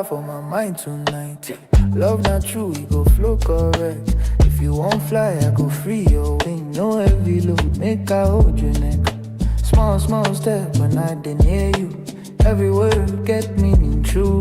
for my mind tonight. Love not true, we go flow correct. If you won't fly, I go free your wing. No heavy load, make I hold your neck. Small, small step when I dey near you. Every word get meaning true.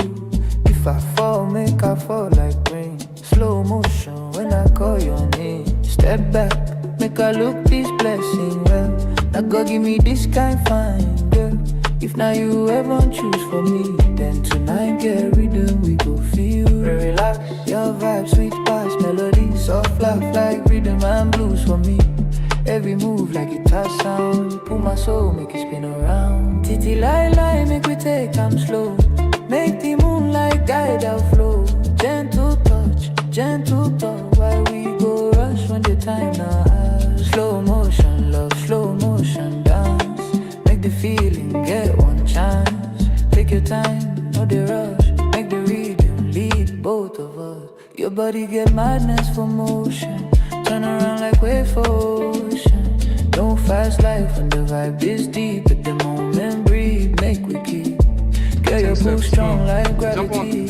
If I fall, make I fall like rain. Slow motion when I call your name. Step back, make I look this blessing well. Now God give me this kind fine girl. If now you ever choose for me, then tonight get rhythm, we go feel. Relax, your vibe sweet past melody. Soft laugh like rhythm and blues for me. Every move like guitar sound. Pull my soul, make it spin around. Titi lie, make we take time slow. Make the moonlight guide our flow. Gentle touch, while we go rush when the time now. Slow motion, love, slow motion dance. Make the feeling get one chance. Take your time, no the rush. Make the rhythm lead both of us. Your body get madness for motion. Turn around like wave for ocean. No fast life when the vibe is deep. At the moment breathe, make we keep. Girl, your pull strong like gravity.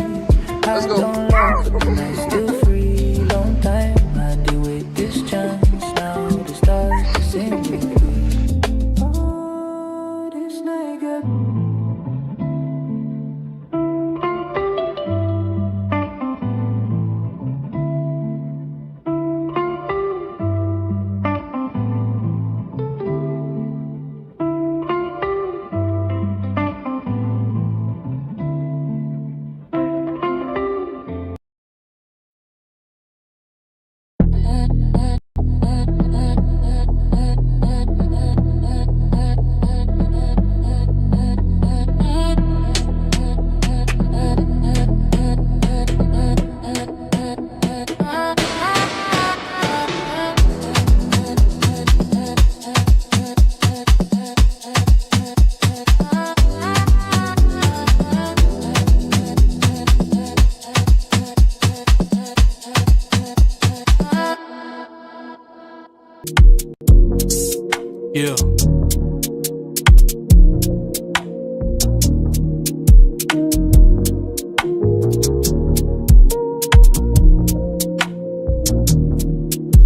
Let's go. I don't love, but the night's still free. Long time, I deal with this chance. Now the stars are singing. Oh, this night got Yeah.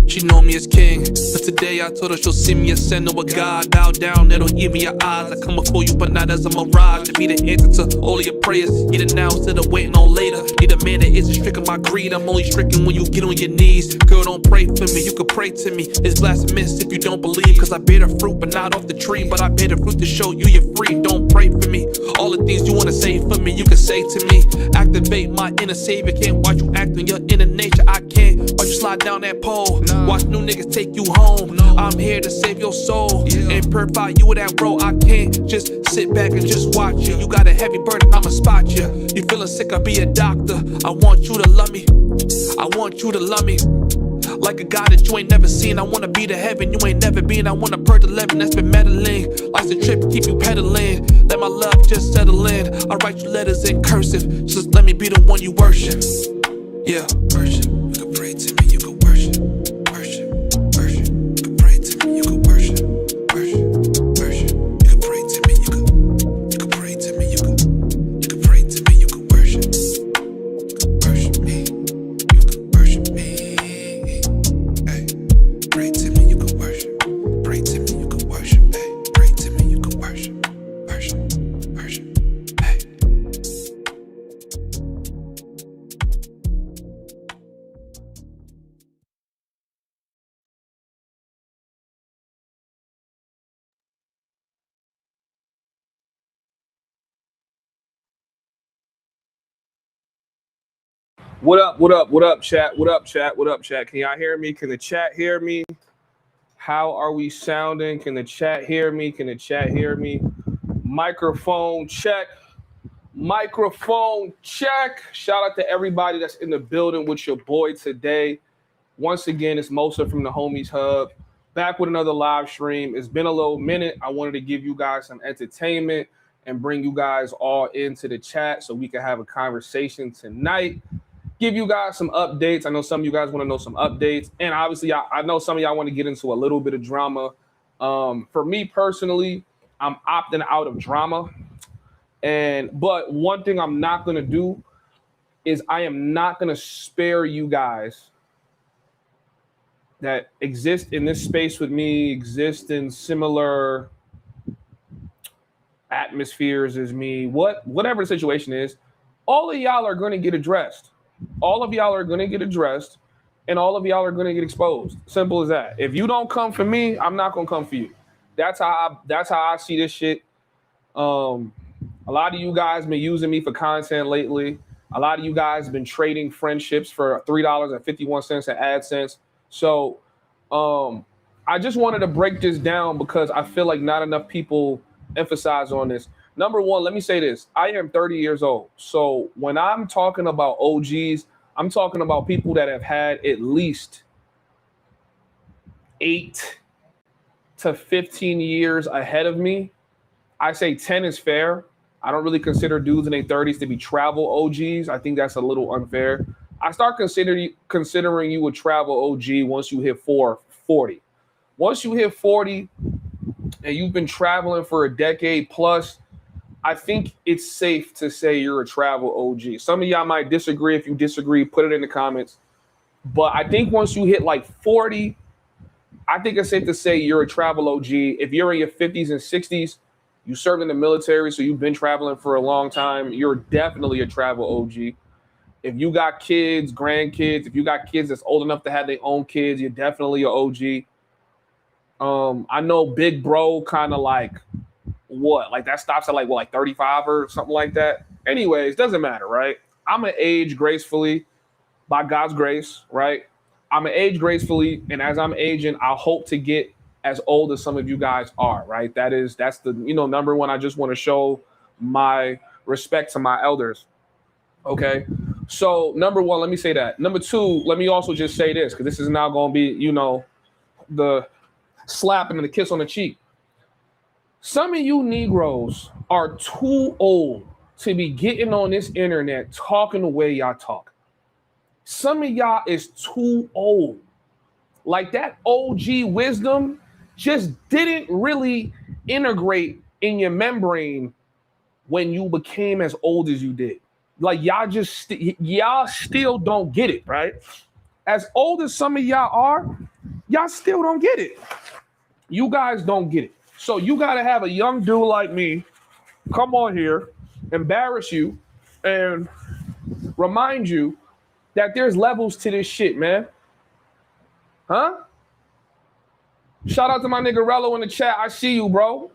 She know me as king, but today I told her she'll see me as sin or a god. Bow down, it'll give me your eyes. I come before you, but not as a mirage. To be the answer to all of your prayers. Get it now instead of waiting on later. Need a man that isn't stricken by greed. I'm only stricken when you get on your knees. Girl, don't pray for me, you can pray to me. It's blasphemous if you don't believe. Cause I bear the fruit, but not off the tree. But I bear the fruit to show you you're free. Don't pray for me. All the things you wanna say for me, you can say to me. Activate my inner savior. Can't watch you act on your inner nature. I can't watch you slide down that pole. Watch new niggas take you home. I'm here to save your soul and purify you with that role. I can't just sit back and just watch you. You got a heavy burden, I'ma spot you. You feeling sick, I'll be a doctor. I want you to love me. I want you to love me like a God that you ain't never seen. I wanna be to heaven you ain't never been. I wanna purge 11 that's been meddling. Life's a trip, keep you pedaling. Let my love just settle in. I write you letters in cursive. Just let me be the one you worship. Yeah, worship. You can pray to me, you can worship. Worship, worship. You can pray to me, you can worship. Worship, worship. You can pray to me, you can pray to me, you can pray to me, you can worship. Worship me, you can worship me. Hey, pray to me, you can worship. Pray to me, you can worship. Hey, pray to me, you can worship. Worship, worship. Hey. What up, chat? What up, chat? Can y'all hear me? Can the chat hear me? How are we sounding? Can the chat hear me? Microphone check. Shout out to everybody that's in the building with your boy today. Once again, it's Mosa from the Homieshub. Back with another live stream. It's been a little minute. I wanted to give you guys some entertainment and bring you guys all into the chat so we can have a conversation tonight. Give you guys some updates. I know some of you guys want to know some updates. And obviously, I know some of y'all want to get into a little bit of drama. For me personally, I'm opting out of drama. But one thing I'm not going to do, is I am not going to spare you guys that exist in this space with me, exist in similar atmospheres as me, whatever the situation is. All of y'all are going to get addressed. All of y'all are going to get addressed, and all of y'all are going to get exposed. Simple as that. If you don't come for me, I'm not going to come for you. That's how I see this shit. A lot of you guys been using me for content lately. A lot of you guys have been trading friendships for $3.51 at AdSense. So I just wanted to break this down because I feel like not enough people emphasize on this. Number one, let me say this. I am 30 years old. So when I'm talking about OGs, I'm talking about people that have had at least 8 to 15 years ahead of me. I say 10 is fair. I don't really consider dudes in their 30s to be travel OGs. I think that's a little unfair. I start considering you a travel OG once you hit 40. Once you hit 40 and you've been traveling for a decade plus, I think it's safe to say you're a travel OG. Some of y'all might disagree. If you disagree, put it in the comments. But I think once you hit like 40, I think it's safe to say you're a travel OG. If you're in your 50s and 60s, you served in the military, so you've been traveling for a long time, you're definitely a travel OG. If you got kids, grandkids, if you got kids that's old enough to have their own kids, you're definitely an OG. I know big bro kind of like what? Like that stops at like 35 or something like that. Anyways, doesn't matter, right? I'm an age gracefully by God's grace, right? I'm an age gracefully, and as I'm aging, I hope to get as old as some of you guys are, right? That's the number one. I just want to show my respect to my elders. Okay. So number one, let me say that. Number two, let me also just say this, because this is now going to be, the slapping and the kiss on the cheek. Some of you Negroes are too old to be getting on this internet talking the way y'all talk. Some of y'all is too old. Like that OG wisdom just didn't really integrate in your membrane when you became as old as you did. Like y'all still don't get it, right? As old as some of y'all are, y'all still don't get it. You guys don't get it. So you got to have a young dude like me come on here, embarrass you, and remind you that there's levels to this shit, man. Huh? Shout out to my nigga Rello in the chat. I see you, bro.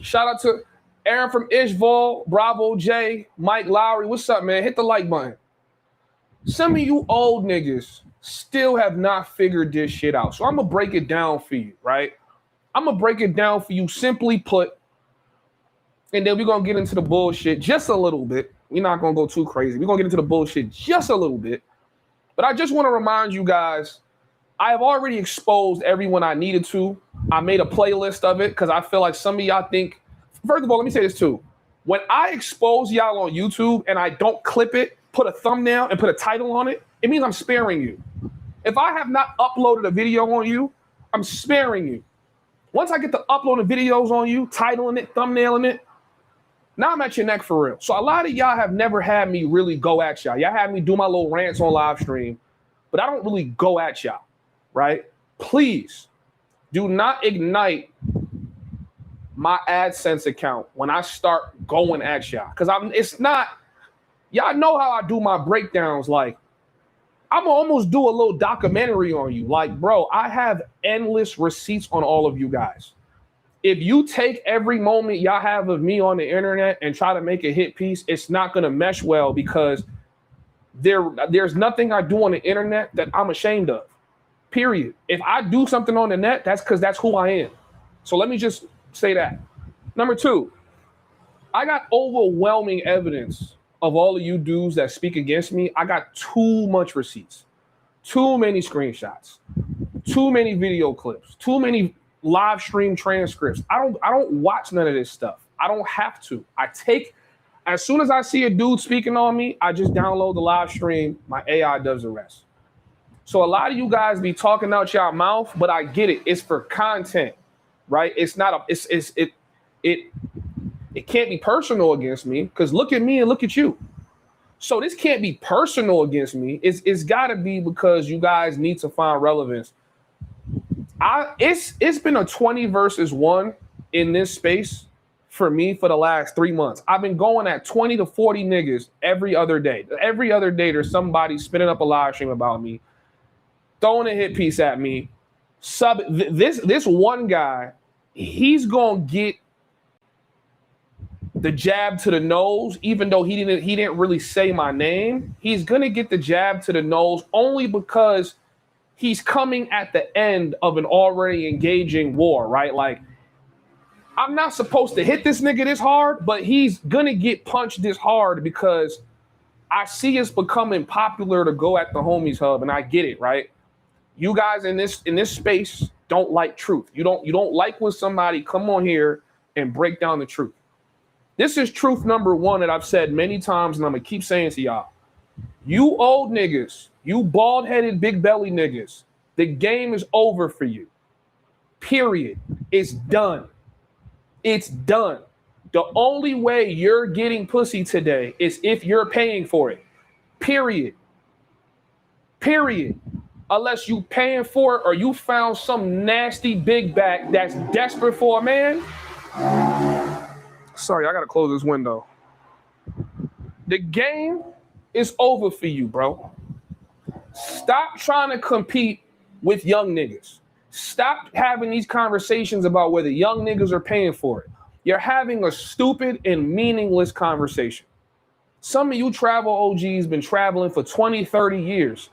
Shout out to Aaron from Ishval, Bravo J, Mike Lowry. What's up, man? Hit the like button. Some of you old niggas still have not figured this shit out. So I'm going to break it down for you, right? I'm going to break it down for you, simply put, and then we're going to get into the bullshit just a little bit. We're not going to go too crazy. We're going to get into the bullshit just a little bit. But I just want to remind you guys, I have already exposed everyone I needed to. I made a playlist of it because I feel like some of y'all think, first of all, let me say this too. When I expose y'all on YouTube and I don't clip it, put a thumbnail and put a title on it, it means I'm sparing you. If I have not uploaded a video on you, I'm sparing you. Once I get to uploading videos on you, titling it, thumbnailing it, now I'm at your neck for real. So a lot of y'all have never had me really go at y'all. Y'all had me do my little rants on live stream, but I don't really go at y'all, right? Please do not ignite my AdSense account when I start going at y'all. Because it's not, y'all know how I do my breakdowns. Like, I'm gonna almost do a little documentary on you. Like, bro, I have endless receipts on all of you guys. If you take every moment y'all have of me on the internet and try to make a hit piece, it's not gonna mesh well, because there's nothing I do on the internet that I'm ashamed of. Period. If I do something on the net, that's because that's who I am. So let me just say that. Number two, I got overwhelming evidence of all of you dudes that speak against me. I got too much receipts, too many screenshots, too many video clips, too many live stream transcripts. I don't watch none of this stuff. I don't have to. As soon as I see a dude speaking on me, I just download the live stream. My AI does the rest. So a lot of you guys be talking out your mouth, but I get it. It's for content, right? It's not it can't be personal against me, because look at me and look at you. So this can't be personal against me. It's got to be because you guys need to find relevance. It's been a 20 versus 1 in this space for me for the last 3 months. I've been going at 20 to 40 niggas every other day. Every other day there's somebody spinning up a live stream about me, throwing a hit piece at me. This one guy, he's gonna get the jab to the nose, even though he didn't really say my name. He's gonna get the jab to the nose only because he's coming at the end of an already engaging war, right? Like, I'm not supposed to hit this nigga this hard, but he's gonna get punched this hard because I see it's becoming popular to go at the Homieshub, and I get it, right? You guys in this space don't like truth. You don't like when somebody come on here and break down the truth. This is truth number 1 that I've said many times, and I'm gonna keep saying to y'all. You old niggas, you bald-headed, big belly niggas, the game is over for you. Period. It's done. It's done. The only way you're getting pussy today is if you're paying for it. Period. Period. Unless you paying for it or you found some nasty big back that's desperate for a man. Sorry, I gotta close this window. The game is over for you, bro. Stop trying to compete with young niggas. Stop having these conversations about whether young niggas are paying for it. You're having a stupid and meaningless conversation. Some of you travel OGs been traveling for 20, 30 years.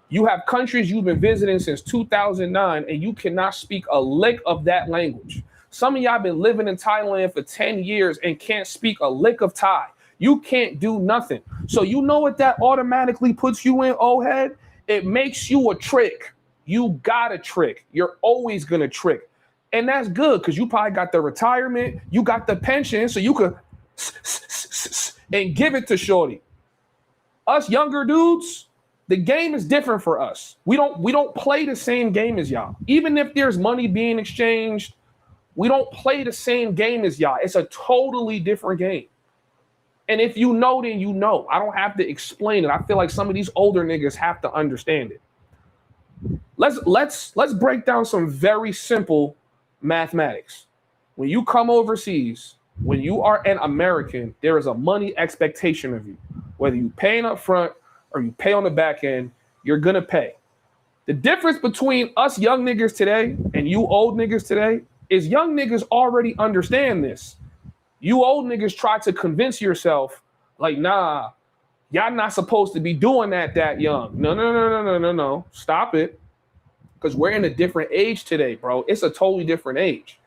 You have countries you've been visiting since 2009, and you cannot speak a lick of that language. Some of y'all been living in Thailand for 10 years and can't speak a lick of Thai. You can't do nothing. So you know what that automatically puts you in, old head? It makes you a trick. You got a trick. You're always going to trick. And that's good because you probably got the retirement, you got the pension, so you could and give it to shorty. Us younger dudes, the game is different for us. We don't play the same game as y'all. Even if there's money being exchanged, we don't play the same game as y'all. It's a totally different game. And if you know, then you know. I don't have to explain it. I feel like some of these older niggas have to understand it. Let's break down some very simple mathematics. When you come overseas, when you are an American, there is a money expectation of you. Whether you paying up front or you pay on the back end, you're gonna pay. The difference between us young niggas today and you old niggas today is young niggas already understand this. You old niggas try to convince yourself, like, nah, y'all not supposed to be doing that young. No. Stop it. Because we're in a different age today, bro. It's a totally different age.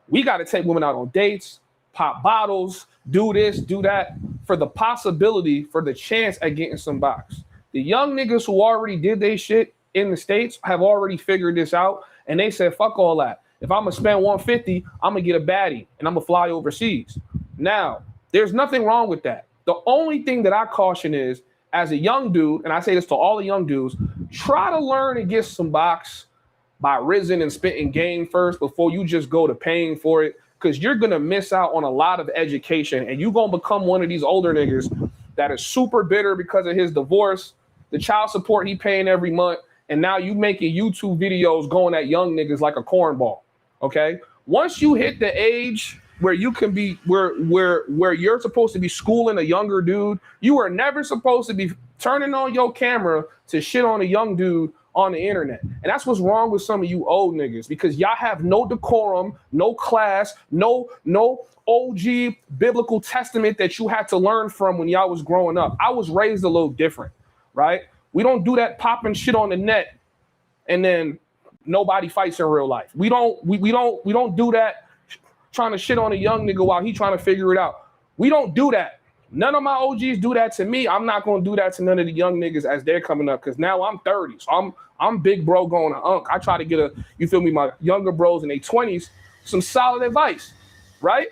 We got to take women out on dates, pop bottles, do this, do that, for the possibility, for the chance at getting some box. The young niggas who already did their shit in the States have already figured this out, and they said, fuck all that. If I'm going to spend $150, I'm going to get a baddie, and I'm going to fly overseas. Now, there's nothing wrong with that. The only thing that I caution is, as a young dude, and I say this to all the young dudes, try to learn and get some box by risen and spitting game first before you just go to paying for it, because you're going to miss out on a lot of education, and you're going to become one of these older niggas that is super bitter because of his divorce, the child support he paying every month, and now you making YouTube videos going at young niggas like a cornball. Okay, once you hit the age where you can be where you're supposed to be schooling a younger dude, you are never supposed to be turning on your camera to shit on a young dude on the internet. And that's what's wrong with some of you old niggas, because y'all have no decorum, no class, no OG biblical testament that you had to learn from when y'all was growing up. I was raised a little different, right? We don't do that popping shit on the net and then nobody fights in real life. We don't do that trying to shit on a young nigga while he trying to figure it out. We don't do that. None of my OGs do that to me. I'm not going to do that to none of the young niggas as they're coming up, because now I'm 30. So I'm big bro going to unk. I try to get my younger bros in their 20s some solid advice, right?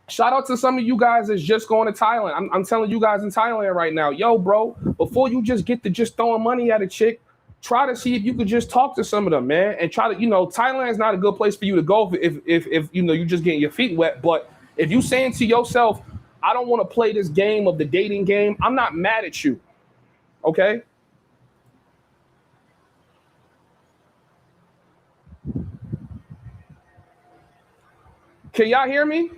Shout out to some of you guys that's just going to Thailand. I'm telling you guys in Thailand right now, yo, bro, before you just get to just throwing money at a chick, try to see if you could just talk to some of them, man, and try to, Thailand's not a good place for you to go if you're just getting your feet wet. But if you saying to yourself, I don't want to play this game of the dating game. I'm not mad at you. Okay? Can y'all hear me?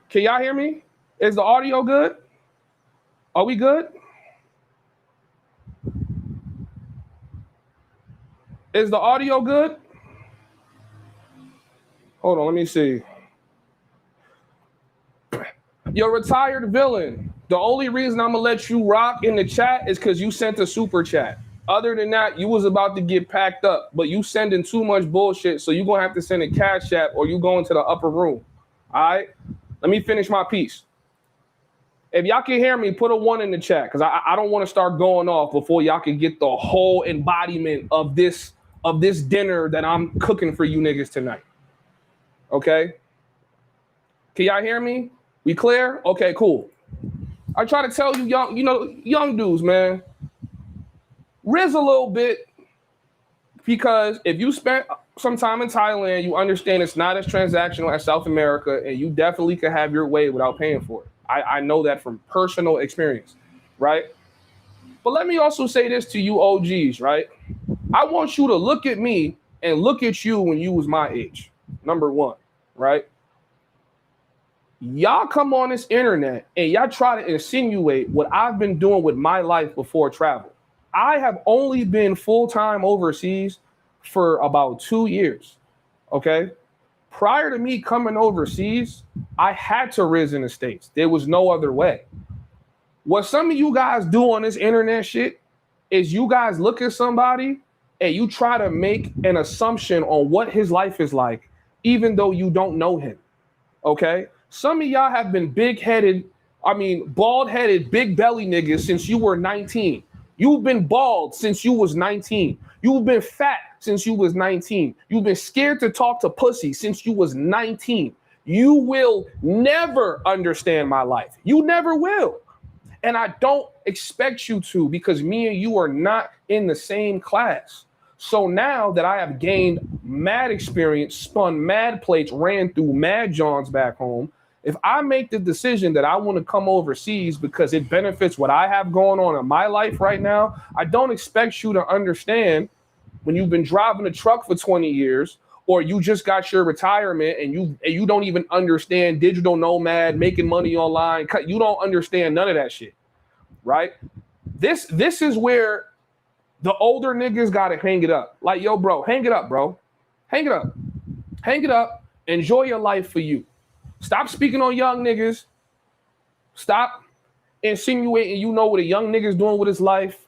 Can y'all hear me? Is the audio good? Are we good? Is the audio good? Hold on, let me see. You're a retired villain. The only reason I'm gonna let you rock in the chat is because you sent a super chat. Other than that, you was about to get packed up, but you sending too much bullshit, so you're gonna have to send a cash app or you go into the upper room. All right? Let me finish my piece. If y'all can hear me, put a 1 in the chat, because I don't want to start going off before y'all can get the whole embodiment of this dinner that I'm cooking for you niggas tonight. Okay? Can y'all hear me? We clear? Okay, cool. I try to tell you young dudes, man, riz a little bit, because if you spent some time in Thailand, you understand it's not as transactional as South America, and you definitely can have your way without paying for it. I know that from personal experience, right? But let me also say this to you OGs, right? I want you to look at me and look at you when you was my age, number one, right? Y'all come on this internet and y'all try to insinuate what I've been doing with my life before travel. I have only been full-time overseas for about 2 years, okay? Prior to me coming overseas, I had to riz in the States. There was no other way. What some of you guys do on this internet shit is you guys look at somebody and you try to make an assumption on what his life is like, even though you don't know him, okay? Some of y'all have been bald-headed, big belly niggas since you were 19. You've been bald since you was 19. You've been fat since you was 19. You've been scared to talk to pussy since you was 19. You will never understand my life. You never will. And I don't expect you to, because me and you are not in the same class. So now that I have gained mad experience, spun mad plates, ran through mad Johns back home, if I make the decision that I want to come overseas because it benefits what I have going on in my life right now, I don't expect you to understand when you've been driving a truck for 20 years, or you just got your retirement and you don't even understand digital nomad, making money online. You don't understand none of that shit, right? This is where the older niggas got to hang it up. Like, yo, bro, hang it up, bro. Hang it up. Hang it up. Enjoy your life for you. Stop speaking on young niggas. Stop insinuating you know what a young nigga's doing with his life.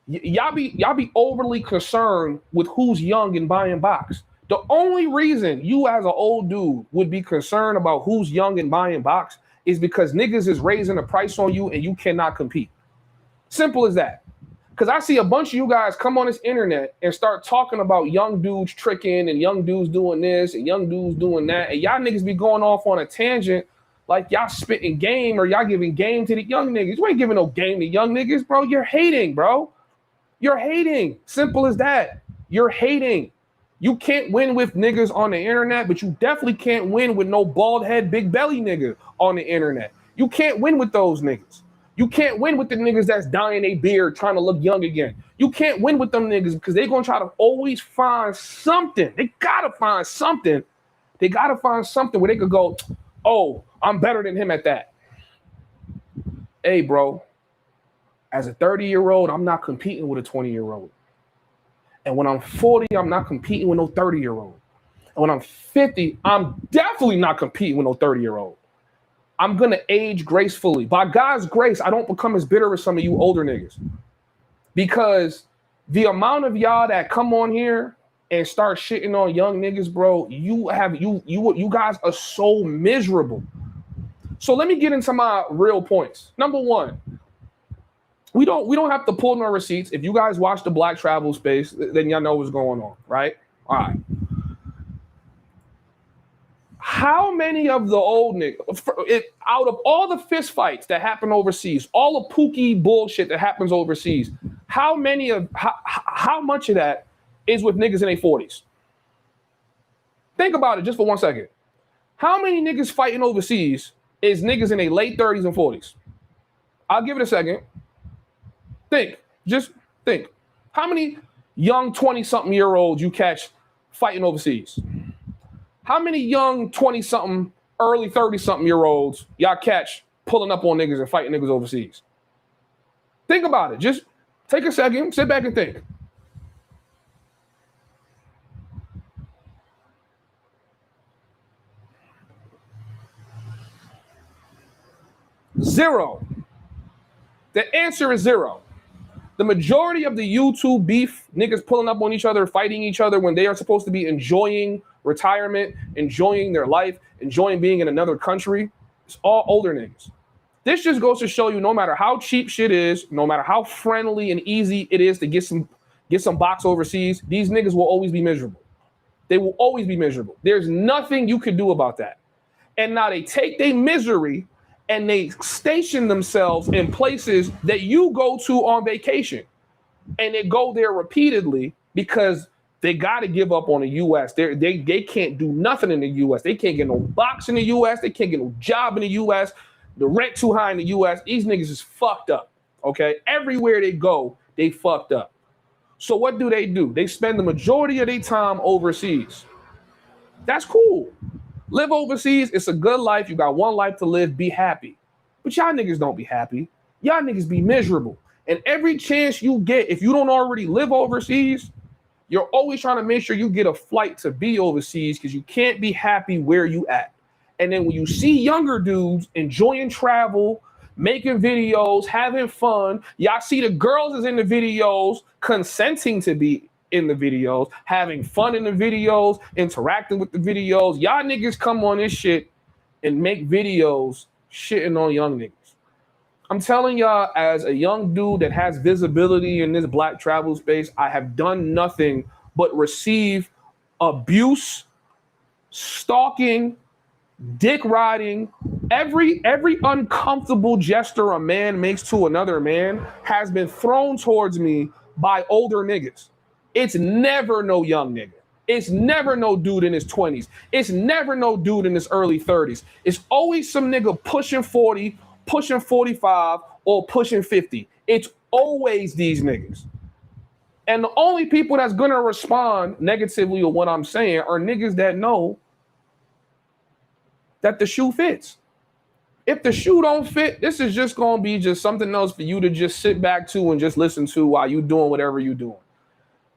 Y'all be overly concerned with who's young and buying box. The only reason you as an old dude would be concerned about who's young and buying box is because niggas is raising the price on you and you cannot compete. Simple as that. Because I see a bunch of you guys come on this internet and start talking about young dudes tricking and young dudes doing this and young dudes doing that. And y'all niggas be going off on a tangent like y'all spitting game or y'all giving game to the young niggas. You ain't giving no game to young niggas, bro. You're hating, bro. You're hating. Simple as that. You're hating. You can't win with niggas on the internet, but you definitely can't win with no bald head, big belly nigga on the internet. You can't win with those niggas. You can't win with the niggas that's dyeing a beard trying to look young again. You can't win with them niggas because they're going to try to always find something. They got to find something. They got to find something where they could go, oh, I'm better than him at that. Hey, bro, as a 30-year-old, I'm not competing with a 20-year-old. And when I'm 40, I'm not competing with no 30-year-old. And when I'm 50, I'm definitely not competing with no 30-year-old. I'm going to age gracefully. By God's grace, I don't become as bitter as some of you older niggas. Because the amount of y'all that come on here and start shitting on young niggas, bro, you guys are so miserable. So let me get into my real points. Number one, we don't have to pull no receipts. If you guys watch the Black Travel Space, then y'all know what's going on, right? All right. How many of the old niggas, out of all the fist fights that happen overseas, all the Pookie bullshit that happens overseas, how much of that is with niggas in their 40s? Think about it just for 1 second. How many niggas fighting overseas is niggas in their late 30s and 40s. I'll give it a second. Just think. How many young 20-something-year-olds you catch fighting overseas? How many young 20-something, early 30-something-year-olds y'all catch pulling up on niggas and fighting niggas overseas? Think about it. Just take a second, sit back and think. Zero. The answer is zero. The majority of the YouTube beef, niggas pulling up on each other, fighting each other when they are supposed to be enjoying retirement, enjoying their life, enjoying being in another country, it's all older niggas. This just goes to show you, no matter how cheap shit is, no matter how friendly and easy it is to get some box overseas, these niggas will always be miserable. They will always be miserable. There's nothing you can do about that. And now they take their misery and they station themselves in places that you go to on vacation. And they go there repeatedly because they got to give up on the U.S. They can't do nothing in the U.S. They can't get no box in the U.S. They can't get no job in the U.S. The rent too high in the U.S. These niggas is fucked up, okay? Everywhere they go, they fucked up. So what do? They spend the majority of their time overseas. That's cool. Live overseas. It's a good life. You got one life to live. Be happy. But y'all niggas don't be happy. Y'all niggas be miserable. And every chance you get, if you don't already live overseas, you're always trying to make sure you get a flight to be overseas because you can't be happy where you at. And then when you see younger dudes enjoying travel, making videos, having fun, y'all see the girls is in the videos, consenting to be in the videos, having fun in the videos, interacting with the videos. Y'all niggas come on this shit and make videos shitting on young niggas. I'm telling y'all, as a young dude that has visibility in this black travel space, I have done nothing but receive abuse, stalking, dick riding. Every uncomfortable gesture a man makes to another man has been thrown towards me by older niggas. It's never no young nigga. It's never no dude in his 20s. It's never no dude in his early 30s. It's always some nigga pushing 40, pushing 45, or pushing 50. It's always these niggas. And the only people that's gonna respond negatively to what I'm saying are niggas that know that the shoe fits. If the shoe don't fit, this is just gonna be just something else for you to just sit back to and just listen to while you doing whatever you doing.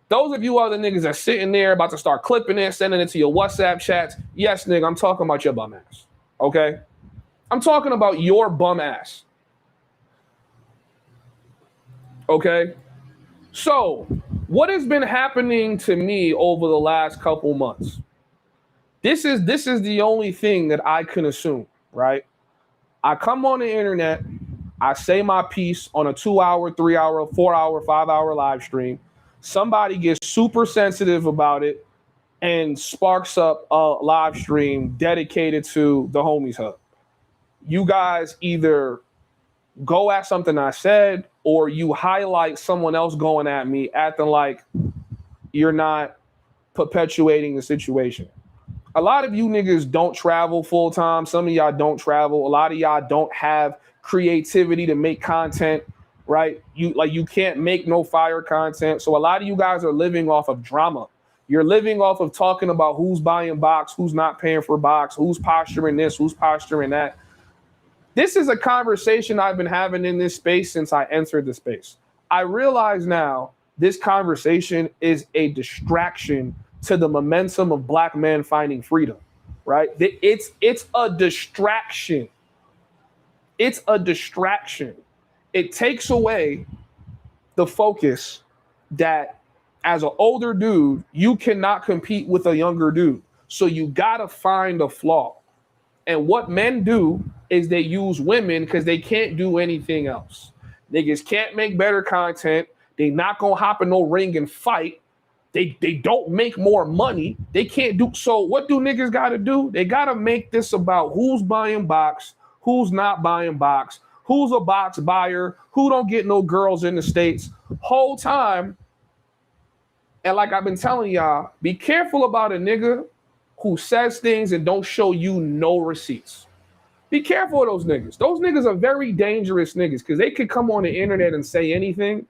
Those of you other niggas that's sitting there about to start clipping it, sending it to your WhatsApp chats, yes, nigga, I'm talking about your bum ass, okay? I'm talking about your bum ass, okay? So, what has been happening to me over the last couple months? This is the only thing that I can assume, right? I come on the internet, I say my piece on a 2-hour, 3-hour, 4-hour, 5-hour live stream. Somebody gets super sensitive about it and sparks up a live stream dedicated to the Homieshub. You guys either go at something I said or you highlight someone else going at me, acting like you're not perpetuating the situation. A lot of you niggas don't travel full time. Some of y'all don't travel. A lot of y'all don't have creativity to make content, right? You can't make no fire content. So a lot of you guys are living off of drama. You're living off of talking about who's buying box, who's not paying for box, who's posturing this, who's posturing that. This is a conversation I've been having in this space since I entered the space. I realize now this conversation is a distraction to the momentum of black men finding freedom, right? It's a distraction. It's a distraction. It takes away the focus that as an older dude, you cannot compete with a younger dude. So you gotta find a flaw. And what men do is they use women because they can't do anything else. Niggas can't make better content. They not gonna hop in no ring and fight. They don't make more money. They can't do. So what do niggas gotta do? They gotta make this about who's buying box, who's not buying box, who's a box buyer, who don't get no girls in the States. Whole time. And like I've been telling y'all, be careful about a nigga who says things and don't show you no receipts. Be careful of those niggas. Those niggas are very dangerous niggas because they could come on the internet and say anything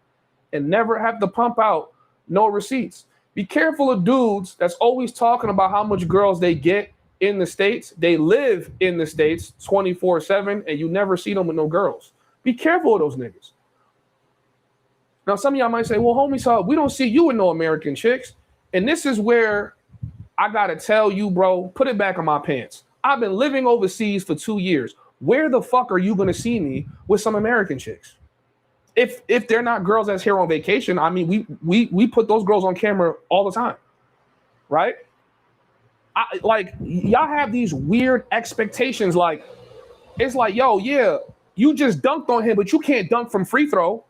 and never have to pump out no receipts. Be careful of dudes that's always talking about how much girls they get in the States. They live in the States 24/7 and you never see them with no girls. Be careful of those niggas. Now, some of y'all might say, well, Homieshub, we don't see you with no American chicks. And this is where I got to tell you, bro, put it back in my pants. I've been living overseas for 2 years. Where the fuck are you going to see me with some American chicks? If they're not girls that's here on vacation, I mean, we put those girls on camera all the time, right? Y'all have these weird expectations. Like, it's like, yo, yeah, you just dunked on him, but you can't dunk from free throw.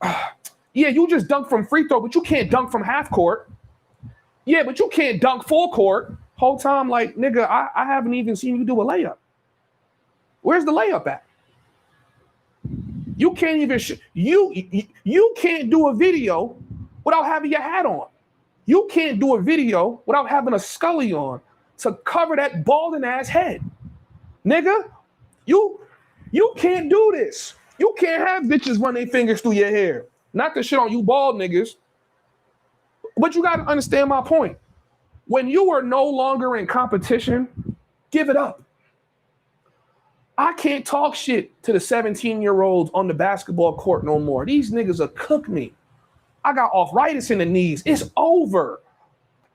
Yeah, you just dunked from free throw, but you can't dunk from half court. Yeah, but you can't dunk full court. Whole time, like, nigga, I haven't even seen you do a layup. Where's the layup at? You can't even you can't do a video without having your hat on. You can't do a video without having a Scully on to cover that balding ass head. Nigga, you can't do this. You can't have bitches run their fingers through your hair. Not to shit on you bald niggas. But you got to understand my point. When you are no longer in competition, give it up. I can't talk shit to the 17-year-olds on the basketball court no more. These niggas will cook me. I got arthritis in the knees. It's over.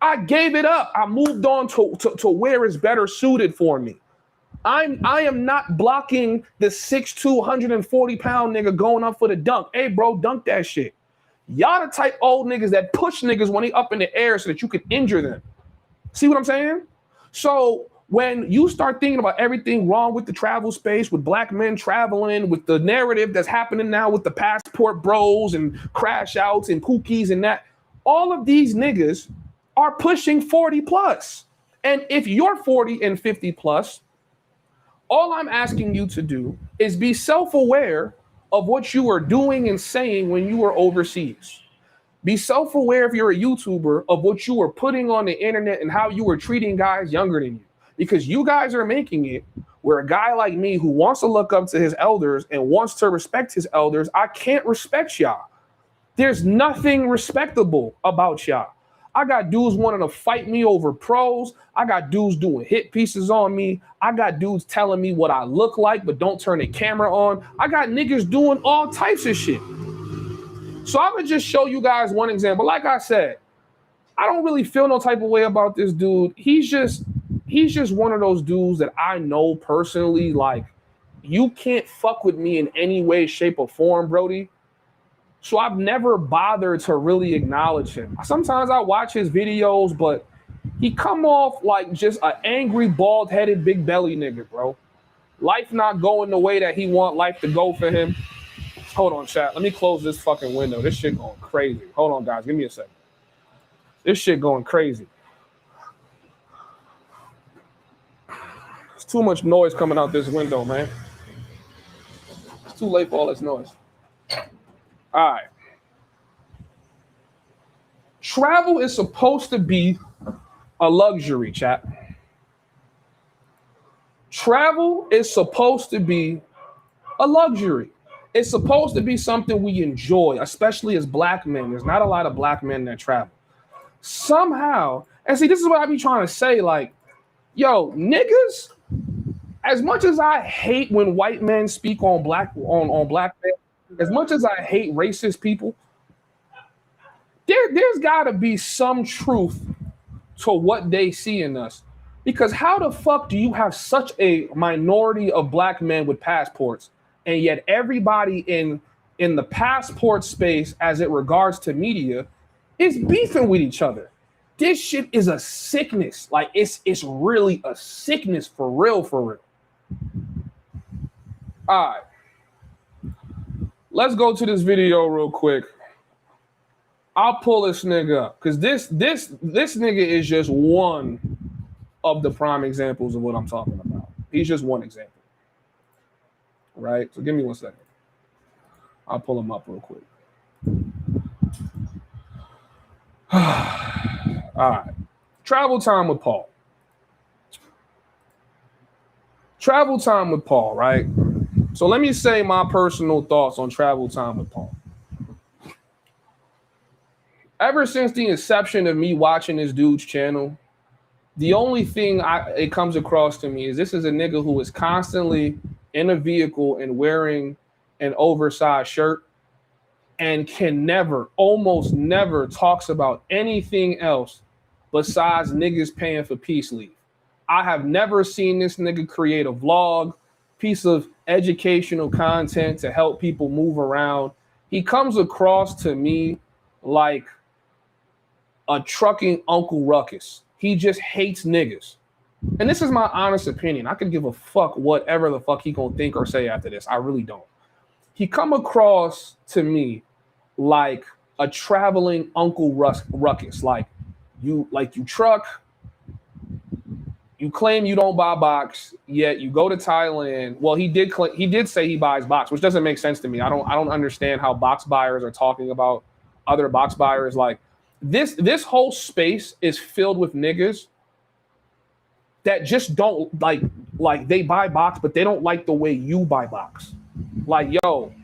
I gave it up. I moved on to where it's better suited for me. I am not blocking the 6'2", 140-pound nigga going up for the dunk. Hey, bro, dunk that shit. Y'all the type old niggas that push niggas when they up in the air so that you could injure them. See what I'm saying? So when you start thinking about everything wrong with the travel space, with black men traveling, with the narrative that's happening now with the passport bros and crash outs and pookies and that, all of these niggas are pushing 40 plus. And if you're 40 and 50 plus, all I'm asking you to do is be self-aware of what you are doing and saying when you are overseas. Be self-aware if you're a YouTuber of what you are putting on the internet and how you are treating guys younger than you. Because you guys are making it where a guy like me who wants to look up to his elders and wants to respect his elders, I can't respect y'all. There's nothing respectable about y'all. I got dudes wanting to fight me over pros. I got dudes doing hit pieces on me. I got dudes telling me what I look like, but don't turn the camera on. I got niggas doing all types of shit. So I'm gonna just show you guys one example. Like I said, I don't really feel no type of way about this dude. He's just one of those dudes that I know personally. Like, you can't fuck with me in any way, shape, or form, Brody. So I've never bothered to really acknowledge him. Sometimes I watch his videos, but he come off like just an angry, bald-headed, big belly nigga, bro. Life not going the way that he want life to go for him. Hold on, chat. Let me close this fucking window. This shit going crazy. Hold on, guys. Give me a second. This shit going crazy. There's too much noise coming out this window, man. It's too late for all this noise. All right. Travel is supposed to be a luxury, chat. Travel is supposed to be a luxury. It's supposed to be something we enjoy, especially as black men. There's not a lot of black men that travel. Somehow, and see, this is what I be trying to say, like, yo, niggas, as much as I hate when white men speak on black men, as much as I hate racist people, there's got to be some truth to what they see in us. Because how the fuck do you have such a minority of black men with passports, and yet everybody in the passport space as it regards to media is beefing with each other? This shit is a sickness. Like, it's really a sickness for real, for real. All right. Let's go to this video real quick. I'll pull this nigga up because this nigga is just one of the prime examples of what I'm talking about. He's just one example. Right? So give me 1 second. I'll pull him up real quick. All right. Travel time with Paul. Travel time with Paul, right? So let me say my personal thoughts on travel time with Paul. Ever since the inception of me watching this dude's channel, the only thing it comes across to me is this is a nigga who is constantly in a vehicle and wearing an oversized shirt and can never, almost never talks about anything else besides niggas paying for peace leave. I have never seen this nigga create a vlog, piece of educational content to help people move around. He comes across to me like a trucking Uncle Ruckus. He just hates niggas. And this is my honest opinion. I could give a fuck whatever the fuck he gonna think or say after this. I really don't. He come across to me like a traveling Uncle Ruckus. Like you truck, you claim you don't buy box, yet you go to Thailand. Well, he did say he buys box, which doesn't make sense to me. I don't understand how box buyers are talking about other box buyers. Like this whole space is filled with niggas that just don't like they buy box, but they don't like the way you buy box. Like, yo,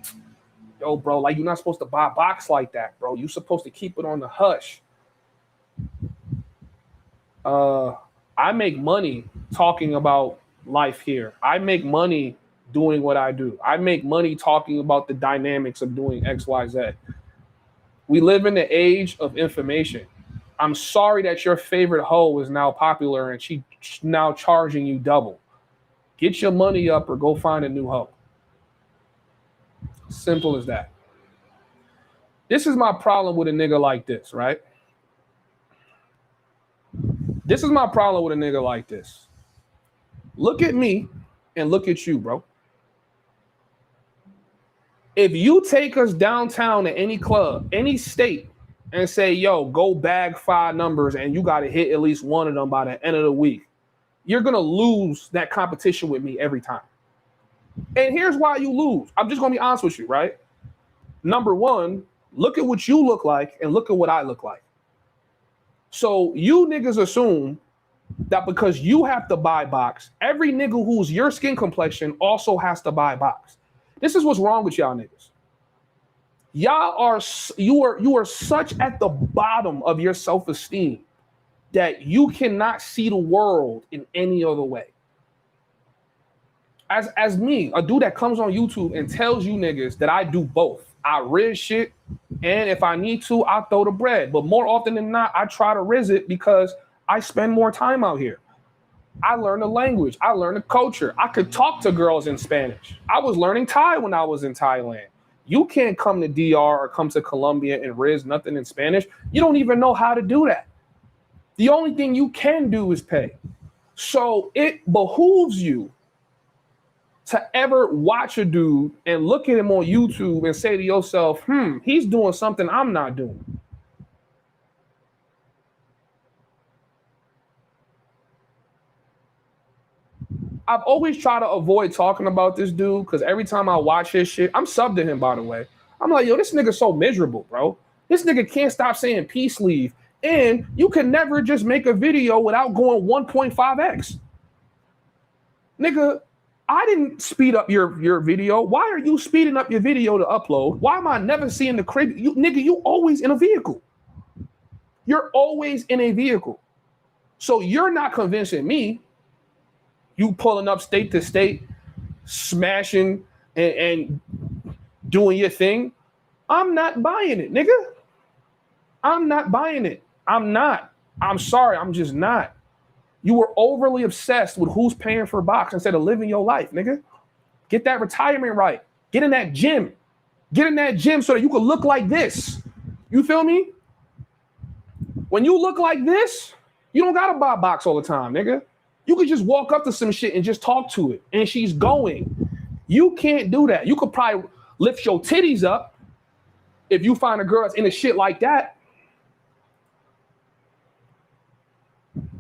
bro, like you're not supposed to buy box like that, bro. You're supposed to keep it on the hush. I make money talking about life here. I make money doing what I do. I make money talking about the dynamics of doing X, Y, Z. We live in the age of information. I'm sorry that your favorite hoe is now popular and she's now charging you double. Get your money up or go find a new hoe. Simple as that. This is my problem with a nigga like this, right? This is my problem with a nigga like this. Look at me and look at you, bro. If you take us downtown to any club, any state, and say, yo, go bag 5 numbers and you got to hit at least one of them by the end of the week, you're going to lose that competition with me every time. And here's why you lose. I'm just going to be honest with you, right? Number one, look at what you look like and look at what I look like. So you niggas assume that because you have to buy box, every nigga who's your skin complexion also has to buy box. This is what's wrong with y'all niggas. You are such at the bottom of your self-esteem that you cannot see the world in any other way. As me, a dude that comes on YouTube and tells you niggas that I do both. I riz shit, and if I need to, I throw the bread. But more often than not, I try to riz it because I spend more time out here. I learn the language. I learn the culture. I could talk to girls in Spanish. I was learning Thai when I was in Thailand. You can't come to DR or come to Colombia and riz nothing in Spanish. You don't even know how to do that. The only thing you can do is pay. So it behooves you to ever watch a dude and look at him on YouTube and say to yourself, he's doing something I'm not doing. I've always tried to avoid talking about this dude because every time I watch his shit, I'm subbed to him, by the way. I'm like, yo, this nigga's so miserable, bro. This nigga can't stop saying peace leave. And you can never just make a video without going 1.5x. Nigga, I didn't speed up your video. Why are you speeding up your video to upload? Why am I never seeing the crib? Nigga, you always in a vehicle. You're always in a vehicle. So you're not convincing me. You pulling up state to state, smashing and doing your thing. I'm not buying it, nigga. I'm not buying it. I'm not. I'm sorry. I'm just not. You were overly obsessed with who's paying for box instead of living your life, nigga. Get that retirement right. Get in that gym. Get in that gym so that you can look like this. You feel me? When you look like this, you don't gotta buy box all the time, nigga. You could just walk up to some shit and just talk to it, and she's going. You can't do that. You could probably lift your titties up if you find a girl that's in a shit like that.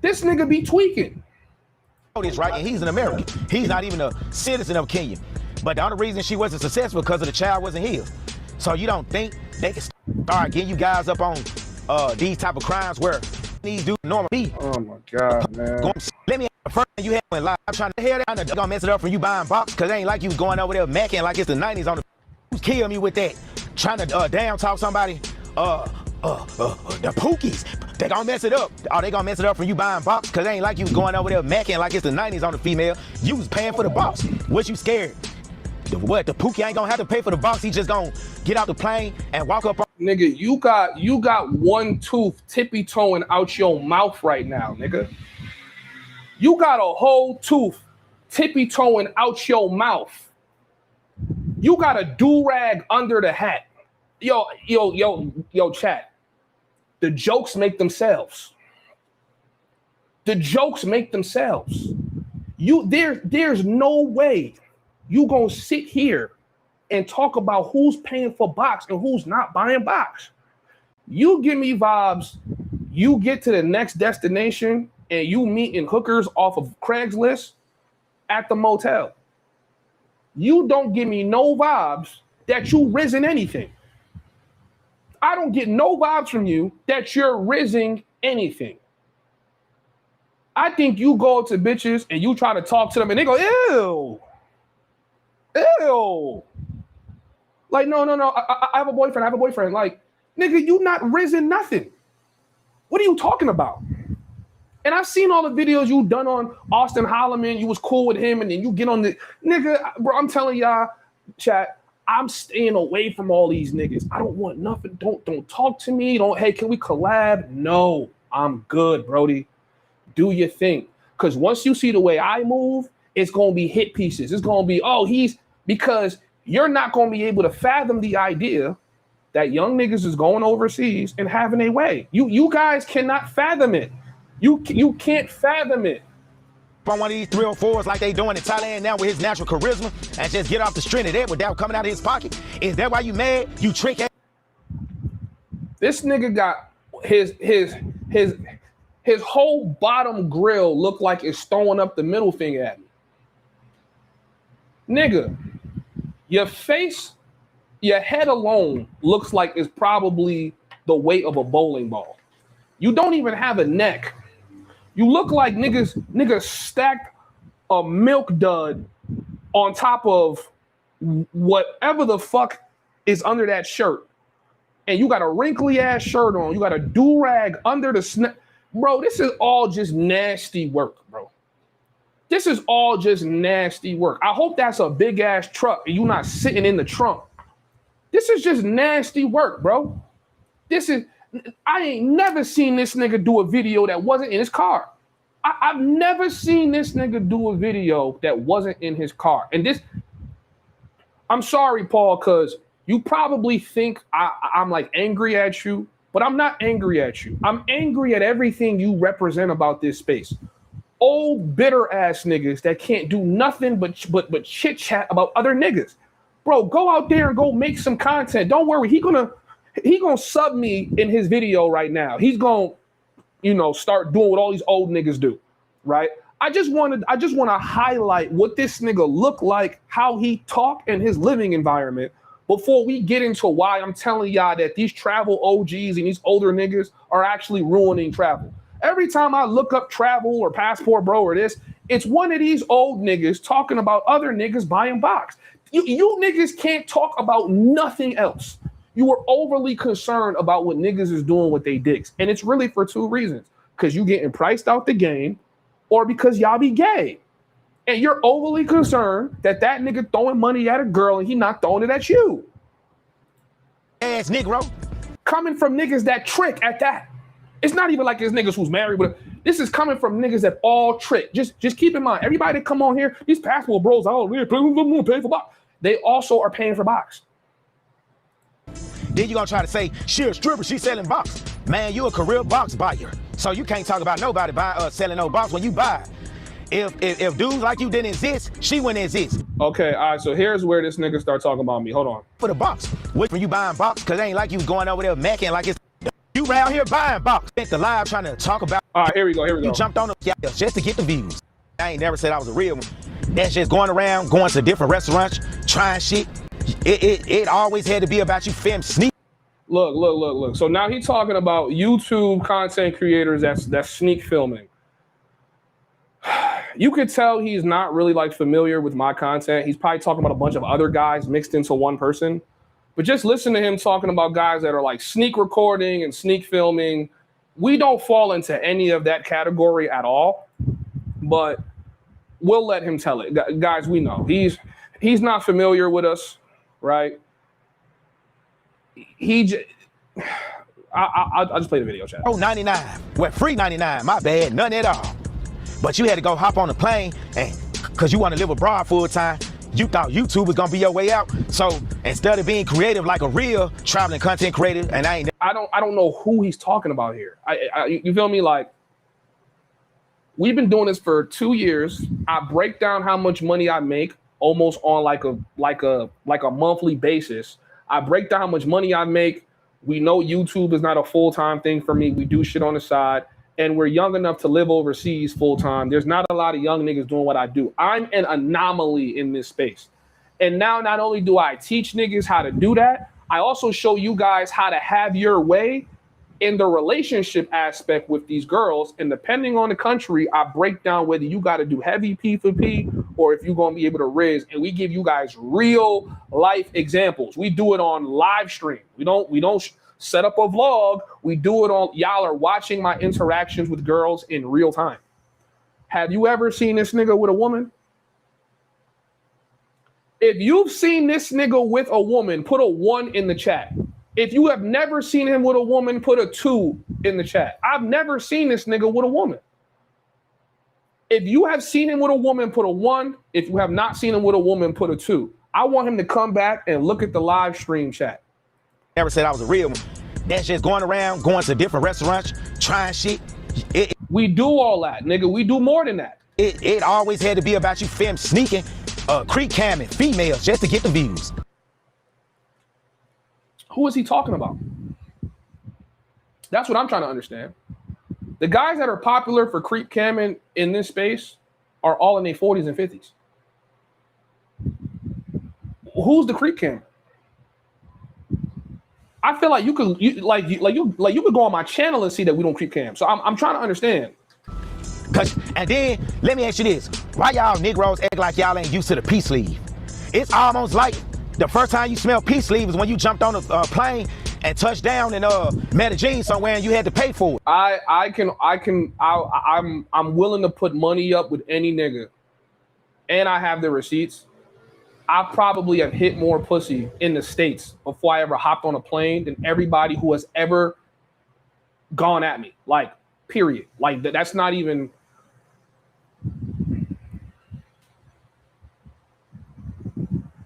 This nigga be tweaking. This right, and he's an American. He's not even a citizen of Kenya. But the only reason she wasn't successful because of the child wasn't his. So you don't think they can start getting you guys up on these type of crimes where these dudes normal be. Oh my God, man. Let me have the first thing you had when live. I'm trying to hear that. Gonna mess it up from you buying box, cause it ain't like you was going over there macking like it's the 90s on the. Kill me with that. Trying to down talk somebody. The Pookies. They gonna mess it up. Oh, they gonna mess it up from you buying box, cause it ain't like you was going over there macking like it's the 90s on the female. You was paying for the box. What you scared? The Pookie ain't gonna have to pay for the box. He just gonna get out the plane and walk up. Nigga, you got one tooth tippy-toeing out your mouth right now, nigga. You got a whole tooth tippy-toeing out your mouth. You got a do-rag under the hat. Yo, chat. The jokes make themselves. The jokes make themselves. There's no way you gonna sit here and talk about who's paying for box and who's not buying box. You give me vibes, you get to the next destination and you meeting hookers off of Craigslist at the motel. You don't give me no vibes that you risen anything. I don't get no vibes from you that you're rising anything. I think you go to bitches and you try to talk to them and they go, ew. Ew. Like, no. I have a boyfriend. Like, nigga, you not risen nothing. What are you talking about? And I've seen all the videos you done on Austin Holloman. You was cool with him, and then you get on the nigga, bro. I'm telling y'all, chat. I'm staying away from all these niggas. I don't want nothing. Don't talk to me. Hey, can we collab? No, I'm good, Brody. Do your thing. Because once you see the way I move, it's gonna be hit pieces. It's gonna be, because you're not gonna be able to fathom the idea that young niggas is going overseas and having a way. You guys cannot fathom it. You can't fathom it. On one of these 304s like they doing in Thailand now with his natural charisma and just get off the strength of that without coming out of his pocket. Is that why you mad? You trick ass. This nigga got his whole bottom grill look like it's throwing up the middle finger at me. Nigga, your face, your head alone looks like it's probably the weight of a bowling ball. You don't even have a neck. You look like niggas stacked a milk dud on top of whatever the fuck is under that shirt. And you got a wrinkly ass shirt on. You got a do-rag under the snap. Bro, this is all just nasty work, bro. This is all just nasty work. I hope that's a big ass truck and you not sitting in the trunk. This is just nasty work, bro. I ain't never seen this nigga do a video that wasn't in his car. I've never seen this nigga do a video that wasn't in his car. And this, I'm sorry, Paul, because you probably think I'm like angry at you, but I'm not angry at you. I'm angry at everything you represent about this space. Old bitter ass niggas that can't do nothing but chit chat about other niggas. Bro, go out there and go make some content. Don't worry, he gonna sub me in his video right now. He's gonna, start doing what all these old niggas do, right? I just want to highlight what this nigga look like, how he talk in his living environment before we get into why I'm telling y'all that these travel OGs and these older niggas are actually ruining travel. Every time I look up travel or passport bro or this, it's one of these old niggas talking about other niggas buying box. You niggas can't talk about nothing else. You were overly concerned about what niggas is doing with they dicks. And it's really for two reasons. Because you getting priced out the game or because y'all be gay. And you're overly concerned that nigga throwing money at a girl and he not throwing it at you. Ass Negro. Coming from niggas that trick at that. It's not even like it's niggas who's married, but this is coming from niggas that all trick. Just keep in mind, everybody that come on here, these passport bros, we're paying for box. They also are paying for box. Then you gonna try to say, she a stripper, she selling box. Man, you a career box buyer. So you can't talk about nobody selling no box when you buy. If dudes like you didn't exist, she wouldn't exist. Okay, all right, so here's where this nigga start talking about me. Hold on. For the box. When you buying box, cause it ain't like you going over there macking like it's you around here buying box. Spent the live trying to talk about. All right, here we go. You jumped on the just to get the views. I ain't never said I was a real one. That's just going around, going to different restaurants, trying shit. It always had to be about you femme sneak. Look. So now he's talking about YouTube content creators that's sneak filming. You could tell he's not really like familiar with my content. He's probably talking about a bunch of other guys mixed into one person. But just listen to him talking about guys that are like sneak recording and sneak filming. We don't fall into any of that category at all. But we'll let him tell it. Guys, we know. He's not familiar with us, right? I'll just play the video, chat. Oh, 99. Well, free 99. My bad. None at all. But you had to go hop on the plane, and because you want to live abroad full time, you thought YouTube was gonna be your way out. So instead of being creative like a real traveling content creator, and I don't know who he's talking about here. You feel me? Like, we've been doing this for 2 years. I break down how much money I make almost on like a monthly basis. I break down how much money I make. We know YouTube is not a full-time thing for me. We do shit on the side. And we're young enough to live overseas full-time. There's not a lot of young niggas doing what I do. I'm an anomaly in this space. And now not only do I teach niggas how to do that, I also show you guys how to have your way in the relationship aspect with these girls. And depending on the country, I break down whether you got to do heavy P for P or if you're going to be able to riz. And we give you guys real life examples. We do it on live stream. We don't set up a vlog. We do it on, y'all are watching my interactions with girls in real time. Have you ever seen this nigga with a woman? If you've seen this nigga with a woman, put a 1 in the chat. If you have never seen him with a woman, put a 2 in the chat. I've never seen this nigga with a woman. If you have seen him with a woman, put a 1. If you have not seen him with a woman, put a 2. I want him to come back and look at the live stream chat. never said I was a real one. That's just going around, going to different restaurants, trying shit. We do all that, nigga. We do more than that. It always had to be about you femme sneaking, creek camming females just to get the views. Who is he talking about? That's what I'm trying to understand. The guys that are popular for creep camming in this space are all in their 40s and 50s. Who's the creep cammer? I feel like you could go on my channel and see that we don't creep cam. So I'm trying to understand. And then let me ask you this: why y'all Negroes act like y'all ain't used to the peace sleeve? It's almost like the first time you smell peace sleeve is when you jumped on a plane and touched down in Medellin somewhere and you had to pay for it. I'm willing to put money up with any nigga, and I have the receipts. I probably have hit more pussy in the States before I ever hopped on a plane than everybody who has ever gone at me. Like, period. Like, that's not even.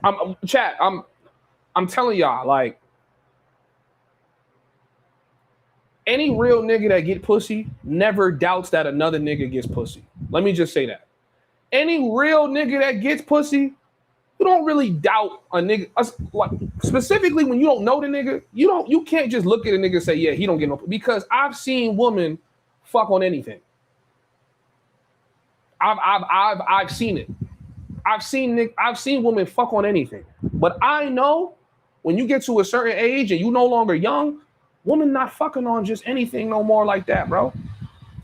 I'm telling y'all, like, any real nigga that get pussy never doubts that another nigga gets pussy. Let me just say that. Any real nigga that gets pussy, you don't really doubt a nigga. Like, specifically when you don't know the nigga, you can't just look at a nigga and say, yeah, he don't get no, because I've seen women fuck on anything. I've seen it. I've seen women fuck on anything. But I know when you get to a certain age and you no longer young, women not fucking on just anything no more like that, bro.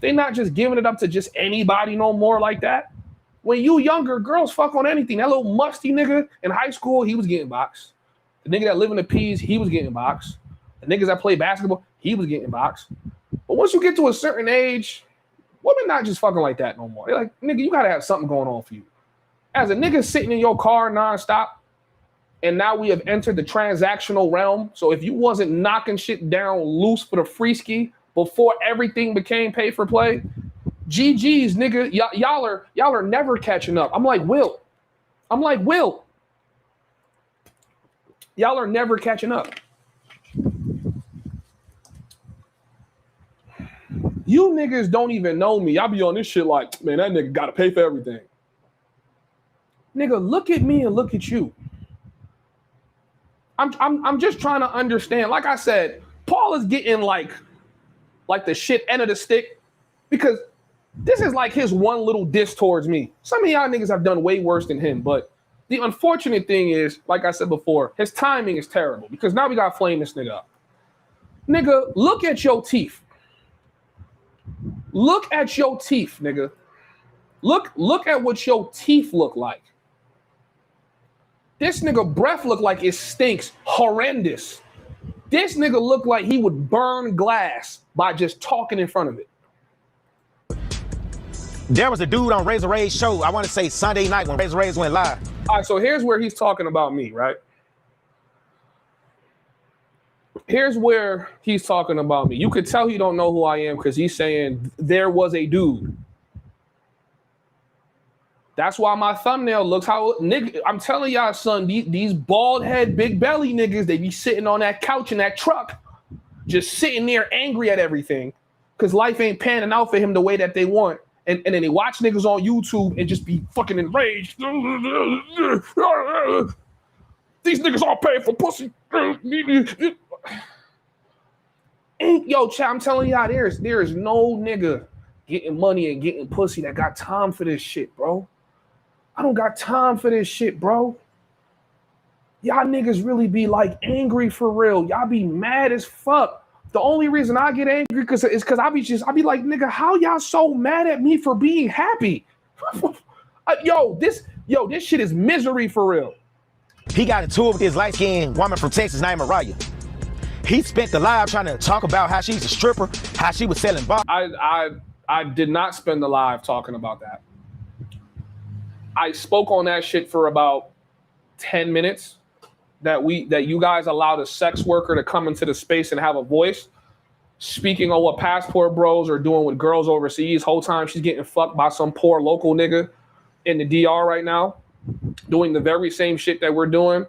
They not just giving it up to just anybody no more like that. When you younger, girls fuck on anything. That little musty nigga in high school, he was getting boxed. The nigga that live in the P's, he was getting boxed. The niggas that play basketball, he was getting boxed. But once you get to a certain age, women not just fucking like that no more. They're like, nigga, you gotta have something going on for you. As a nigga sitting in your car nonstop, and now we have entered the transactional realm. So if you wasn't knocking shit down loose for the free ski before everything became pay for play, GG's, nigga, y'all are never catching up. I'm like, Will. Y'all are never catching up. You niggas don't even know me. Y'all be on this shit like, man, that nigga gotta pay for everything. Nigga, look at me and look at you. I'm just trying to understand. Like I said, Paul is getting like the shit end of the stick because this is like his one little diss towards me. Some of y'all niggas have done way worse than him, but the unfortunate thing is, like I said before, his timing is terrible because now we gotta flame this nigga up. Nigga, look at your teeth. Look at your teeth, nigga. Look at what your teeth look like. This nigga breath look like it stinks horrendous. This nigga look like he would burn glass by just talking in front of it. There was a dude on Razor Ray's show, I want to say Sunday night when Razor Ray's went live. All right, so here's where he's talking about me, right? Here's where he's talking about me. You could tell he don't know who I am because he's saying there was a dude. That's why my thumbnail looks how nigga. I'm telling y'all, son, these bald head, big belly niggas, they be sitting on that couch in that truck, just sitting there angry at everything because life ain't panning out for him the way that they want. And then they watch niggas on YouTube and just be fucking enraged. These niggas all paying for pussy. Yo, chat, I'm telling y'all, there is no nigga getting money and getting pussy that got time for this shit, bro. I don't got time for this shit, bro. Y'all niggas really be like angry for real. Y'all be mad as fuck. The only reason I get angry is because I be like, nigga, how y'all so mad at me for being happy? This shit is misery for real. He got into it with this light-skinned woman from Texas named Mariah. He spent the live trying to talk about how she's a stripper, how she was selling box. I did not spend the live talking about that. I spoke on that shit for about 10 minutes. That you guys allowed a sex worker to come into the space and have a voice, speaking on what passport bros are doing with girls overseas. Whole time she's getting fucked by some poor local nigga in the DR right now, doing the very same shit that we're doing.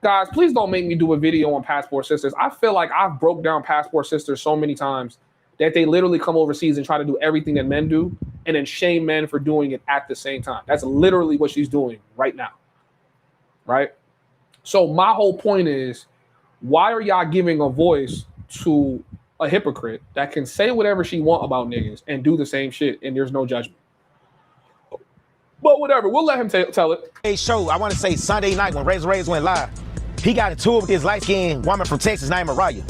Guys, please don't make me do a video on passport sisters. I feel like I've broke down passport sisters so many times that they literally come overseas and try to do everything that men do and then shame men for doing it at the same time. That's literally what she's doing right now, right? So my whole point is, why are y'all giving a voice to a hypocrite that can say whatever she want about niggas and do the same shit and there's no judgment? But whatever, we'll let him tell it. Hey, show, I want to say Sunday night when Razor Ray's went live. He got into it with this light-skinned woman from Texas named Mariah.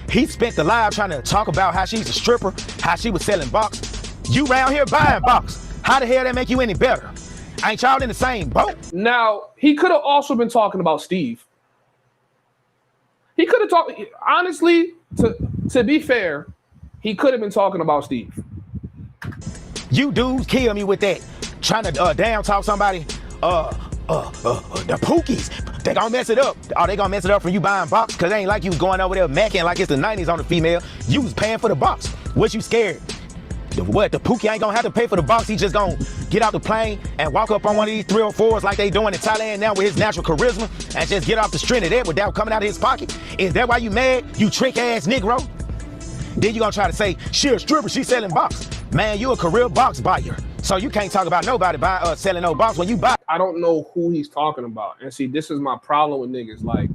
He spent the live trying to talk about how she's a stripper, how she was selling box. You round here buying box. How the hell that make you any better? Ain't y'all in the same boat? Now, he could have also been talking about Steve. He could have talked, honestly, to be fair, he could have been talking about Steve. You dudes kill me with that. Trying to down talk somebody. The Pookies, they gonna mess it up. Oh, they gonna mess it up from you buying box? Cause it ain't like you was going over there macking like it's the 90s on the female. You was paying for the box. What you scared? What, the Pookie ain't gonna have to pay for the box? He just gonna get out the plane and walk up on one of these 304s like they doing in Thailand now with his natural charisma and just get off the strength of that without coming out of his pocket? Is that why you mad, you trick ass Negro? Then you gonna try to say, she a stripper, she selling box. Man, you a career box buyer. So you can't talk about nobody selling no box when you buy. I don't know who he's talking about. And see, this is my problem with niggas. Like,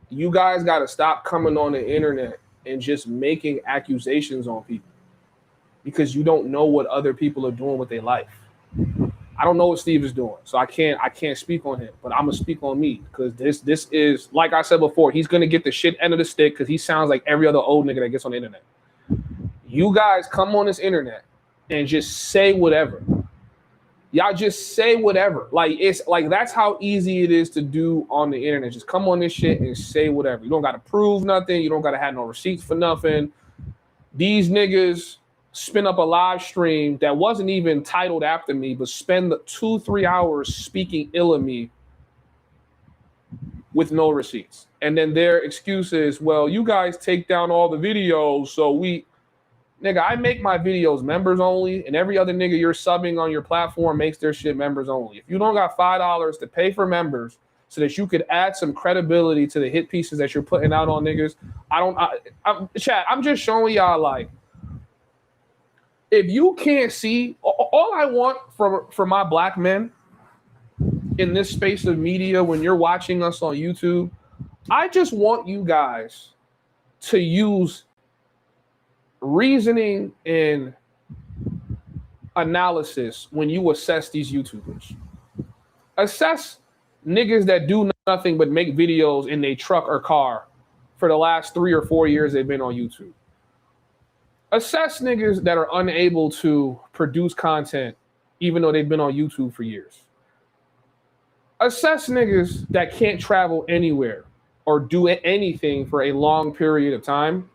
you guys gotta stop coming on the internet and just making accusations on people, because you don't know what other people are doing with their life. I don't know what Steve is doing, so I can't speak on him, but I'm gonna speak on me, because this is, like I said before, he's gonna get the shit end of the stick because he sounds like every other old nigga that gets on the internet. You guys come on this internet and just say whatever. Y'all just say whatever. Like, it's like, that's how easy it is to do on the internet. Just come on this shit and say whatever. You don't gotta prove nothing. You don't gotta have no receipts for nothing. These niggas spin up a live stream that wasn't even titled after me, but spend 2-3 hours speaking ill of me with no receipts. And then their excuse is, well, you guys take down all the videos, so nigga, I make my videos members only, and every other nigga you're subbing on your platform makes their shit members only. If you don't got $5 to pay for members so that you could add some credibility to the hit pieces that you're putting out on niggas, chat, I'm just showing y'all, like, if you can't see, all I want for my black men in this space of media, when you're watching us on YouTube, I just want you guys to use reasoning and analysis when you assess these YouTubers. Assess niggas that do nothing but make videos in their truck or car for the last 3 or 4 years they've been on YouTube. Assess niggas that are unable to produce content even though they've been on YouTube for years. Assess niggas that can't travel anywhere or do anything for a long period of time,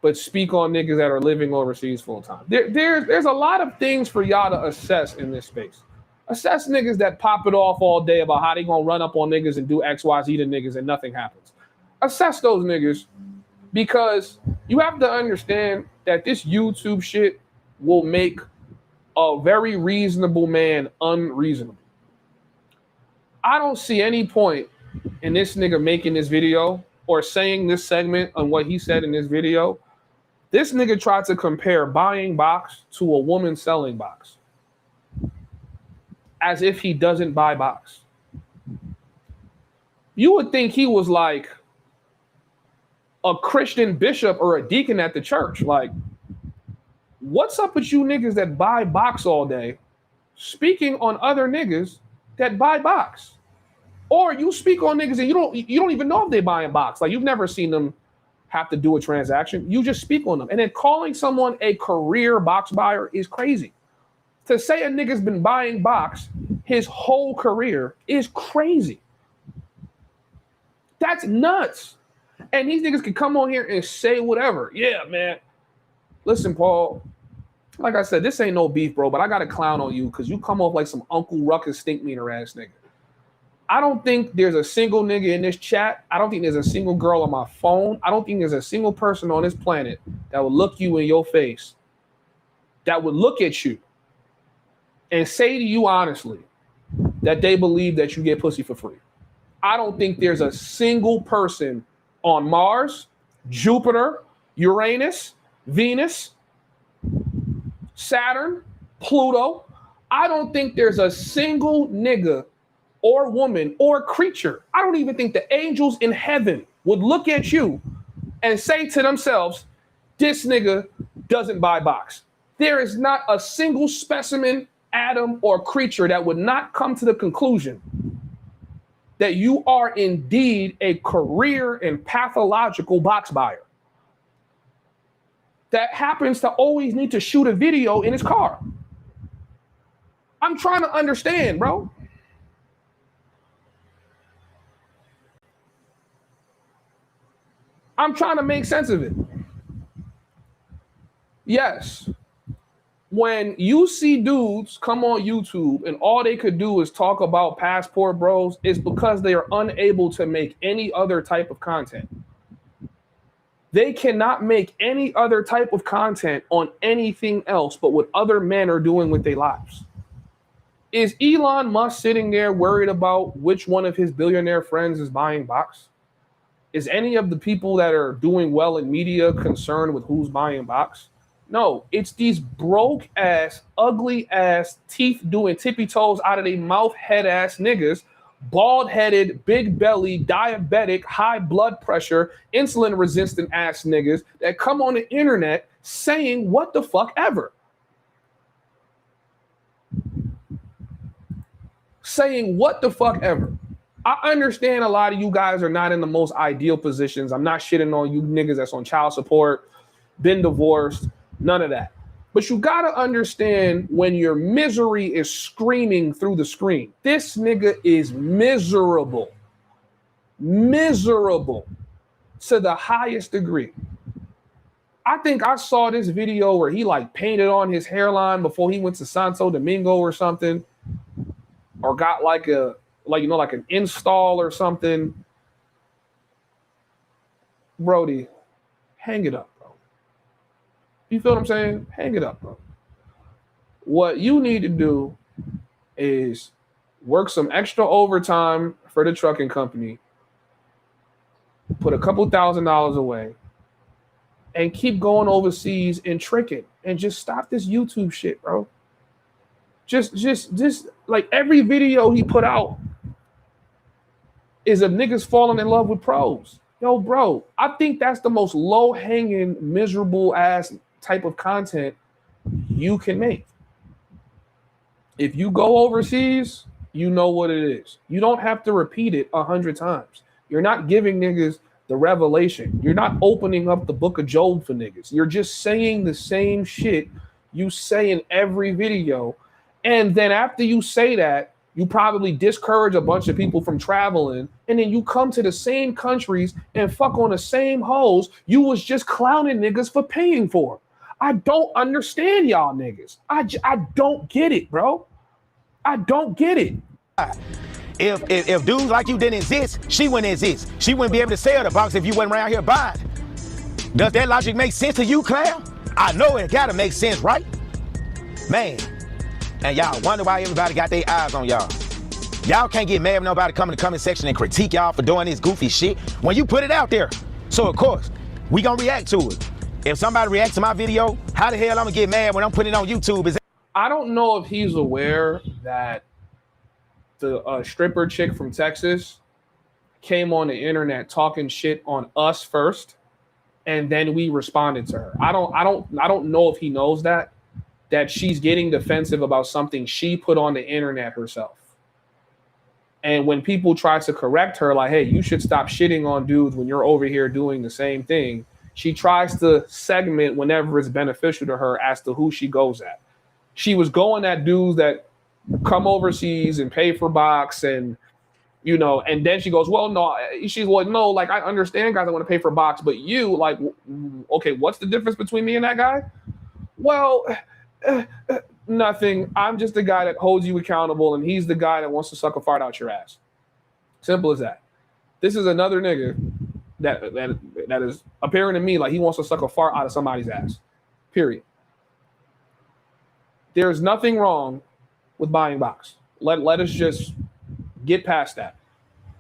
but speak on niggas that are living overseas full time. There's a lot of things for y'all to assess in this space. Assess niggas that pop it off all day about how they gonna run up on niggas and do X, Y, Z to niggas and nothing happens. Assess those niggas, because you have to understand that this YouTube shit will make a very reasonable man unreasonable. I don't see any point in this nigga making this video or saying this segment on what he said in this video. This nigga tried to compare buying box to a woman selling box, as if he doesn't buy box. You would think he was like a Christian bishop or a deacon at the church. Like, what's up with you niggas that buy box all day, speaking on other niggas that buy box? Or you speak on niggas and you don't even know if they buying box. Like, you've never seen them have to do a transaction. You just speak on them. And then calling someone a career box buyer is crazy. To say a nigga's been buying box his whole career is crazy. That's nuts. And these niggas can come on here and say whatever. Yeah, man. Listen, Paul, like I said, this ain't no beef, bro, but I got to clown on you because you come off like some Uncle Ruckus stink meaner ass nigga. I don't think there's a single nigga in this chat. I don't think there's a single girl on my phone. I don't think there's a single person on this planet that would look you in your face, that would look at you and say to you honestly that they believe that you get pussy for free. I don't think there's a single person on Mars, Jupiter, Uranus, Venus, Saturn, Pluto. I don't think there's a single nigga or woman or creature. I don't even think the angels in heaven would look at you and say to themselves, this nigga doesn't buy box. There is not a single specimen, atom, or creature that would not come to the conclusion that you are indeed a career and pathological box buyer that happens to always need to shoot a video in his car. I'm trying to understand, bro. I'm trying to make sense of it. Yes, when you see dudes come on YouTube and all they could do is talk about passport bros, it's because they are unable to make any other type of content. They cannot make any other type of content on anything else but what other men are doing with their lives. Is Elon Musk sitting there worried about which one of his billionaire friends is buying box? Is any of the people that are doing well in media concerned with who's buying box? No, it's these broke ass, ugly ass, teeth doing tippy toes out of their mouth head ass niggas, bald headed, big belly, diabetic, high blood pressure, insulin resistant ass niggas that come on the internet saying what the fuck ever. Saying what the fuck ever. I understand a lot of you guys are not in the most ideal positions. I'm not shitting on you niggas that's on child support, been divorced, none of that. But you gotta understand when your misery is screaming through the screen. This nigga is miserable. Miserable to the highest degree. I think I saw this video where he like painted on his hairline before he went to Santo Domingo or something, or got like an install or something. Brody, hang it up, bro. You feel what I'm saying? Hang it up, bro. What you need to do is work some extra overtime for the trucking company, put a couple $1,000s away, and keep going overseas and tricking, and just stop this YouTube shit, bro. Just like every video he put out is of niggas falling in love with pros. Yo, bro, I think that's the most low-hanging, miserable ass type of content you can make. If you go overseas, you know what it is. You don't have to repeat it 100 times. You're not giving niggas the revelation. You're not opening up the book of Job for niggas. You're just saying the same shit you say in every video. And then after you say that, you probably discourage a bunch of people from traveling, and then you come to the same countries and fuck on the same hoes you was just clowning niggas for paying for. I don't understand y'all niggas. I don't get it, bro. I don't get it. If dudes like you didn't exist, she wouldn't exist. She wouldn't be able to sell the box if you wasn't around here buying. Does that logic make sense to you, Clown? I know it gotta make sense, right? Man. And y'all wonder why everybody got their eyes on y'all. Y'all can't get mad when nobody come in the comment section and critique y'all for doing this goofy shit when you put it out there. So of course, we gonna react to it. If somebody reacts to my video, how the hell I'm gonna get mad when I'm putting it on YouTube? I don't know if he's aware that the stripper chick from Texas came on the internet talking shit on us first, and then we responded to her. I don't know if he knows that she's getting defensive about something she put on the internet herself. And when people try to correct her, like, hey, you should stop shitting on dudes when you're over here doing the same thing, she tries to segment whenever it's beneficial to her as to who she goes at. She was going at dudes that come overseas and pay for box, and you know, and then she goes, well, no, she's like, no, like, I understand guys that want to pay for box, but you, like, okay, what's the difference between me and that guy? Well, nothing. I'm just the guy that holds you accountable, and he's the guy that wants to suck a fart out your ass. Simple as that. This is another nigga that is appearing to me like he wants to suck a fart out of somebody's ass. Period. There's nothing wrong with buying box. Let us just get past that.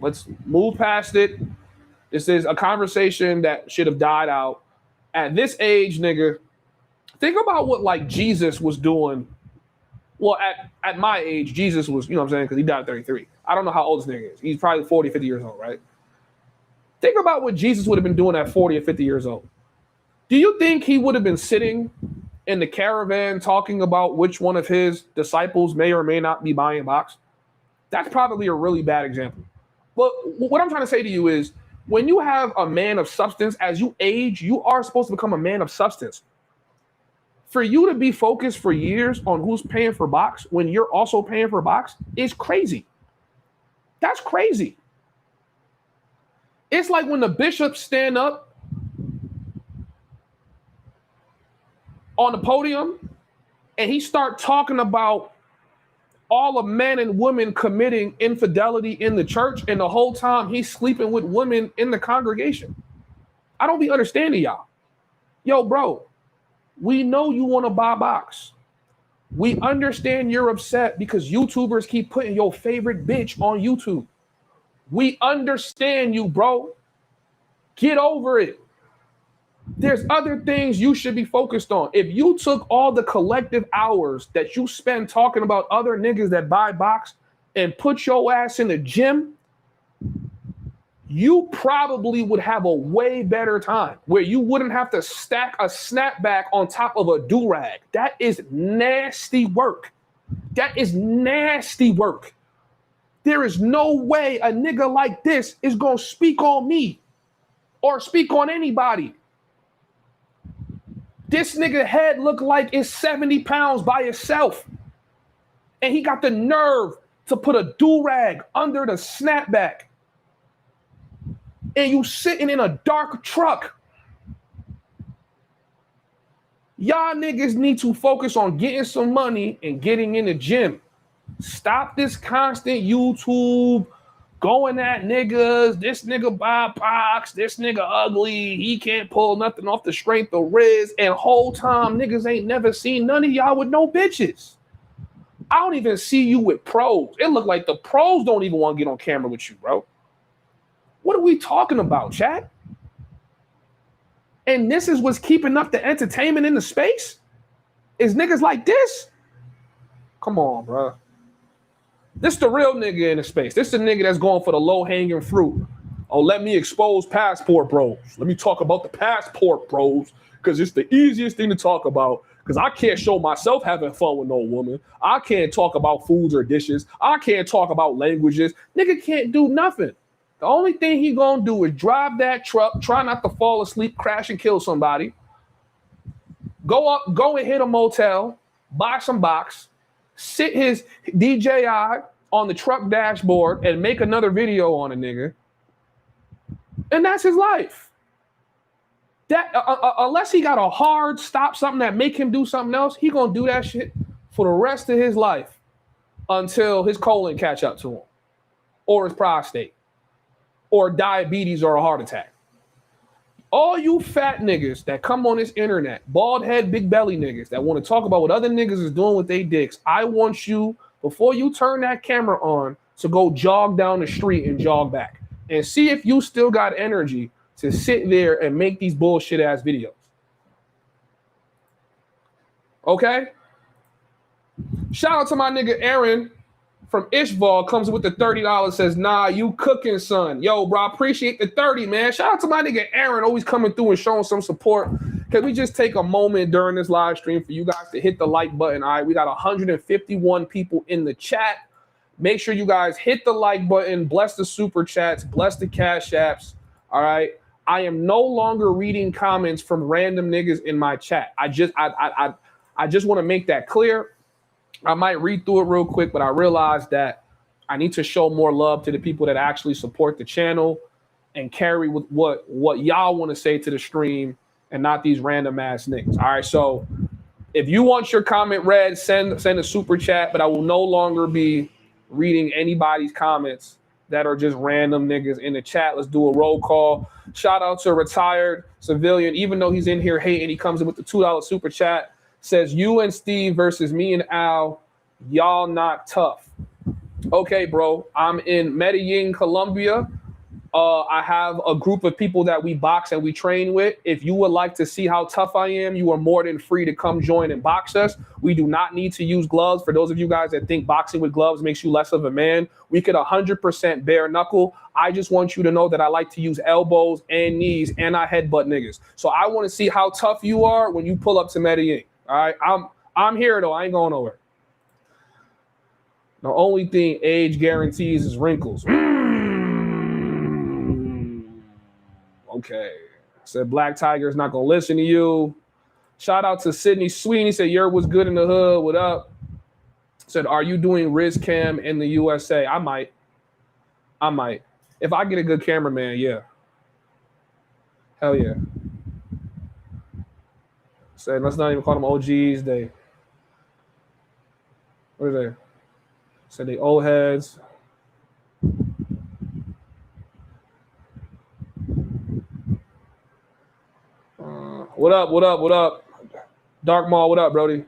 Let's move past it. This is a conversation that should have died out. At this age, nigga, think about what like Jesus was doing. Well, at my age, Jesus was, you know what I'm saying, because he died at 33. I don't know how old this nigga is. He's probably 40, 50 years old, right? Think about what Jesus would have been doing at 40 or 50 years old. Do you think he would have been sitting in the caravan talking about which one of his disciples may or may not be buying box? That's probably a really bad example. But what I'm trying to say to you is, when you have a man of substance, as you age, you are supposed to become a man of substance. For you to be focused for years on who's paying for box when you're also paying for box is crazy. That's crazy. It's like when the bishops stand up on the podium and he start talking about all the men and women committing infidelity in the church, and the whole time he's sleeping with women in the congregation. I don't be understanding y'all. Yo, bro, we know you want to buy box. We understand you're upset because YouTubers keep putting your favorite bitch on YouTube. We understand you, bro. Get over it. There's other things you should be focused on. If you took all the collective hours that you spend talking about other niggas that buy box and put your ass in the gym, you probably would have a way better time where you wouldn't have to stack a snapback on top of a do-rag. That is nasty work. That is nasty work. There is no way a nigga like this is going to speak on me or speak on anybody. This nigga head look like it's 70 pounds by itself. And he got the nerve to put a do-rag under the snapback. And you sitting in a dark truck. Y'all niggas need to focus on getting some money and getting in the gym. Stop this constant YouTube going at niggas. This nigga buy box. This nigga ugly. He can't pull nothing off the strength of Riz. And whole time niggas ain't never seen none of y'all with no bitches. I don't even see you with pros. It look like the pros don't even want to get on camera with you, bro. What are we talking about, chat? And this is what's keeping up the entertainment in the space? Is niggas like this? Come on, bro. This the real nigga in the space. This the nigga that's going for the low-hanging fruit. Oh, let me expose passport bros. Let me talk about the passport bros, because it's the easiest thing to talk about, because I can't show myself having fun with no woman. I can't talk about foods or dishes. I can't talk about languages. Nigga can't do nothing. The only thing he gonna do is drive that truck, try not to fall asleep, crash and kill somebody. Go and hit a motel, buy some box, sit his DJI on the truck dashboard and make another video on a nigga. And that's his life. That unless he got a hard stop, something that make him do something else, he gonna do that shit for the rest of his life until his colon catch up to him, or his prostate, or diabetes, or a heart attack. All you fat niggas that come on this internet, bald head, big belly niggas that want to talk about what other niggas is doing with their dicks, I want you, before you turn that camera on, to go jog down the street and jog back and see if you still got energy to sit there and make these bullshit ass videos. Okay? Shout out to my nigga Aaron from Ishval, comes with the $30, says, nah, you cooking, son. Yo, bro, I appreciate the 30, man. Shout out to my nigga Aaron, always coming through and showing some support. Can we just take a moment during this live stream for you guys to hit the like button? All right, we got 151 people in the chat. Make sure you guys hit the like button, bless the super chats, bless the cash apps. All right. I am no longer reading comments from random niggas in my chat. I just want to make that clear. I might read through it real quick, but I realized that I need to show more love to the people that actually support the channel and carry with what y'all want to say to the stream and not these random ass niggas. All right, so if you want your comment read, send a super chat, but I will no longer be reading anybody's comments that are just random niggas in the chat. Let's do a roll call. Shout out to a retired civilian, even though he's in here hating, he comes in with the $2 super chat. Says, you and Steve versus me and Al, y'all not tough. Okay, bro. I'm in Medellin, Colombia. I have a group of people that we box and we train with. If you would like to see how tough I am, you are more than free to come join and box us. We do not need to use gloves. For those of you guys that think boxing with gloves makes you less of a man, we could 100% bare knuckle. I just want you to know that I like to use elbows and knees, and I headbutt niggas. So I want to see how tough you are when you pull up to Medellin. All right, I'm here though. I ain't going nowhere. The only thing age guarantees is wrinkles. Okay. Said Black Tiger is not gonna listen to you. Shout out to Sydney Sweeney. Said Yer was good in the hood. What up? Said, are you doing Riz Cam in the USA? I might. If I get a good cameraman, yeah. Hell yeah. Said, let's not even call them OGs. What are they? Said they old heads. What up? Dark Maul, what up, Brody?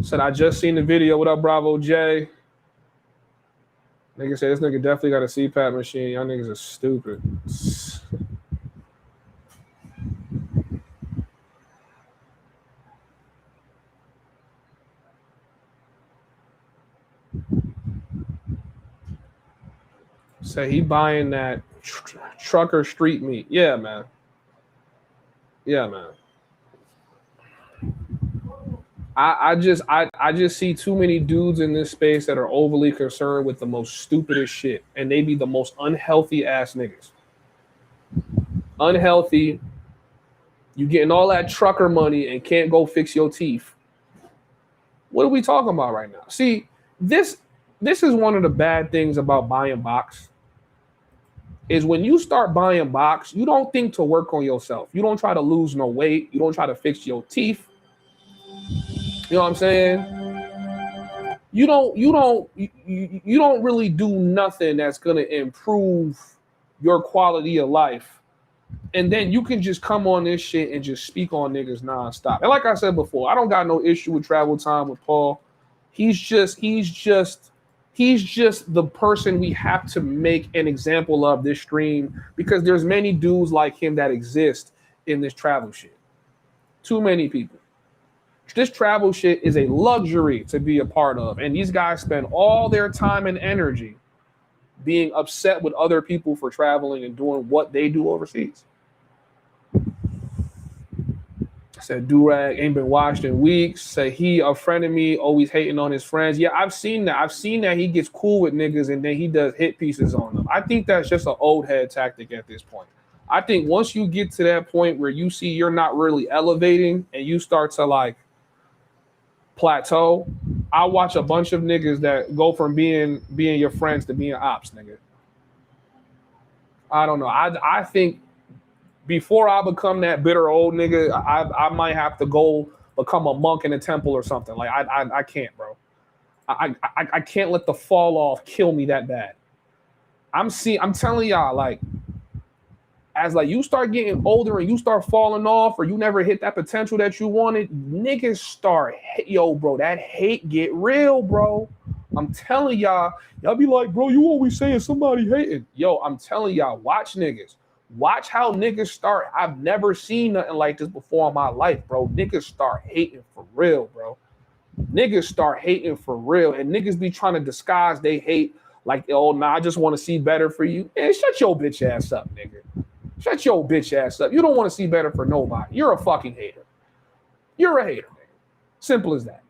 Said, I just seen the video. What up, Bravo J? Nigga said, this nigga definitely got a CPAP machine. Y'all niggas are stupid. Say he buying that trucker street meat. Yeah, man. I just see too many dudes in this space that are overly concerned with the most stupidest shit, and they be the most unhealthy ass niggas. Unhealthy. You getting all that trucker money and can't go fix your teeth. What are we talking about right now? See, this is one of the bad things about buying box. Is when you start buying box, you don't think to work on yourself. You don't try to lose no weight. You don't try to fix your teeth. You know what I'm saying? You don't really do nothing that's gonna improve your quality of life. And then you can just come on this shit and just speak on niggas nonstop. And like I said before, I don't got no issue with travel time with Paul. He's just the person we have to make an example of this stream, because there's many dudes like him that exist in this travel shit. Too many people. This travel shit is a luxury to be a part of. And these guys spend all their time and energy being upset with other people for traveling and doing what they do overseas. Said Durag ain't been washed in weeks. Said he, a friend of me, always hating on his friends. Yeah, I've seen that. I've seen that he gets cool with niggas and then he does hit pieces on them. I think that's just an old head tactic at this point. I think once you get to that point where you see you're not really elevating and you start to like plateau, I watch a bunch of niggas that go from being your friends to being ops, nigga. I don't know. I think before I become that bitter old nigga, I might have to go become a monk in a temple or something. Like I can't, bro. I can't let the fall off kill me that bad. I'm telling y'all, like, as like you start getting older and you start falling off or you never hit that potential that you wanted, niggas start, yo, bro, that hate get real, bro. I'm telling y'all be like, bro, you always saying somebody hating. Yo, I'm telling y'all, watch niggas. Watch how niggas start. I've never seen nothing like this before in my life, bro. Niggas start hating for real, bro. Niggas start hating for real. And niggas be trying to disguise they hate like, oh, nah, I just want to see better for you. Man, shut your bitch ass up, nigga. Shut your bitch ass up. You don't want to see better for nobody. You're a fucking hater. You're a hater, nigga. Simple as that.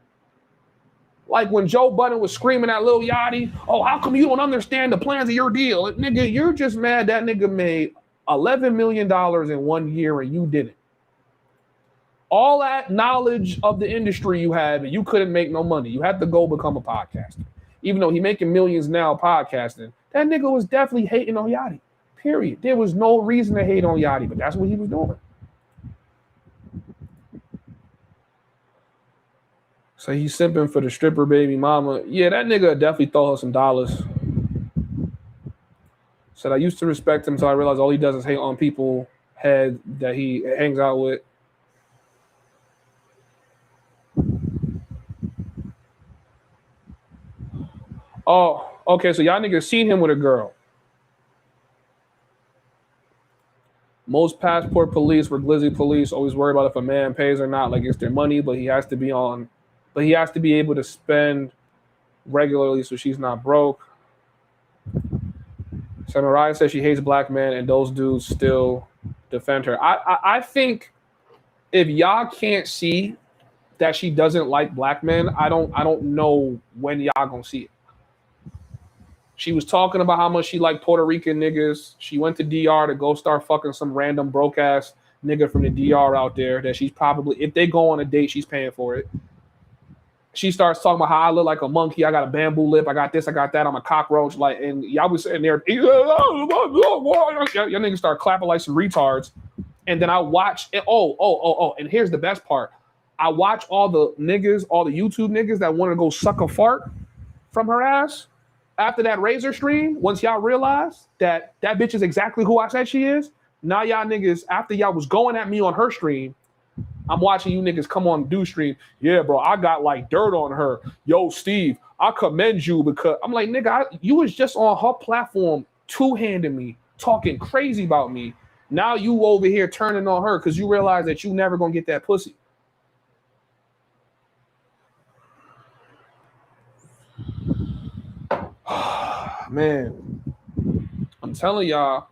Like when Joe Budden was screaming at Lil Yachty, oh, how come you don't understand the plans of your deal? Nigga, you're just mad that nigga made $11 million in 1 year and you didn't. All that knowledge of the industry you had, and you couldn't make no money. You had to go become a podcaster. Even though he making millions now podcasting, that nigga was definitely hating on Yachty. Period. There was no reason to hate on Yachty, but that's what he was doing. So he's simping for the stripper baby mama. Yeah, that nigga definitely throw her some dollars. Said I used to respect him until I realized all he does is hate on people head that he hangs out with. Oh, okay, so y'all niggas seen him with a girl. Most passport police or glizzy police always worry about if a man pays or not, like it's their money, but he has to be able to spend regularly so she's not broke. So Mariah says she hates black men and those dudes still defend her. I think if y'all can't see that she doesn't like black men, I don't know when y'all gonna see it. She was talking about how much she liked Puerto Rican niggas. She went to DR to go start fucking some random broke ass nigga from the DR out there that she's probably, if they go on a date, she's paying for it. She starts talking about how I look like a monkey. I got a bamboo lip. I got this. I got that. I'm a cockroach. Like, and y'all was sitting there. Y'all niggas start clapping like some retards. And then I watch. And, and here's the best part. I watch all the niggas, all the YouTube niggas that want to go suck a fart from her ass after that Razor stream. Once y'all realize that that bitch is exactly who I said she is. Now y'all niggas, after y'all was going at me on her stream, I'm watching you niggas come on do stream. Yeah, bro, I got like dirt on her. Yo, Steve, I commend you because I'm like, nigga, you was just on her platform two-handing me, talking crazy about me. Now you over here turning on her because you realize that you never gonna get that pussy. Man, I'm telling y'all,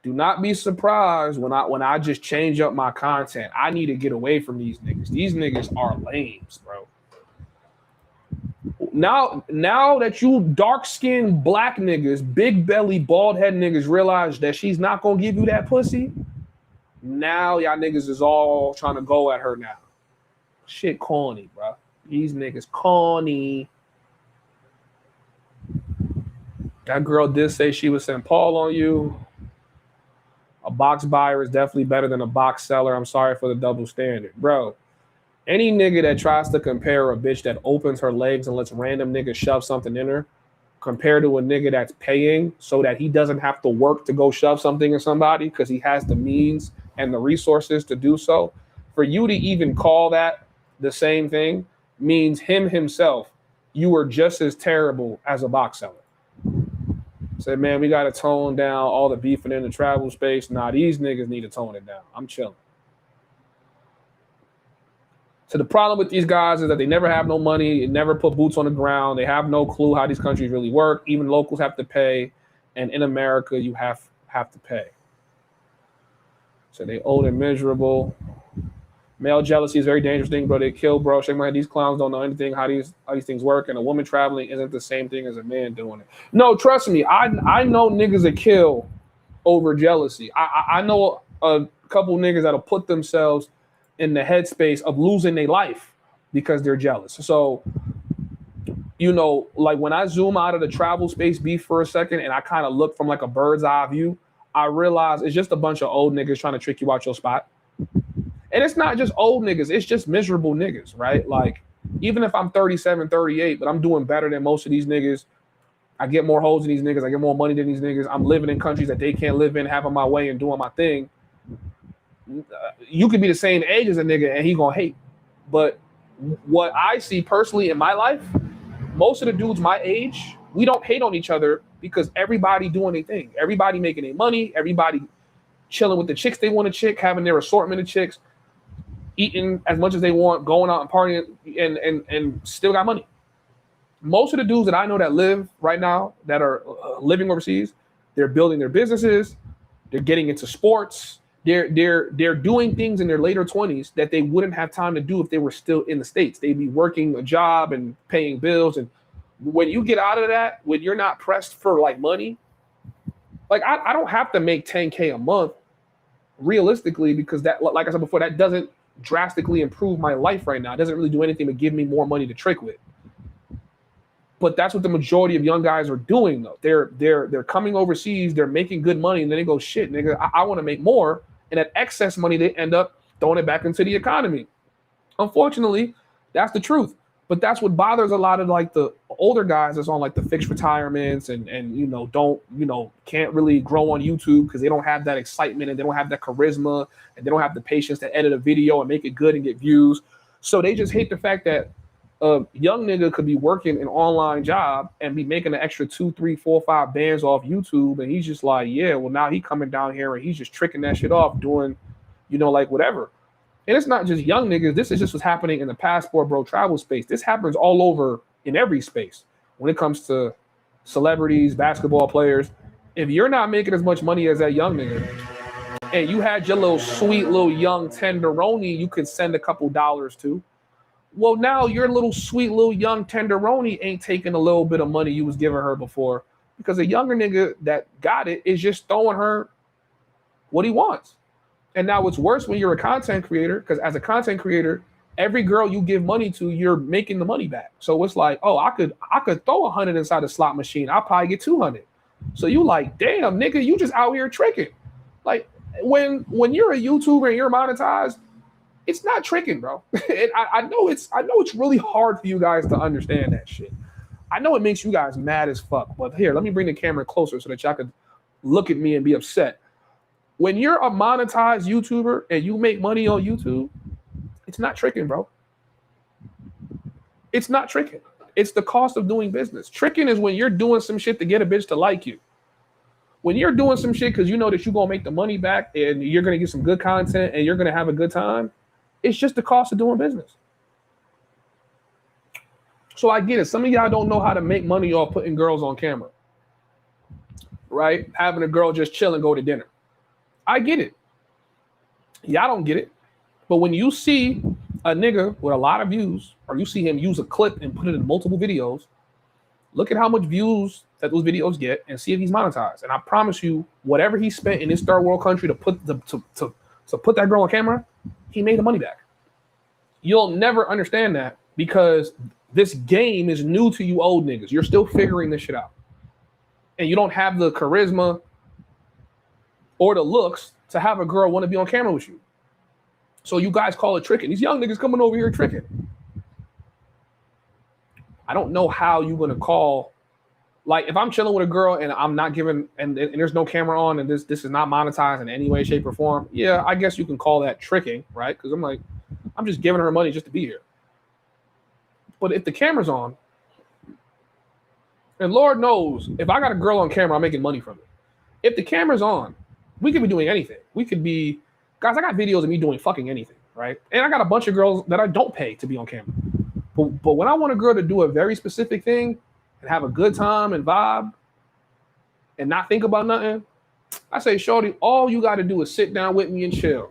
do not be surprised when I just change up my content. I need to get away from these niggas. These niggas are lames, bro. Now that you dark-skinned black niggas, big belly, bald head niggas realize that she's not gonna give you that pussy, now y'all niggas is all trying to go at her now. Shit corny, bro. These niggas corny. That girl did say she would send Paul on you. A box buyer is definitely better than a box seller. I'm sorry for the double standard. Bro, any nigga that tries to compare a bitch that opens her legs and lets random niggas shove something in her compared to a nigga that's paying so that he doesn't have to work to go shove something in somebody because he has the means and the resources to do so, for you to even call that the same thing means him himself, you are just as terrible as a box seller. Said, man, we got to tone down all the beefing in the travel space. Nah, these niggas need to tone it down. I'm chilling. So the problem with these guys is that they never have no money, they never put boots on the ground. They have no clue how these countries really work. Even locals have to pay. And in America, you have to pay. So they old and miserable. Male jealousy is a very dangerous thing, bro. They kill, bro. Shake my head. These clowns don't know anything how these things work, and a woman traveling isn't the same thing as a man doing it. No, trust me. I know niggas that kill over jealousy. I know a couple niggas that'll put themselves in the headspace of losing their life because they're jealous. So, you know, like when I zoom out of the travel space beef for a second and I kind of look from like a bird's eye view, I realize it's just a bunch of old niggas trying to trick you out your spot. And it's not just old niggas, it's just miserable niggas, right? Like, even if I'm 37, 38, but I'm doing better than most of these niggas, I get more hoes than these niggas, I get more money than these niggas, I'm living in countries that they can't live in, having my way and doing my thing. You could be the same age as a nigga and he gonna hate. But what I see personally in my life, most of the dudes my age, we don't hate on each other because everybody doing their thing. Everybody making their money, everybody chilling with the chicks they want to chick, having their assortment of chicks, eating as much as they want, going out and partying, and still got money. Most of the dudes that I know that live right now, that are living overseas, they're building their businesses, they're getting into sports, they're doing things in their later 20s that they wouldn't have time to do if they were still in the States. They'd be working a job and paying bills. And when you get out of that, when you're not pressed for like money, like I don't have to make 10K a month realistically, because that, like I said before, that doesn't drastically improve my life right now. It doesn't really do anything but give me more money to trick with. But that's what the majority of young guys are doing, though. They're coming overseas, they're making good money, and then they go, shit, nigga, I want to make more. And that excess money, they end up throwing it back into the economy. Unfortunately, that's the truth. But that's what bothers a lot of like the older guys that's on like the fixed retirements and can't really grow on YouTube because they don't have that excitement and they don't have that charisma and they don't have the patience to edit a video and make it good and get views. So they just hate the fact that a young nigga could be working an online job and be making an extra 2, 3, 4, 5 bands off YouTube, and he's just like, yeah, well now he coming down here and he's just tricking that shit off, doing, like whatever. And it's not just young niggas. This is just what's happening in the passport bro travel space. This happens all over in every space when it comes to celebrities, basketball players. If you're not making as much money as that young nigga, and you had your little sweet little young tenderoni you could send a couple dollars to, well, now your little sweet little young tenderoni ain't taking a little bit of money you was giving her before, because a younger nigga that got it is just throwing her what he wants. And now it's worse when you're a content creator, because as a content creator, every girl you give money to, you're making the money back. So it's like, oh, I could throw 100 inside the slot machine. I'll probably get 200. So you like, damn, nigga, you just out here tricking. Like when you're a YouTuber and you're monetized, it's not tricking, bro. And I know it's really hard for you guys to understand that shit. I know it makes you guys mad as fuck. But here, let me bring the camera closer so that y'all could look at me and be upset. When you're a monetized YouTuber and you make money on YouTube, it's not tricking, bro. It's not tricking. It's the cost of doing business. Tricking is when you're doing some shit to get a bitch to like you. When you're doing some shit because you know that you're going to make the money back and you're going to get some good content and you're going to have a good time, it's just the cost of doing business. So I get it. Some of y'all don't know how to make money off putting girls on camera, right? Having a girl just chill and go to dinner. I get it. Y'all don't get it. But when you see a nigga with a lot of views, or you see him use a clip and put it in multiple videos, look at how much views that those videos get and see if he's monetized. And I promise you, whatever he spent in this third world country to put that girl on camera, he made the money back. You'll never understand that because this game is new to you old niggas. You're still figuring this shit out. And you don't have the charisma or the looks to have a girl want to be on camera with you. So you guys call it tricking. These young niggas coming over here tricking. I don't know how you're going to call, like if I'm chilling with a girl and I'm not giving, and there's no camera on and this is not monetized in any way, shape or form. Yeah, I guess you can call that tricking, right? Because I'm like, I'm just giving her money just to be here. But if the camera's on, and Lord knows, if I got a girl on camera, I'm making money from it. If the camera's on, we could be doing anything. We could be, guys, I got videos of me doing fucking anything, right? And I got a bunch of girls that I don't pay to be on camera. But when I want a girl to do a very specific thing and have a good time and vibe and not think about nothing, I say, shorty, all you got to do is sit down with me and chill.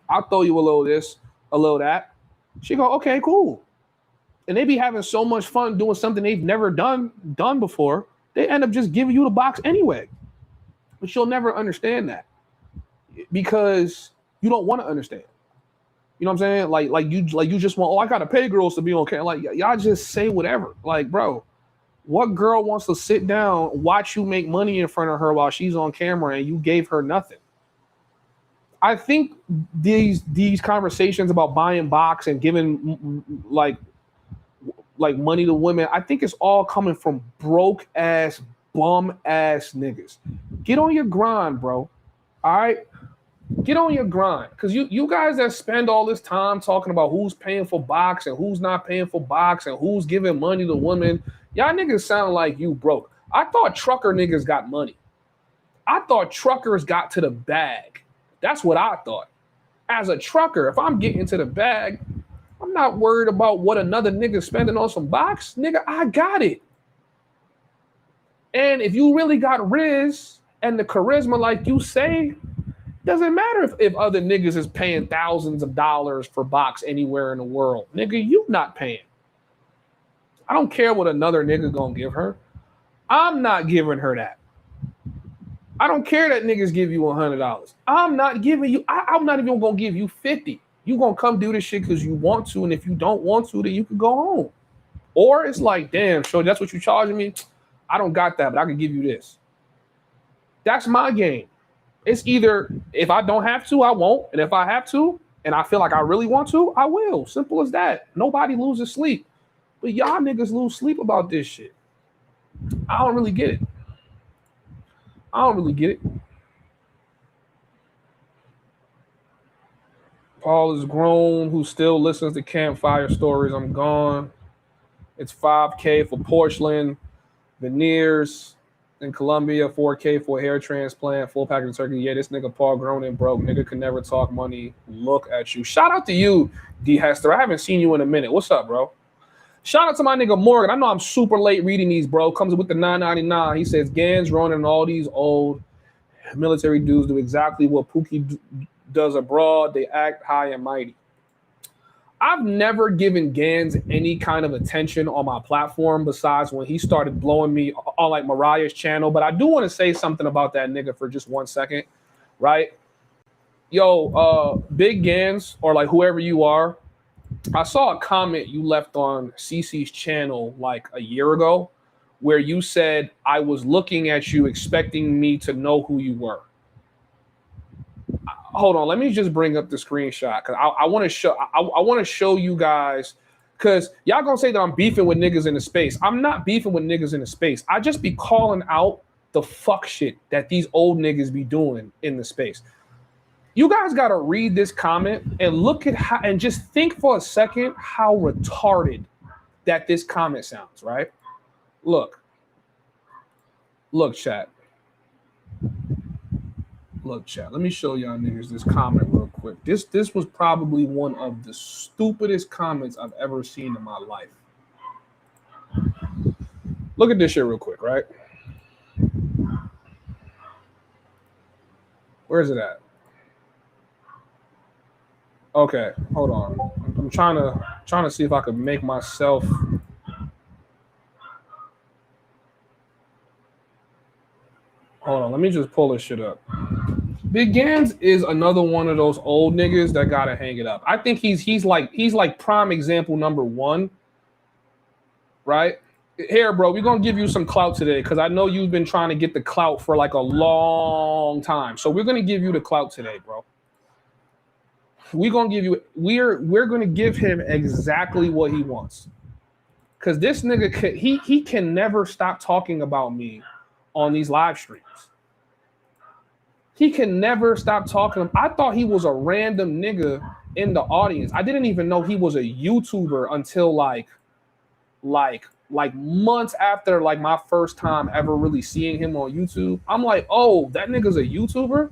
I'll throw you a little of this. a little that. She go, okay, cool. And they be having so much fun doing something they've never done before. They end up just giving you the box anyway. But you'll never understand that because you don't want to understand. You know what I'm saying? Like you just want, oh, I gotta pay girls to be on camera. Like y'all just say whatever. Like, bro, what girl wants to sit down, watch you make money in front of her while she's on camera and you gave her nothing? I think these conversations about buying box and giving like money to women, I think it's all coming from broke ass, bum ass niggas. Get on your grind, bro. All right? Get on your grind. Because you guys that spend all this time talking about who's paying for box and who's not paying for box and who's giving money to women, y'all niggas sound like you broke. I thought trucker niggas got money. I thought truckers got to the bag. That's what I thought. As a trucker, if I'm getting to the bag, I'm not worried about what another nigga spending on some box. Nigga, I got it. And if you really got Riz and the charisma like you say, doesn't matter if other niggas is paying thousands of dollars for box anywhere in the world. Nigga, you not paying. I don't care what another nigga gonna give her. I'm not giving her that. I don't care that niggas give you $100. I'm not giving you, I'm not even gonna give you 50. You gonna come do this shit because you want to, and if you don't want to, then you can go home. Or it's like, damn, so that's what you charging me? I don't got that, but I can give you this. That's my game. It's either if I don't have to, I won't. And if I have to, and I feel like I really want to, I will. Simple as that. Nobody loses sleep. But y'all niggas lose sleep about this shit. I don't really get it. Paul is grown, who still listens to campfire stories. I'm gone. It's $5K for porcelain, veneers in Colombia, $4K for a hair transplant, full package of turkey. Yeah, this nigga Paul grown and broke. Nigga could never talk money. Look at you. Shout out to you, D. Hester. I haven't seen you in a minute. What's up, bro? Shout out to my nigga Morgan. I know I'm super late reading these, bro. Comes with the $9.99. He says, Gans, Ronan, and all these old military dudes do exactly what Pookie does abroad. They act high and mighty. I've never given Gans any kind of attention on my platform besides when he started blowing me on like Mariah's channel. But I do want to say something about that nigga for just 1 second, right? Yo, Big Gans, or like whoever you are, I saw a comment you left on CC's channel like a year ago where you said, I was looking at you expecting me to know who you were. Hold on, let me just bring up the screenshot because I want to show. I want to show you guys because y'all gonna say that I'm beefing with niggas in the space. I'm not beefing with niggas in the space. I just be calling out the fuck shit that these old niggas be doing in the space. You guys gotta read this comment and look at how, and just think for a second how retarded that this comment sounds. Right? Look, chat. Look, chat. Let me show y'all niggas this comment real quick. This was probably one of the stupidest comments I've ever seen in my life. Look at this shit real quick, right? Where's it at? Okay, hold on. I'm trying to see if I can make myself. Hold on, let me just pull this shit up. Big Gans is another one of those old niggas that gotta hang it up. I think he's like prime example number one, right? Here, bro, we're gonna give you some clout today because I know you've been trying to get the clout for like a long time. So we're gonna give you the clout today, bro. We're gonna give him exactly what he wants. Cause this nigga he can never stop talking about me on these live streams. He can never stop talking. I thought he was a random nigga in the audience. I didn't even know he was a YouTuber until like months after like my first time ever really seeing him on YouTube. I'm like, oh, that nigga's a YouTuber?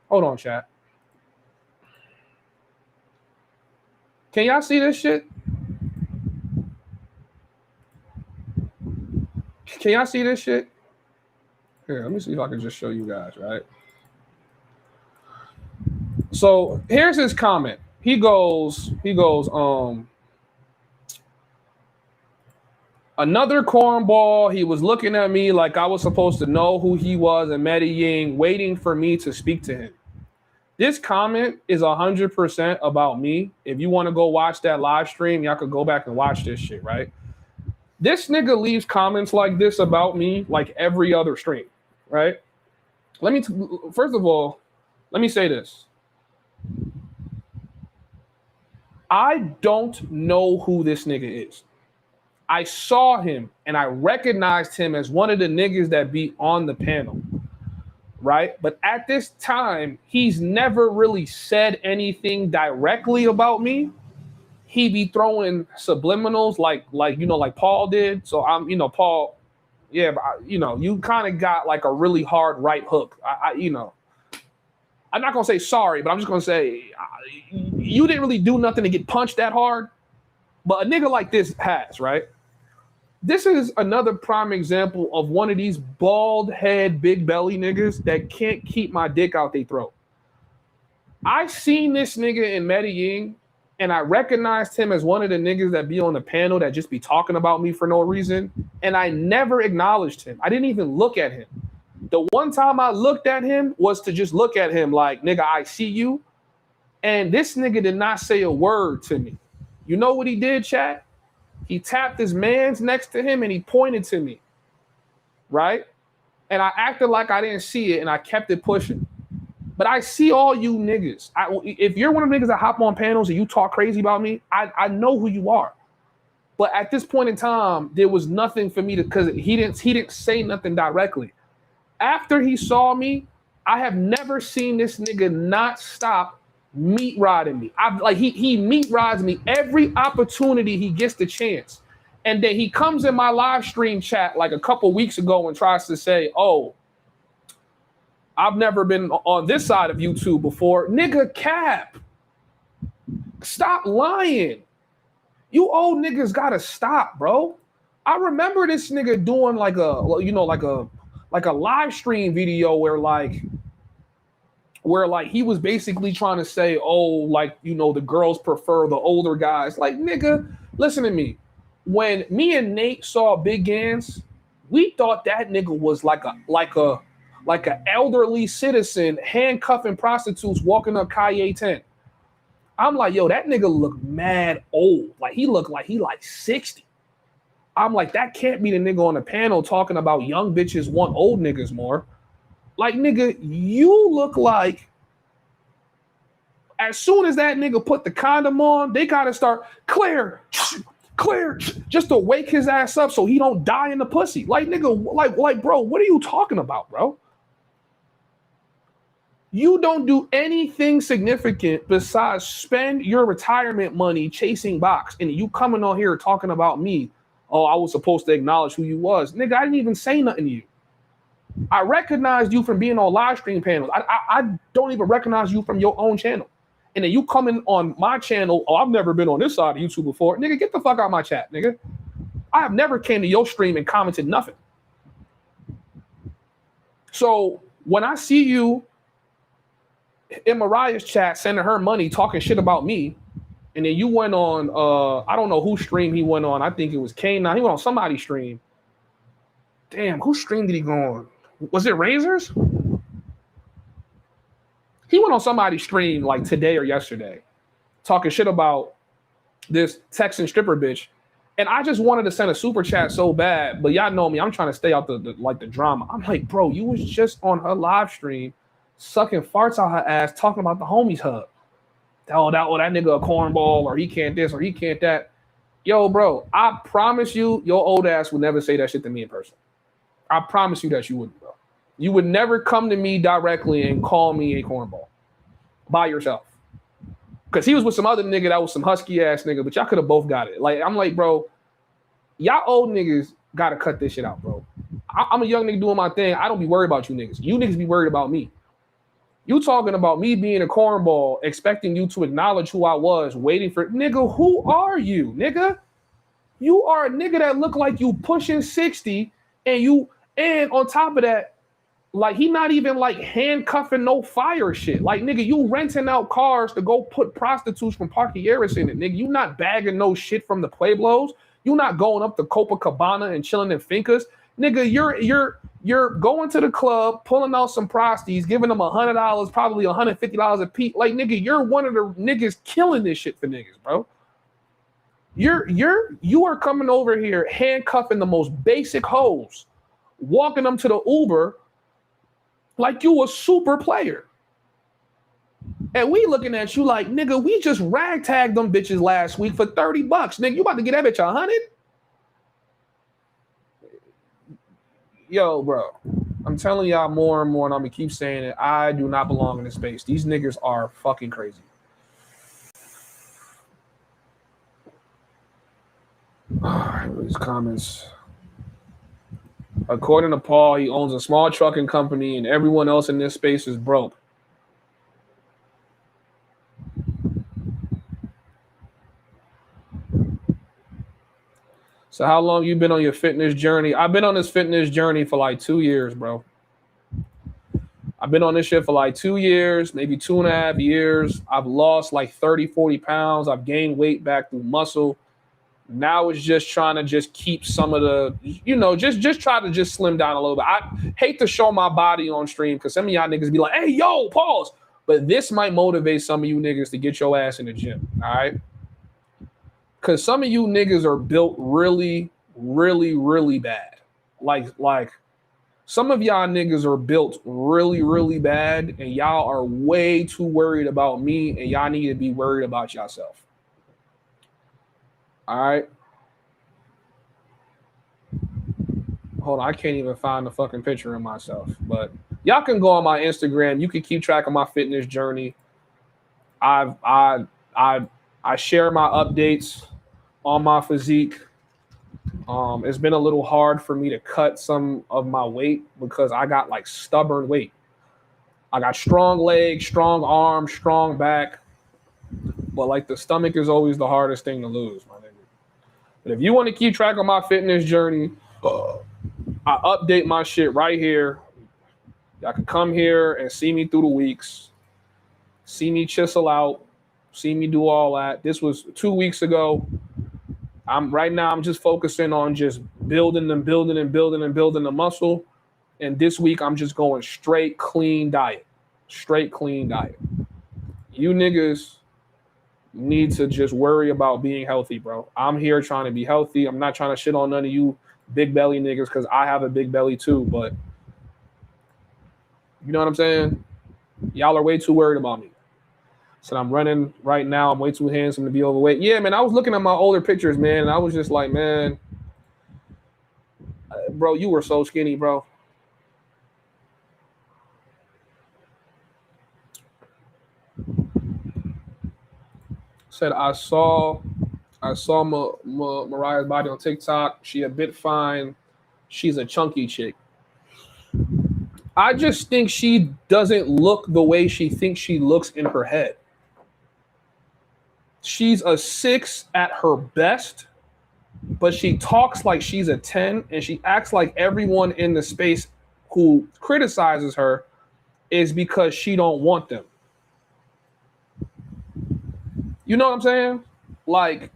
Hold on, chat. Can y'all see this shit? Can y'all see this shit? Here, let me see if I can just show you guys, right? So here's his comment. he goes, another cornball. He was looking at me like I was supposed to know who he was in Medellin, waiting for me to speak to him. This comment is 100% about me. If you want to go watch that live stream, y'all could go back and watch this shit, right? This nigga leaves comments like this about me like every other stream, right? First of all, let me say this. I don't know who this nigga is. I saw him and I recognized him as one of the niggas that be on the panel, right? But at this time, he's never really said anything directly about me. He be throwing subliminals like Paul did. So I'm, Paul, yeah, but you kind of got like a really hard right hook. I'm not gonna say sorry, but I'm just gonna say you didn't really do nothing to get punched that hard. But a nigga like this has, right? This is another prime example of one of these bald head, big belly niggas that can't keep my dick out their throat. I seen this nigga in Medellin and I recognized him as one of the niggas that be on the panel that just be talking about me for no reason. And I never acknowledged him. I didn't even look at him. The one time I looked at him was to just look at him like, nigga, I see you. And this nigga did not say a word to me. You know what he did, chat? He tapped his mans next to him and he pointed to me, right? And I acted like I didn't see it and I kept it pushing. But I see all you niggas. If you're one of the niggas that hop on panels and you talk crazy about me, I know who you are. But at this point in time, there was nothing for me to, because he didn't say nothing directly. After he saw me, I have never seen this nigga not stop meat riding me. He meat rides me every opportunity he gets the chance. And then he comes in my live stream chat like a couple weeks ago and tries to say, oh, I've never been on this side of YouTube before. Nigga, cap. Stop lying. You old niggas gotta stop, bro. I remember this nigga doing like a live stream video where he was basically trying to say, oh, the girls prefer the older guys. Like, nigga, listen to me. When me and Nate saw Big Gans, we thought that nigga was like a elderly citizen handcuffing prostitutes walking up Calle 10. I'm like, yo, that nigga look mad old. Like, he looked like he 60. I'm like, that can't be the nigga on the panel talking about young bitches want old niggas more. Like, nigga, you look like as soon as that nigga put the condom on, they gotta start clear, just to wake his ass up so he don't die in the pussy. Like, nigga, like, bro, what are you talking about, bro? You don't do anything significant besides spend your retirement money chasing box, and you coming on here talking about me. Oh, I was supposed to acknowledge who you was. Nigga, I didn't even say nothing to you. I recognized you from being on live stream panels. I don't even recognize you from your own channel. And then you coming on my channel, oh, I've never been on this side of YouTube before. Nigga, get the fuck out of my chat, nigga. I have never came to your stream and commented nothing. So when I see you in Mariah's chat sending her money, talking shit about me, and then you went on, I don't know whose stream he went on. I think it was K9. He went on somebody's stream. Damn, whose stream did he go on? Was it Razor's? He went on somebody's stream like today or yesterday, talking shit about this Texan stripper bitch. And I just wanted to send a super chat so bad, but y'all know me. I'm trying to stay out the drama. I'm like, bro, you was just on her live stream sucking farts out her ass, talking about the Homieshub. That nigga a cornball, or he can't this, or he can't that. Yo, bro, I promise you, your old ass would never say that shit to me in person. I promise you that you wouldn't, bro. You would never come to me directly and call me a cornball by yourself. Because he was with some other nigga that was some husky ass nigga, but y'all could have both got it. Like, I'm like, bro, y'all old niggas got to cut this shit out, bro. I'm a young nigga doing my thing. I don't be worried about you niggas. You niggas be worried about me. You talking about me being a cornball, expecting you to acknowledge who I was, waiting for, nigga, who are you, nigga? You are a nigga that look like you pushing 60, and on top of that, Like, he not even like handcuffing no fire shit. Like, nigga, you renting out cars to go put prostitutes from Parquilleras in it, nigga. You not bagging no shit from the Pueblos. You not going up to Copacabana and chilling in fincas. Nigga, you're going to the club, pulling out some prosties, giving them $100, probably $150 a piece. Like, nigga, you're one of the niggas killing this shit for niggas, bro. You are coming over here handcuffing the most basic hoes, walking them to the Uber like you a super player. And we looking at you like, nigga, we just ragtagged them bitches last week for $30. Nigga, you about to get that bitch 100? Yo, bro, I'm telling y'all more and more, and I'm gonna keep saying it. I do not belong in this space. These niggas are fucking crazy. All right, these comments. According to Paul, he owns a small trucking company, and everyone else in this space is broke. So how long you been on your fitness journey? I've been on this fitness journey for like 2 years, bro. I've been on this shit for like 2 years, maybe 2.5 years. I've lost like 30, 40 pounds. I've gained weight back through muscle. Now it's just trying to just keep some of the, you know, just try to just slim down a little bit. I hate to show my body on stream because some of y'all niggas be like, hey, yo, pause. But this might motivate some of you niggas to get your ass in the gym, all right? Because some of you niggas are built really, really, really bad. Like some of y'all niggas are built really, really bad, and y'all are way too worried about me, and y'all need to be worried about yourself. All right. Hold on, I can't even find the fucking picture of myself. But y'all can go on my Instagram. You can keep track of my fitness journey. I share my updates on my physique. It's been a little hard for me to cut some of my weight because I got like stubborn weight. I got strong legs, strong arms, strong back. But like the stomach is always the hardest thing to lose, my nigga. But if you want to keep track of my fitness journey, I update my shit right here. Y'all can come here and see me through the weeks, see me chisel out, see me do all that. This was 2 weeks ago. I'm just focusing on just building the muscle. And this week I'm just going straight clean diet. You niggas need to just worry about being healthy, bro. I'm here trying to be healthy. I'm not trying to shit on none of you big belly niggas because I have a big belly too, but you know what I'm saying? Y'all are way too worried about me. So I'm running right now. I'm way too handsome to be overweight. Yeah, man, I was looking at my older pictures, man, and I was just like, man, bro, you were so skinny, bro. Said I saw Mariah's body on TikTok. She a bit fine. She's a chunky chick. I just think she doesn't look the way she thinks she looks in her head. She's a 6 at her best, but she talks like she's a 10, and she acts like everyone in the space who criticizes her is because she don't want them. You know what I'm saying? Like,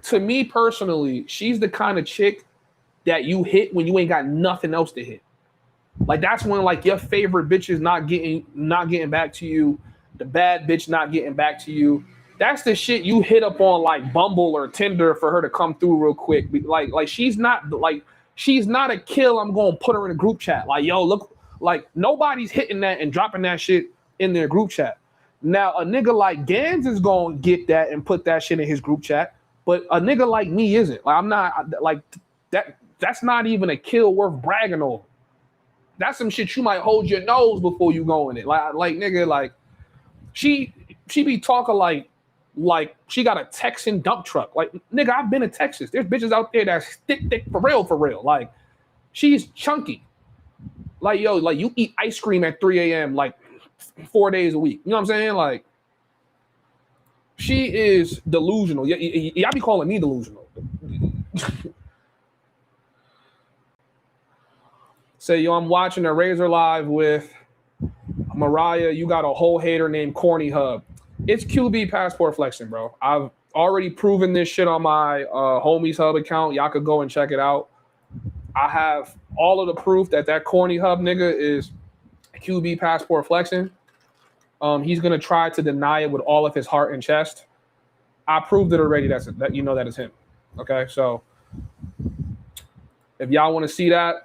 to me personally, she's the kind of chick that you hit when you ain't got nothing else to hit. Like, that's when like your favorite bitch is not getting back to you, the bad bitch not getting back to you. That's the shit you hit up on like Bumble or Tinder for her to come through real quick. Like she's not a kill. I'm gonna put her in a group chat. Like, yo, look, like nobody's hitting that and dropping that shit in their group chat. Now, a nigga like Gans is gonna get that and put that shit in his group chat, but a nigga like me isn't. Like, I'm not like that. That's not even a kill worth bragging over. That's some shit you might hold your nose before you go in it. Like nigga, like she be talking like she got a Texan dump truck. Like, nigga, I've been to Texas. There's bitches out there that's thick for real. Like, she's chunky. Like, yo, like you eat ice cream at 3 a.m. like 4 days a week. You know what I'm saying? Like, she is delusional. Y'all be calling me delusional. Say, yo, I'm watching a Razor Live with Mariah. You got a whole hater named Corny Hub. It's QB passport flexing, bro. I've already proven this shit on my Homieshub account. Y'all could go and check it out. I have all of the proof that Corny Hub nigga is QB passport flexing. He's gonna try to deny it with all of his heart and chest. I proved it already. That you know that is him. Okay, so if y'all want to see that,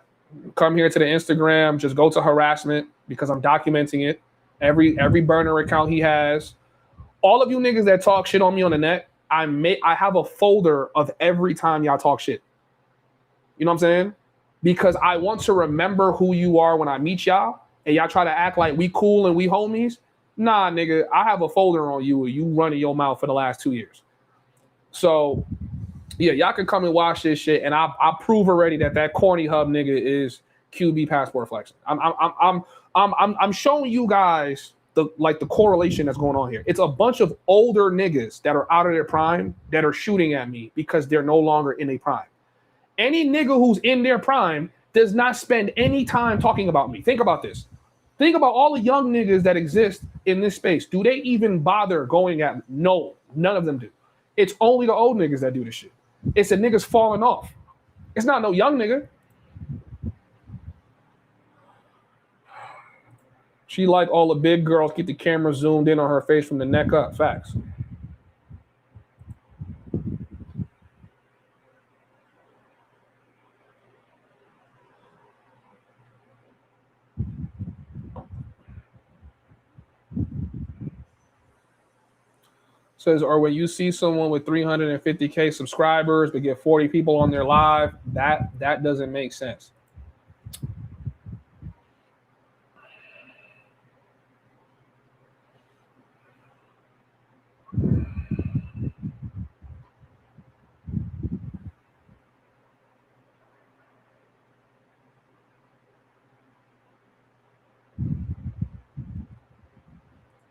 come here to the Instagram. Just go to harassment because I'm documenting it. Every burner account he has. All of you niggas that talk shit on me on the net, I have a folder of every time y'all talk shit. You know what I'm saying? Because I want to remember who you are when I meet y'all, and y'all try to act like we cool and we homies. Nah, nigga, I have a folder on you and you running your mouth for the last 2 years. So, yeah, y'all can come and watch this shit, and I prove already that Corny Hub nigga is QB passport flexing. I'm showing you guys the correlation that's going on here. It's a bunch of older niggas that are out of their prime that are shooting at me because they're no longer in a prime. Any nigga who's in their prime does not spend any time talking about me. Think about this. Think about all the young niggas that exist in this space. Do they even bother going at me? No, none of them do. It's only the old niggas that do this shit. It's the niggas falling off. It's not no young nigga. She like all the big girls, keep the camera zoomed in on her face from the neck up. Facts. Says, or when you see someone with 350K subscribers but get 40 people on their live, that doesn't make sense.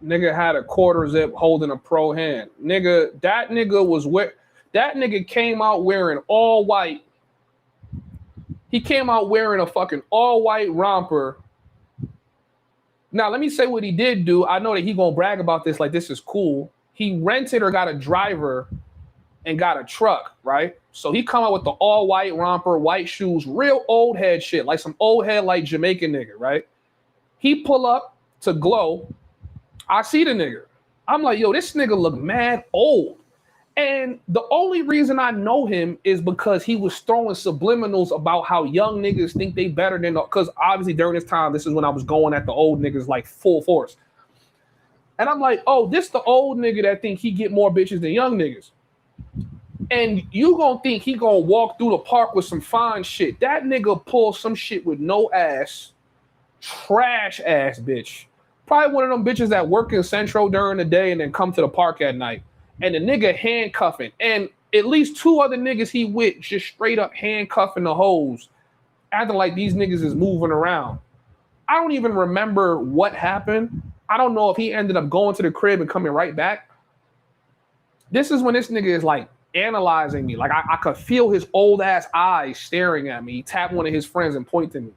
Nigga had a quarter zip holding a pro hand. Nigga, that nigga came out wearing all white. He came out wearing a fucking all white romper. Now, let me say what he did do. I know that he gonna brag about this like this is cool. He rented or got a driver and got a truck, right? So he come out with the all white romper, white shoes, real old head shit, like some old head like Jamaican nigga, right? He pull up to Glow. I see the nigga. I'm like, yo, this nigga look mad old. And the only reason I know him is because he was throwing subliminals about how young niggas think they better than, because obviously during this time, this is when I was going at the old niggas like full force. And I'm like, oh, this the old nigga that think he get more bitches than young niggas. And you gonna think he gonna walk through the park with some fine shit. That nigga pull some shit with no ass, trash ass bitch. Probably one of them bitches that work in Central during the day and then come to the park at night. And the nigga handcuffing. And at least 2 other niggas he with just straight up handcuffing the hoes. Acting like these niggas is moving around. I don't even remember what happened. I don't know if he ended up going to the crib and coming right back. This is when this nigga is like analyzing me. Like I could feel his old ass eyes staring at me. He tapped one of his friends and point to me.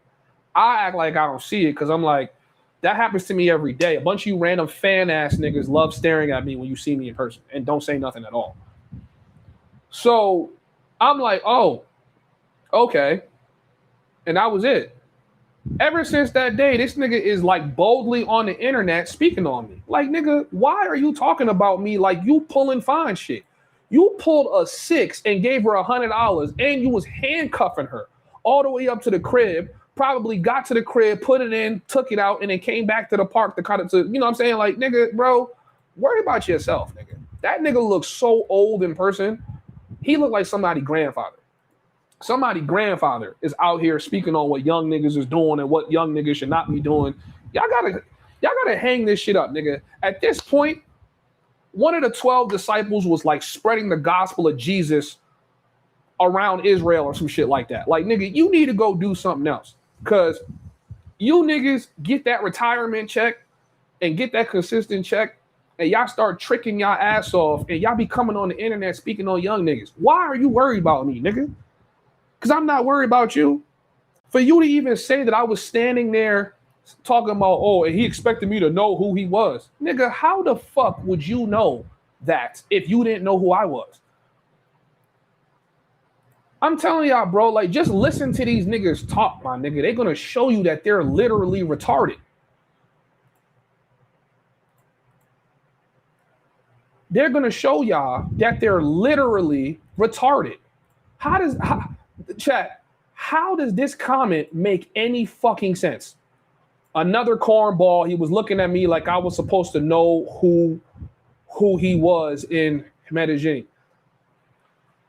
I act like I don't see it because I'm like, that happens to me every day. A bunch of you random fan ass niggas love staring at me when you see me in person and don't say nothing at all. So I'm like, oh, okay. And that was it. Ever since that day, this nigga is like boldly on the internet speaking on me. Like, nigga, why are you talking about me like you pulling fine shit? You pulled a 6 and gave her $100 and you was handcuffing her all the way up to the crib. Probably got to the crib, put it in, took it out, and then came back to the park to cut it to, you know what I'm saying? Like, nigga, bro, worry about yourself, nigga. That nigga looks so old in person. He looked like somebody's grandfather. Somebody's grandfather is out here speaking on what young niggas is doing and what young niggas should not be doing. Y'all gotta hang this shit up, nigga. At this point, one of the 12 disciples was like spreading the gospel of Jesus around Israel or some shit like that. Like, nigga, you need to go do something else. Because you niggas get that retirement check and get that consistent check and y'all start tricking y'all ass off and y'all be coming on the internet speaking on young niggas. Why are you worried about me, nigga? Because I'm not worried about you. For you to even say that I was standing there talking about, oh, and he expected me to know who he was. Nigga, how the fuck would you know that if you didn't know who I was? I'm telling y'all, bro, like, just listen to these niggas talk, my nigga. They're going to show you that they're literally retarded. They're going to show y'all that they're literally retarded. How does this comment make any fucking sense? Another cornball, he was looking at me like I was supposed to know who he was in Medellin.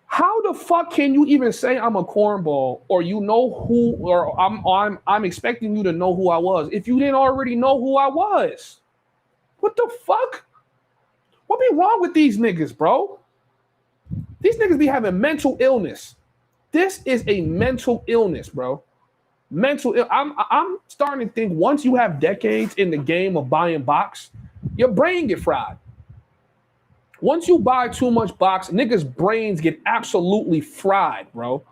How the fuck can you even say I'm a cornball, or you know who, or I'm expecting you to know who I was if you didn't already know who I was? What the fuck? What be wrong with these niggas, bro? These niggas be having mental illness. This is a mental illness, bro. I'm starting to think once you have decades in the game of buying box, your brain get fried. Once you buy too much box, niggas' brains get absolutely fried, bro.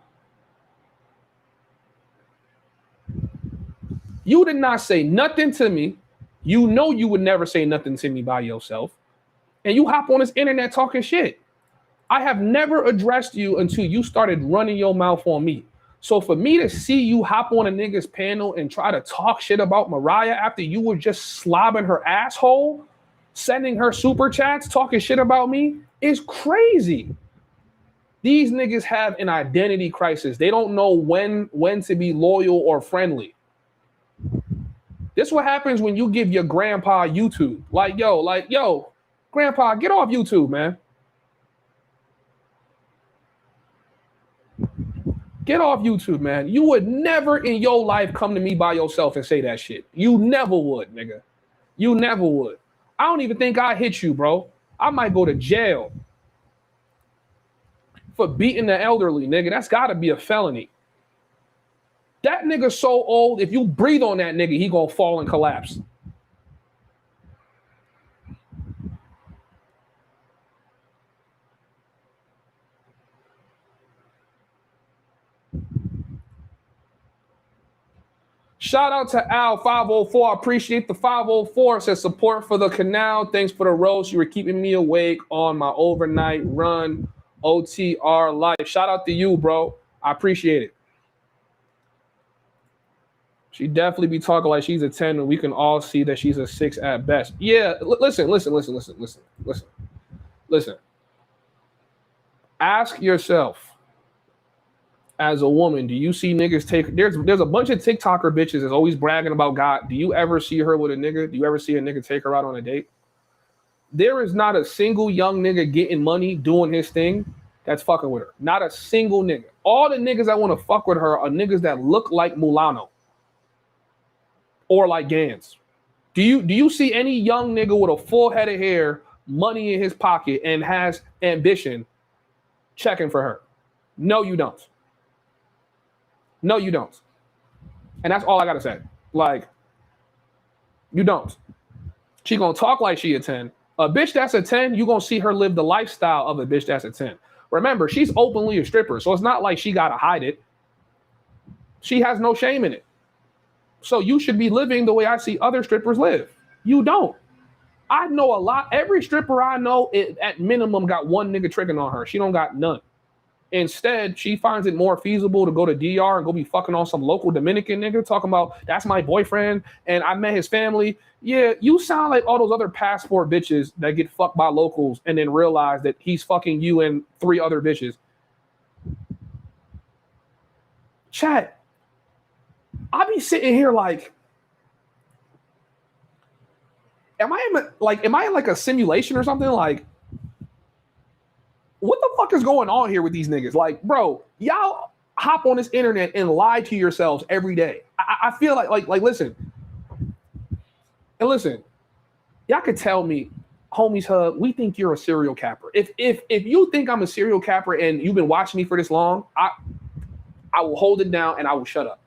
You did not say nothing to me. You know you would never say nothing to me by yourself. And you hop on this internet talking shit. I have never addressed you until you started running your mouth on me. So for me to see you hop on a nigga's panel and try to talk shit about Mariah after you were just slobbing her asshole, sending her super chats, talking shit about me, is crazy. These niggas have an identity crisis. They don't know when to be loyal or friendly. This is what happens when you give your grandpa YouTube. Like, yo, grandpa, get off YouTube, man. Get off YouTube, man. You would never in your life come to me by yourself and say that shit. You never would, nigga. You never would. I don't even think I hit you, bro. I might go to jail for beating the elderly, nigga. That's gotta be a felony. That nigga so old, if you breathe on that nigga, he gonna fall and collapse. Shout out to Al 504. I appreciate the 504. Says support for the canal. Thanks for the roast. You were keeping me awake on my overnight run. OTR life. Shout out to you, bro. I appreciate it. She definitely be talking like she's a 10, and we can all see that she's a 6 at best. Yeah, listen. Ask yourself, as a woman, do you see niggas take... There's a bunch of TikToker bitches that's always bragging about God. Do you ever see her with a nigga? Do you ever see a nigga take her out on a date? There is not a single young nigga getting money doing his thing that's fucking with her. Not a single nigga. All the niggas that want to fuck with her are niggas that look like Mulano or like Gans. Do you see any young nigga with a full head of hair, money in his pocket, and has ambition checking for her? No, you don't. No, you don't. And that's all I gotta say. Like, you don't. She gonna talk like she a 10. A bitch that's a 10, you gonna see her live the lifestyle of a bitch that's a 10. Remember, she's openly a stripper, so it's not like she gotta hide it. She has no shame in it. So you should be living the way I see other strippers live. You don't. I know a lot. Every stripper I know, at minimum, got one nigga tricking on her. She don't got none. Instead, she finds it more feasible to go to DR and go be fucking on some local Dominican nigga talking about, that's my boyfriend and I met his family. Yeah, you sound like all those other passport bitches that get fucked by locals and then realize that he's fucking you and 3 other bitches. Chat, I be sitting here like, am I in like a simulation or something? Like, what the fuck is going on here with these niggas? Like, bro, y'all hop on this internet and lie to yourselves every day. I feel like listen. And listen, y'all could tell me, Homieshub, we think you're a serial capper. If you think I'm a serial capper and you've been watching me for this long, I will hold it down and I will shut up.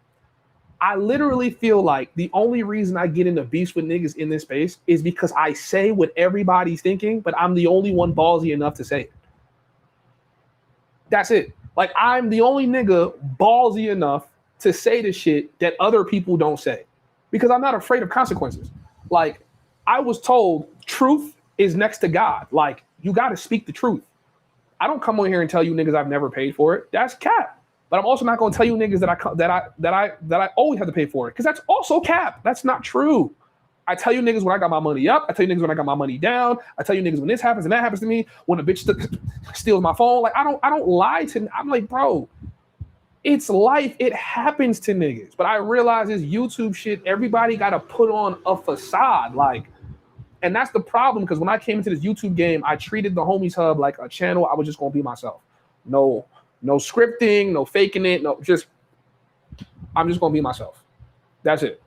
I literally feel like the only reason I get into beefs with niggas in this space is because I say what everybody's thinking, but I'm the only one ballsy enough to say it. That's it. Like, I'm the only nigga ballsy enough to say the shit that other people don't say because I'm not afraid of consequences. Like, I was told truth is next to God. Like, you got to speak the truth. I don't come on here and tell you niggas I've never paid for it. That's cap. But I'm also not going to tell you niggas that I always have to pay for it because that's also cap. That's not true. I tell you niggas when I got my money up. I tell you niggas when I got my money down. I tell you niggas when this happens and that happens to me. When a bitch steals my phone, like I don't lie to. I'm like, bro, it's life. It happens to niggas. But I realize this YouTube shit. Everybody got to put on a facade, like, and that's the problem. Because when I came into this YouTube game, I treated the Homieshub like a channel. I was just gonna be myself. No scripting, no faking it. No, just I'm just gonna be myself. That's it.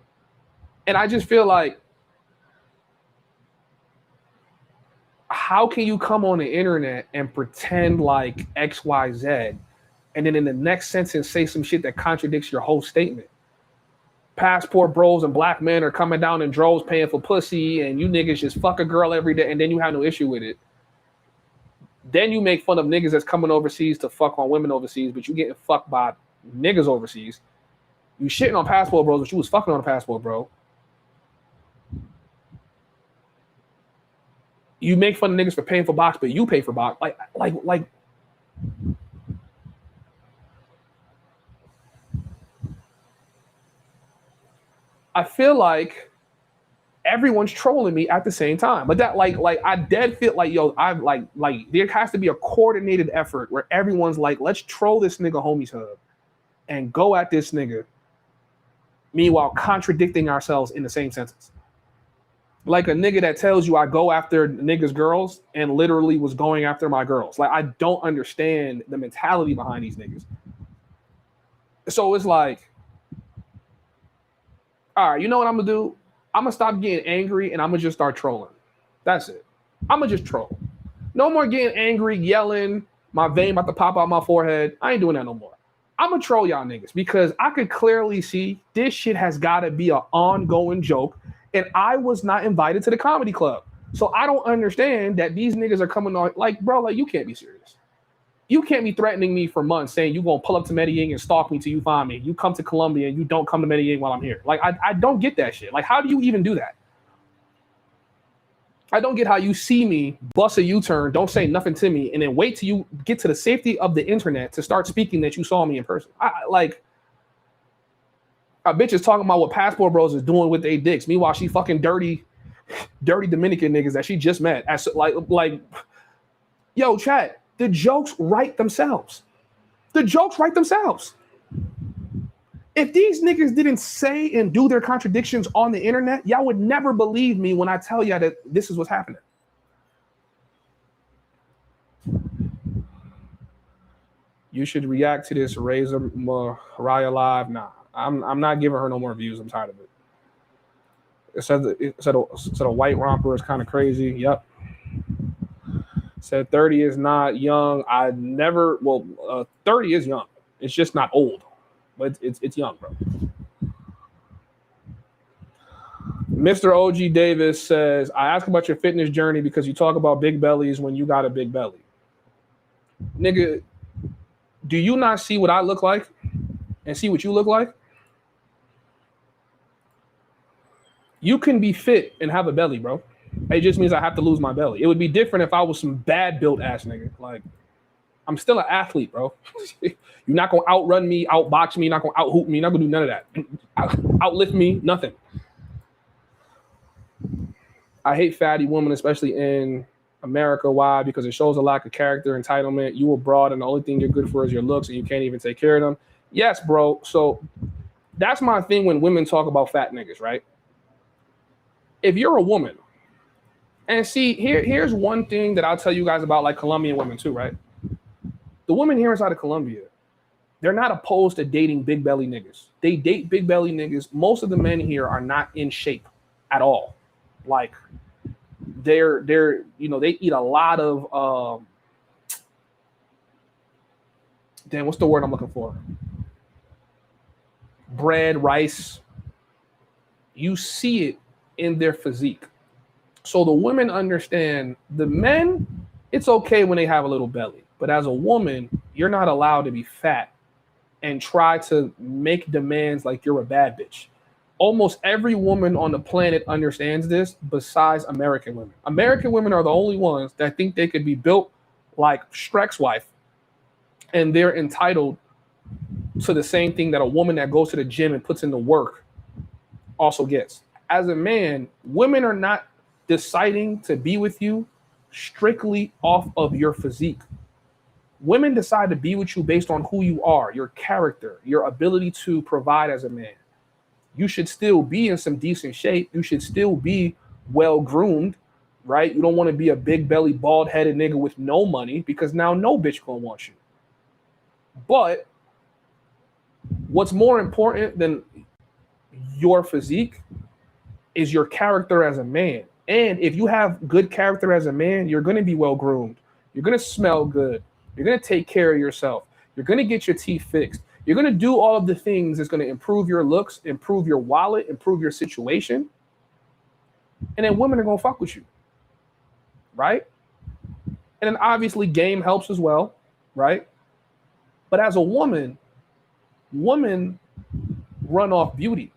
And I just feel like, how can you come on the internet and pretend like XYZ and then in the next sentence say some shit that contradicts your whole statement? Passport bros and black men are coming down in droves paying for pussy and you niggas just fuck a girl every day and then you have no issue with it. Then you make fun of niggas that's coming overseas to fuck on women overseas, but you getting fucked by niggas overseas. You shitting on passport bros, but you was fucking on a passport bro. You make fun of niggas for paying for box, but you pay for box. Like. I feel like everyone's trolling me at the same time. But that, like I dead feel like, yo, I've like there has to be a coordinated effort where everyone's like, let's troll this nigga Homieshub and go at this nigga. Meanwhile, contradicting ourselves in the same sentence. Like a nigga that tells you I go after niggas' girls and literally was going after my girls. Like, I don't understand the mentality behind these niggas. So it's like, all right, you know what I'm gonna do? I'm gonna stop getting angry and I'm gonna just start trolling. That's it. I'm gonna just troll. No more getting angry, yelling, my vein about to pop out my forehead. I ain't doing that no more. I'm gonna troll y'all niggas because I could clearly see this shit has gotta be an ongoing joke. And I was not invited to the comedy club. So I don't understand that these niggas are coming on. Like, bro, like, you can't be serious. You can't be threatening me for months saying you gonna pull up to Medellin and stalk me till you find me. You come to Colombia and you don't come to Medellin while I'm here. Like, I don't get that shit. Like, how do you even do that? I don't get how you see me, bust a U-turn, don't say nothing to me, and then wait till you get to the safety of the internet to start speaking that you saw me in person. Like, a bitch is talking about what passport bros is doing with their dicks. Meanwhile, she fucking dirty Dominican niggas that she just met. Like, yo, chat, the jokes write themselves. The jokes write themselves. If these niggas didn't say and do their contradictions on the internet, y'all would never believe me when I tell y'all that this is what's happening. You should react to this Razor Mariah live. Nah. I'm not giving her no more views. I'm tired of it. It said a white romper is kind of crazy. Yep. Said 30 is not young. 30 is young. It's just not old, but it's young, bro. Mr. OG Davis says, I ask about your fitness journey because you talk about big bellies when you got a big belly. Nigga, do you not see what I look like and see what you look like? You can be fit and have a belly, bro. It just means I have to lose my belly. It would be different if I was some bad built ass nigga. Like, I'm still an athlete, bro. You're not gonna outrun me, outbox me, you're not gonna out-hoop me, you're not gonna do none of that. Outlift me, nothing. I hate fatty women, especially in America. Why? Because it shows a lack of character, entitlement. You a broad and the only thing you're good for is your looks and you can't even take care of them. Yes, bro. So that's my thing when women talk about fat niggas, right? If you're a woman, and see, here's one thing that I'll tell you guys about like Colombian women too, right? The women here inside of Colombia, they're not opposed to dating big belly niggas. They date big belly niggas. Most of the men here are not in shape at all. Like, they're they eat a lot of what's the word I'm looking for? Bread, rice. You see it in their physique. So the women understand the men, it's okay when they have a little belly. But as a woman, you're not allowed to be fat and try to make demands like you're a bad bitch. Almost every woman on the planet understands this besides American women. American women are the only ones that think they could be built like Shrek's wife, and they're entitled to the same thing that a woman that goes to the gym and puts in the work also gets. As a man, women are not deciding to be with you strictly off of your physique. Women decide to be with you based on who you are, your character, your ability to provide as a man. You should still be in some decent shape. You should still be well groomed, right? You don't want to be a big belly, bald headed nigga with no money, because now no bitch gonna want you. But what's more important than your physique is your character as a man. And if you have good character as a man, you're going to be well groomed. You're going to smell good. You're going to take care of yourself. You're going to get your teeth fixed. You're going to do all of the things that's going to improve your looks, improve your wallet, improve your situation. And then women are going to fuck with you. Right? And then obviously game helps as well. Right? But as a woman, women run off beauty.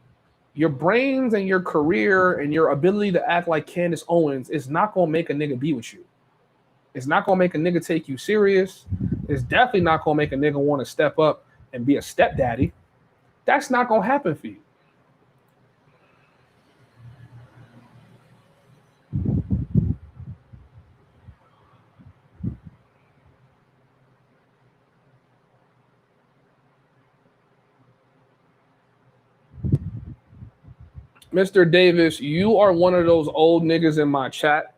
Your brains and your career and your ability to act like Candace Owens is not going to make a nigga be with you. It's not going to make a nigga take you serious. It's definitely not going to make a nigga want to step up and be a stepdaddy. That's not going to happen for you. Mr. Davis, you are one of those old niggas in my chat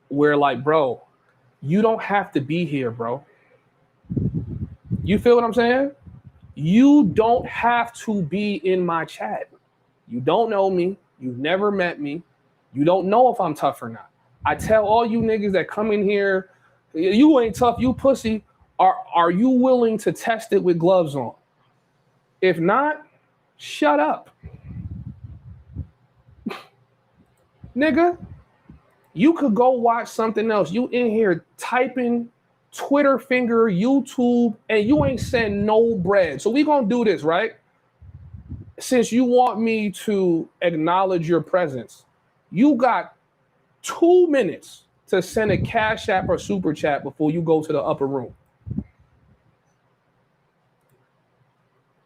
where, like, bro, you don't have to be here, bro. You feel what I'm saying? You don't have to be in my chat. You don't know me. You've never met me. You don't know if I'm tough or not. I tell all you niggas that come in here, you ain't tough, you pussy. Are you willing to test it with gloves on? If not, shut up. Nigga, you could go watch something else. You in here typing Twitter finger, YouTube, and you ain't send no bread. So we gonna do this, right? Since you want me to acknowledge your presence, you got 2 minutes to send a Cash App or Super Chat before you go to the upper room.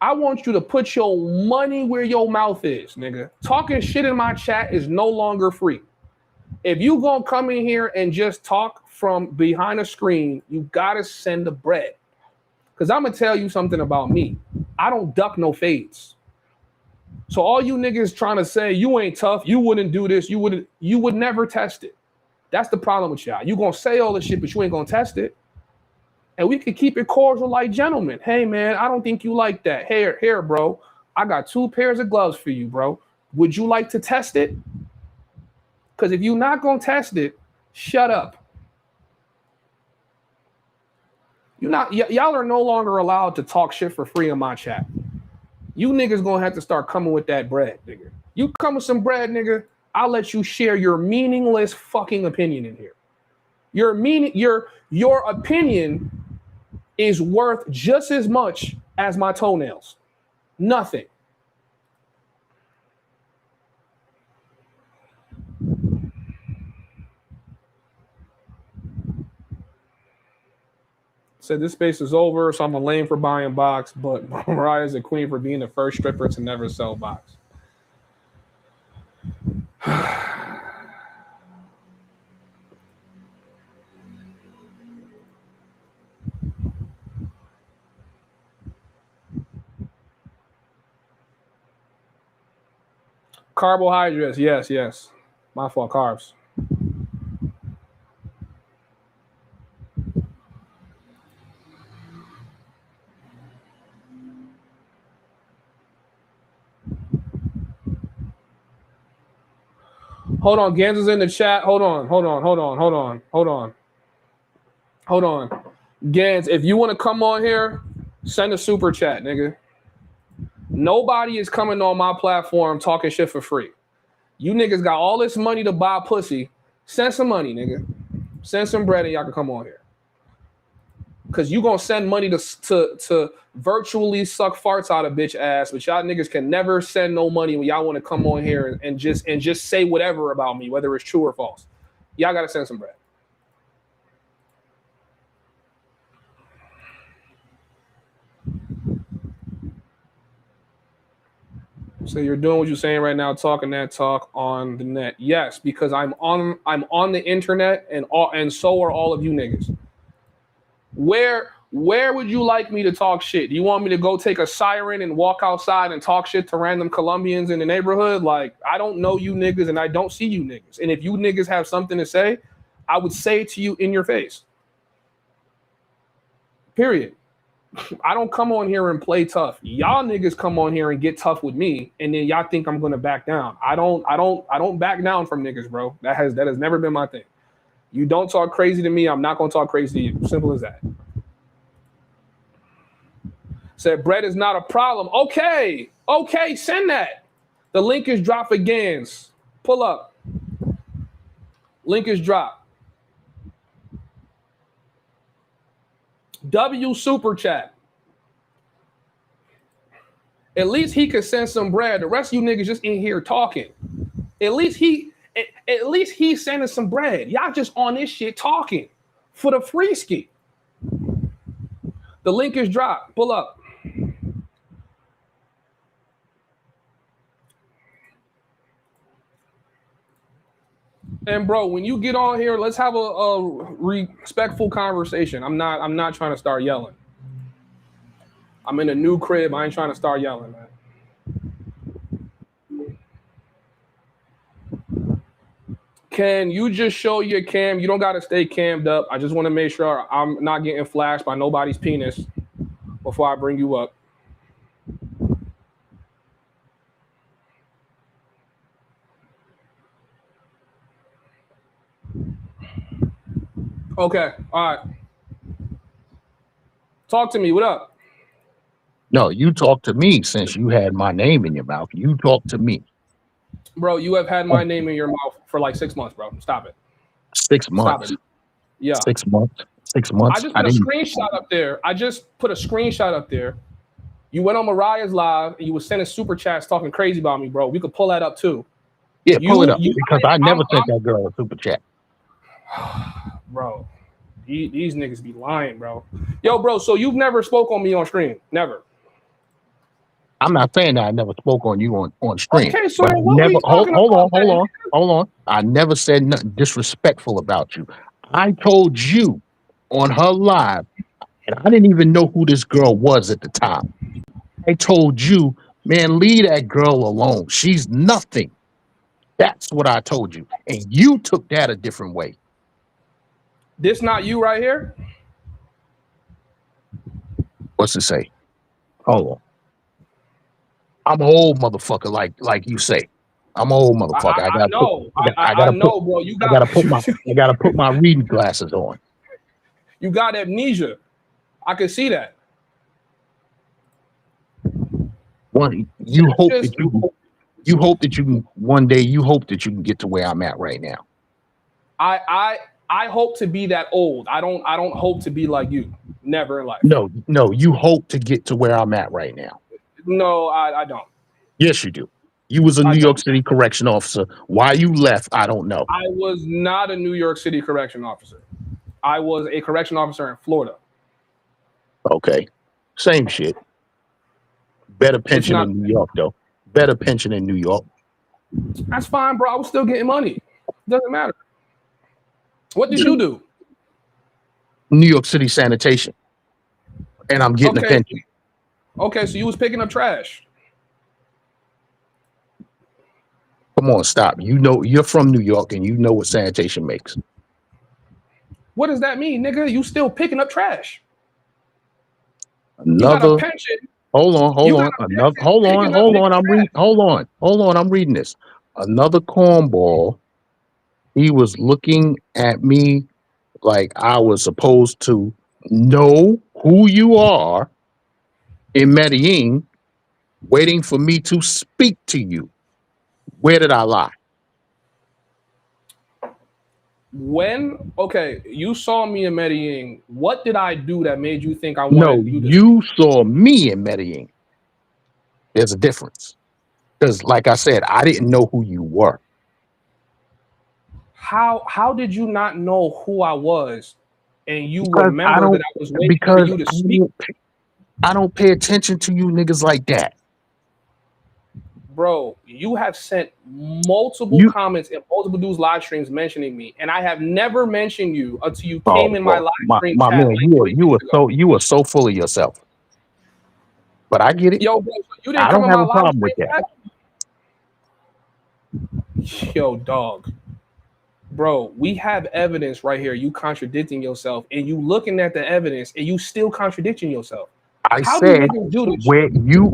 I want you to put your money where your mouth is, nigga. Talking shit in my chat is no longer free. If you gonna come in here and just talk from behind a screen, you gotta send the bread. Because I'm gonna tell you something about me. I don't duck no fades. So all you niggas trying to say you ain't tough, you wouldn't do this, you would never test it. That's the problem with y'all. You gonna say all this shit, but you ain't gonna test it. And we could keep it cordial like gentlemen. Hey, man, I don't think you like that. Here, bro. I got 2 pairs of gloves for you, bro. Would you like to test it? Because if you're not going to test it, shut up. Y'all are no longer allowed to talk shit for free in my chat. You niggas going to have to start coming with that bread, nigga. You come with some bread, nigga, I'll let you share your meaningless fucking opinion in here. Your opinion is worth just as much as my toenails. Nothing. Said this space is over, so I'm a lame for buying box, but Mariah's a queen for being the first stripper to never sell box. Carbohydrates, yes. My fault, carbs. Hold on, Gans is in the chat. Hold on. Gans, if you want to come on here, send a super chat, nigga. Nobody is coming on my platform talking shit for free. You niggas got all this money to buy pussy. Send some money, nigga. Send some bread and y'all can come on here. Cause you gonna send money to virtually suck farts out of bitch ass, but y'all niggas can never send no money when y'all want to come on here and just say whatever about me, whether it's true or false. Y'all gotta send some bread. So you're doing what you're saying right now, talking that talk on the net. Yes, because I'm on the internet, and so are all of you niggas. Where would you like me to talk shit? Do you want me to go take a siren and walk outside and talk shit to random Colombians in the neighborhood? Like, I don't know you niggas and I don't see you niggas. And if you niggas have something to say, I would say it to you in your face. Period. I don't come on here and play tough. Y'all niggas come on here and get tough with me, and then y'all think I'm gonna back down. I don't back down from niggas, bro. That has never been my thing. You don't talk crazy to me, I'm not gonna talk crazy to you. Simple as that. Said bread is not a problem. Okay, send that. The link is dropped again. Pull up. Link is dropped. W super chat. At least he could send some bread. The rest of you niggas just in here talking. At least he's sending some bread. Y'all just on this shit talking for the free ski. The link is dropped. Pull up. And bro, when you get on here, let's have a respectful conversation. I'm not trying to start yelling. I'm in a new crib. I ain't trying to start yelling, man. Can you just show your cam? You don't got to stay cammed up. I just want to make sure I'm not getting flashed by nobody's penis before I bring you up. Okay, all right. Talk to me. What up? No, you talk to me since you had my name in your mouth. You talk to me. Bro, you have had my name in your mouth for like 6 months, bro. Stop it. 6 months. Stop it. Yeah. 6 months. 6 months. I just put a screenshot up there. You went on Mariah's live and you were sending super chats talking crazy about me, bro. We could pull that up too. Yeah, pull it up because I never sent that girl a super chat. Bro, these niggas be lying, bro. Yo, bro, so you've never spoke on me on stream? Never. I'm not saying that I never spoke on you on stream. Okay, so but what never, we talking hold on. I never said nothing disrespectful about you. I told you on her live, and I didn't even know who this girl was at the time. I told you, man, leave that girl alone. She's nothing. That's what I told you. And you took that a different way. This not you right here? What's it say? Hold on. I'm an old motherfucker, like you say. I'm an old motherfucker. I know, bro. I gotta put my reading glasses on. You got amnesia. I can see that. You hope that you can one day. You hope that you can get to where I'm at right now. I hope to be that old. I don't hope to be like you. Never in life. No. You hope to get to where I'm at right now. No, I don't. Yes, you do. You was a New York City correction officer. Why you left, I don't know. I was not a New York City correction officer. I was a correction officer in Florida. Okay. Same shit. Better pension in New York, though. Better pension in New York. That's fine, bro. I was still getting money. Doesn't matter. What did you do? New York City sanitation. And I'm getting a pension. Okay, so you was picking up trash. Come on, stop. You know, you're from New York and you know what sanitation makes. What does that mean, nigga? You still picking up trash. Hold on. I'm reading this. Another cornball. He was looking at me like I was supposed to know who you are in Medellin, waiting for me to speak to you. Where did I lie? Okay, you saw me in Medellin. What did I do that made you think I No, wanted you to? you saw me in Medellin. There's a difference. Because, like I said, I didn't know who you were. How did you not know who I was, and you Because I remember that don't. I was waiting for Because you to speak? I don't pay attention to you niggas like that. Bro, you have sent multiple You. comments in multiple dudes' live streams mentioning me, and I have never mentioned you until you came Oh, in my bro, live stream my chat man, like 3 weeks ago. you were so full of yourself. But I get it. Yo, bro, so you didn't I come don't in have my a live problem stream with that. chat? Yo, dog. Bro, we have evidence right here. You contradicting yourself, and you looking at the evidence, and you still contradicting yourself. I How do said niggas do this where shit?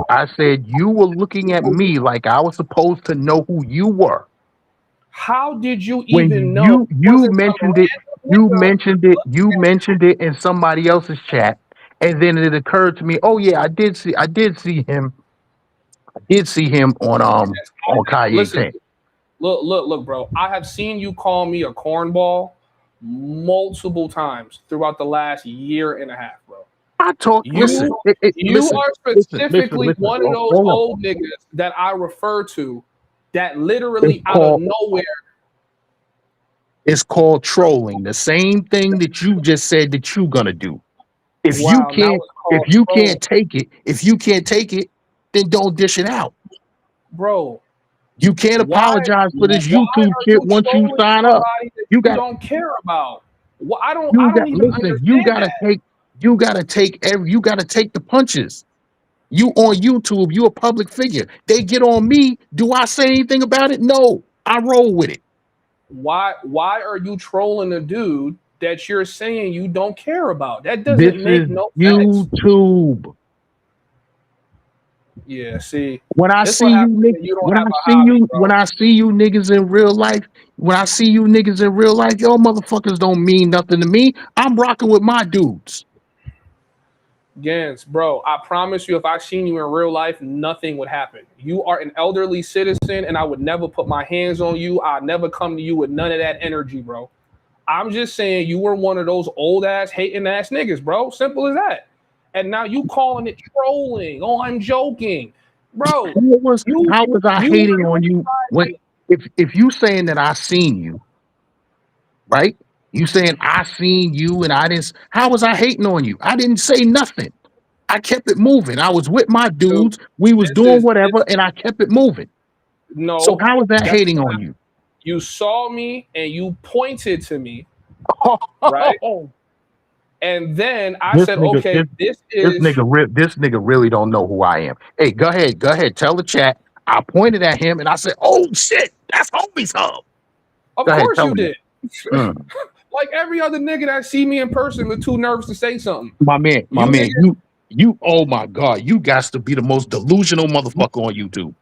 I said you were looking at me like I was supposed to know who you were. How did you When even know? It you wasn't some mentioned it, random nigga you looking at mentioned it in somebody else's chat, and then it occurred to me, oh yeah, I did see him. I did see him on Kanye Listen, 10. look, bro. I have seen you call me a cornball multiple times throughout the last year and a half, bro. I talk. Listen, You you listen, are listen, specifically listen. one of those Hold on. old niggas that I refer to that It's literally out of called nowhere. it's called trolling. The same thing that you just said that you're gonna do. If you Wow, now can't it's called trolling, if you can't take it, then don't dish it out. bro. You can't Why apologize for this why YouTube are shit you once you trolling sign up. somebody that You you got don't care about? Well, I don't even listen, you understand gotta that. take you gotta take the punches. You on YouTube, you a public figure. They get on me. Do I say anything about it? No. I roll with it. Why are you trolling a dude that you're saying you don't care about? That This doesn't is make no sense. YouTube. Yeah, see, When I this see what you happens when you don't have a hobby, when bro. I see you niggas in real life, y'all motherfuckers don't mean nothing to me. I'm rocking with my dudes. Gans, bro, I promise you, if I seen you in real life, nothing would happen. You are an elderly citizen, and I would never put my hands on you. I'd never come to you with none of that energy, bro. I'm just saying you were one of those old ass hating ass niggas, bro. Simple as that. And now you calling it trolling. Oh, I'm joking, bro. You How was I you hating on literally you when tried if you saying that I seen you, right? You saying I seen you and I didn't how was I hating on you? I didn't say nothing. I kept it moving. I was with my to dudes. We was this doing is whatever, this and I kept it moving. So no. how was that That's hating on not. you? You saw me and you pointed to me, right? And then I This said, nigga, okay, this this is nigga, this nigga really don't know who I am. Hey, go ahead, tell the chat. I pointed at him and I said, "Oh shit, that's Homieshub." of Go ahead, course tell you me that. did. Like every other nigga that see me in person was too nervous to say something. My man, You niggas, you. Oh my god, you got to be the most delusional motherfucker on YouTube.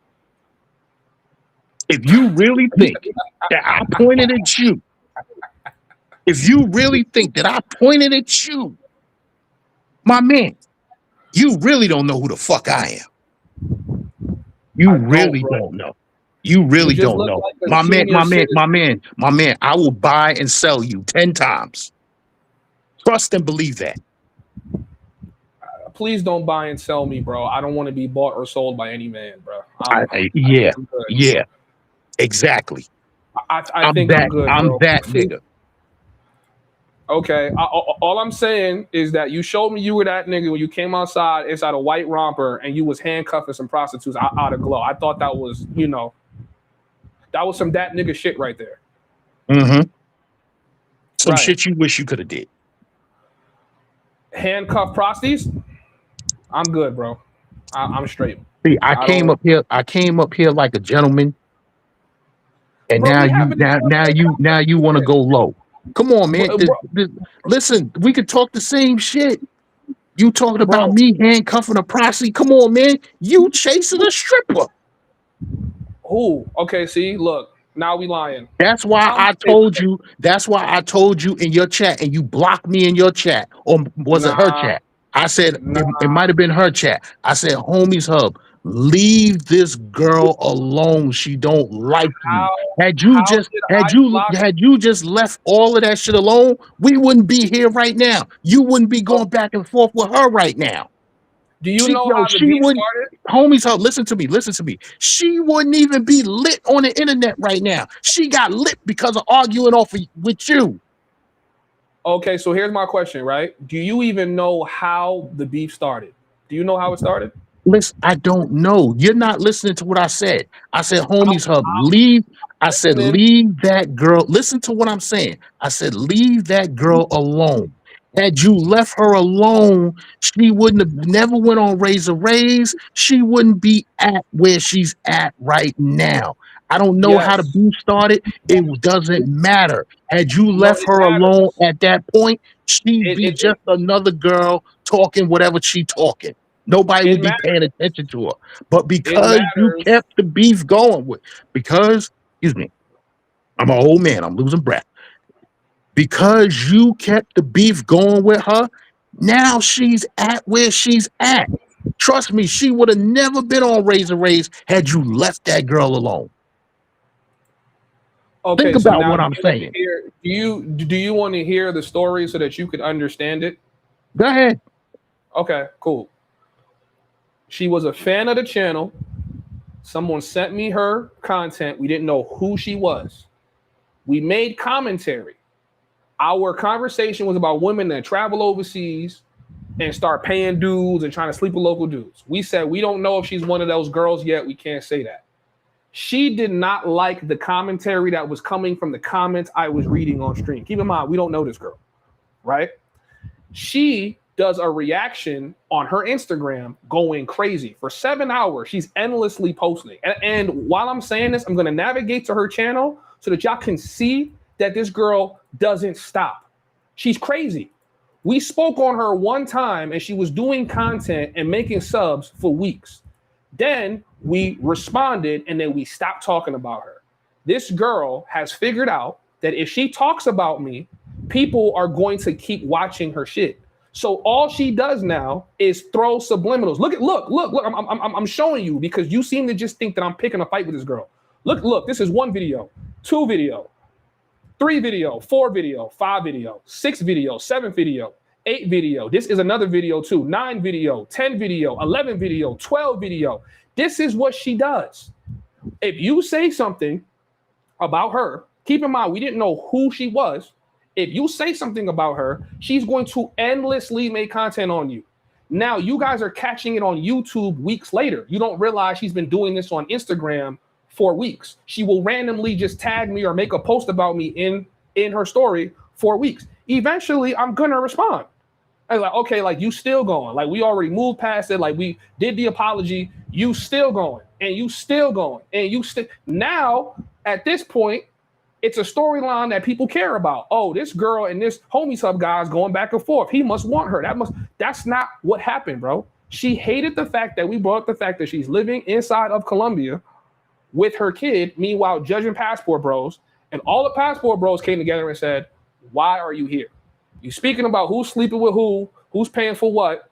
If you really think that I pointed at you, if you really think that I pointed at you, my man, you really don't know who the fuck I am. You I don't, really bro. don't know. You You really just don't look know. like a senior citizen. My man, I will buy and sell you 10 times. Trust and believe that. Please don't buy and sell me, bro. I don't want to be bought or sold by any man, bro. Yeah, I'm good. yeah, exactly. I think I'm good, I'm bro. that nigga. Okay. All I'm saying is that you showed me you were that nigga when you came outside inside a white romper and you was handcuffing some prostitutes out of glow. I thought that was, that was some that nigga shit right there. Mm-hmm. Some Right. shit you wish you could have did. Handcuff prosties? I'm good, bro. I'm straight. See, I came up here like a gentleman, and Bro, now we you haven't even now you want to go low. Come on, man. Bro, Listen, we could talk the same shit. You talking about bro, me handcuffing a prostitute? Come on, man. You chasing a stripper. who? Okay, see, look, now we lying. That's why I'm I told you. That's why I told you in your chat, and you blocked me in your chat, or was it her nah, chat? I said nah. it might have been her chat. I said, Homieshub, Leave this girl alone. She don't like you. How Had you how just did had I you block? had you just left all of that shit alone, we wouldn't be here right now. You wouldn't be Oh, going back and forth with her right now. do you know how the She beef wouldn't. started? Homies, listen to me. Listen to me. She wouldn't even be lit on the internet right now. She got lit because of arguing with you. Okay, so here's my question, right? Do you even know how the beef started? Do you know how it started? Listen, I don't know. You're not listening to what I said. I said, homies hub, leave. I said, Listening. leave that girl. Listen to what I'm saying. I said, leave that girl alone. Had you left her alone, she wouldn't have never went on Razor Rays. She wouldn't be at where she's at right now. I don't know how the Yes. beef started. It doesn't matter. Had you No, left it her alone matters. at that point, she'd It be it, it, just another girl talking whatever she talking. Nobody it would be matters. paying attention to her. But It because you matters. kept the beef going excuse me, I'm an old man, I'm losing breath. Because you kept the beef going with her, now she's at where she's at. Trust me, she would have never been on Razor Rays had you left that girl alone. Think Okay, so about now what do I'm you want to saying. hear do you want to hear the story so that you could understand it? Go ahead. Okay, cool. She was a fan of the channel. Someone sent me her content. We didn't know who she was. We made commentary. Our conversation was about women that travel overseas and start paying dudes and trying to sleep with local dudes. We said we don't know if she's one of those girls yet. We can't say that. She did not like the commentary that was coming from the comments I was reading on stream. Keep in mind, we don't know this girl, right? She does a reaction on her Instagram going crazy. For 7 hours, she's endlessly posting. And while I'm saying this, I'm going to navigate to her channel so that y'all can see that this girl doesn't stop. She's crazy. We spoke on her one time and she was doing content and making subs for weeks. Then we responded and then we stopped talking about her. This girl has figured out that if she talks about me, people are going to keep watching her shit. So all she does now is throw subliminals. Look. I'm showing you because you seem to just think that I'm picking a fight with this girl. Look. This is 1 video, 2 video, 3 video, 4 video, 5 video, 6 video, 7 video, 8 video. This is another video too. 9 video, 10 video, 11 video, 12 video. This is what she does. If you say something about her, keep in mind, we didn't know who she was. If you say something about her, she's going to endlessly make content on you. Now, you guys are catching it on YouTube weeks later. You don't realize she's been doing this on Instagram for weeks. She will randomly just tag me or make a post about me in her story for weeks. Eventually, I'm going to respond. I was like, okay, like you still going. Like we already moved past it. Like we did the apology. You still going and you still going and you still. Now, at this point, it's a storyline that people care about. Oh, this girl and this Homieshub guy is going back and forth. He must want her. That's not what happened, bro. She hated the fact that we brought up the fact that she's living inside of Colombia with her kid, meanwhile judging passport bros. And all the passport bros came together and said, why are you here? You speaking about who's sleeping with who's paying for what,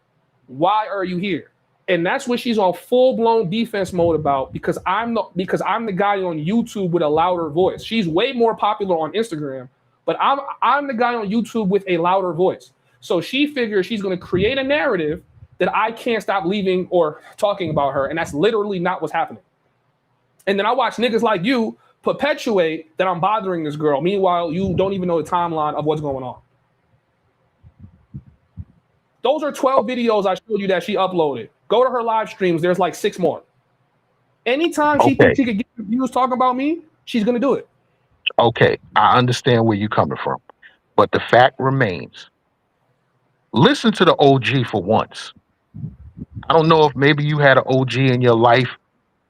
why are you here? And that's what she's on full-blown defense mode about because I'm the guy on YouTube with a louder voice. She's way more popular on Instagram, but I'm the guy on YouTube with a louder voice. So she figures she's going to create a narrative that I can't stop leaving or talking about her, and that's literally not what's happening. And then I watch niggas like you perpetuate that I'm bothering this girl. Meanwhile, you don't even know the timeline of what's going on. Those are 12 videos I showed you that she uploaded. Go to her live streams. There's like 6 more. Anytime she thinks she could get views talking about me, she's going to do it. Okay, I understand where you're coming from. But the fact remains, listen to the OG for once. I don't know if maybe you had an OG in your life.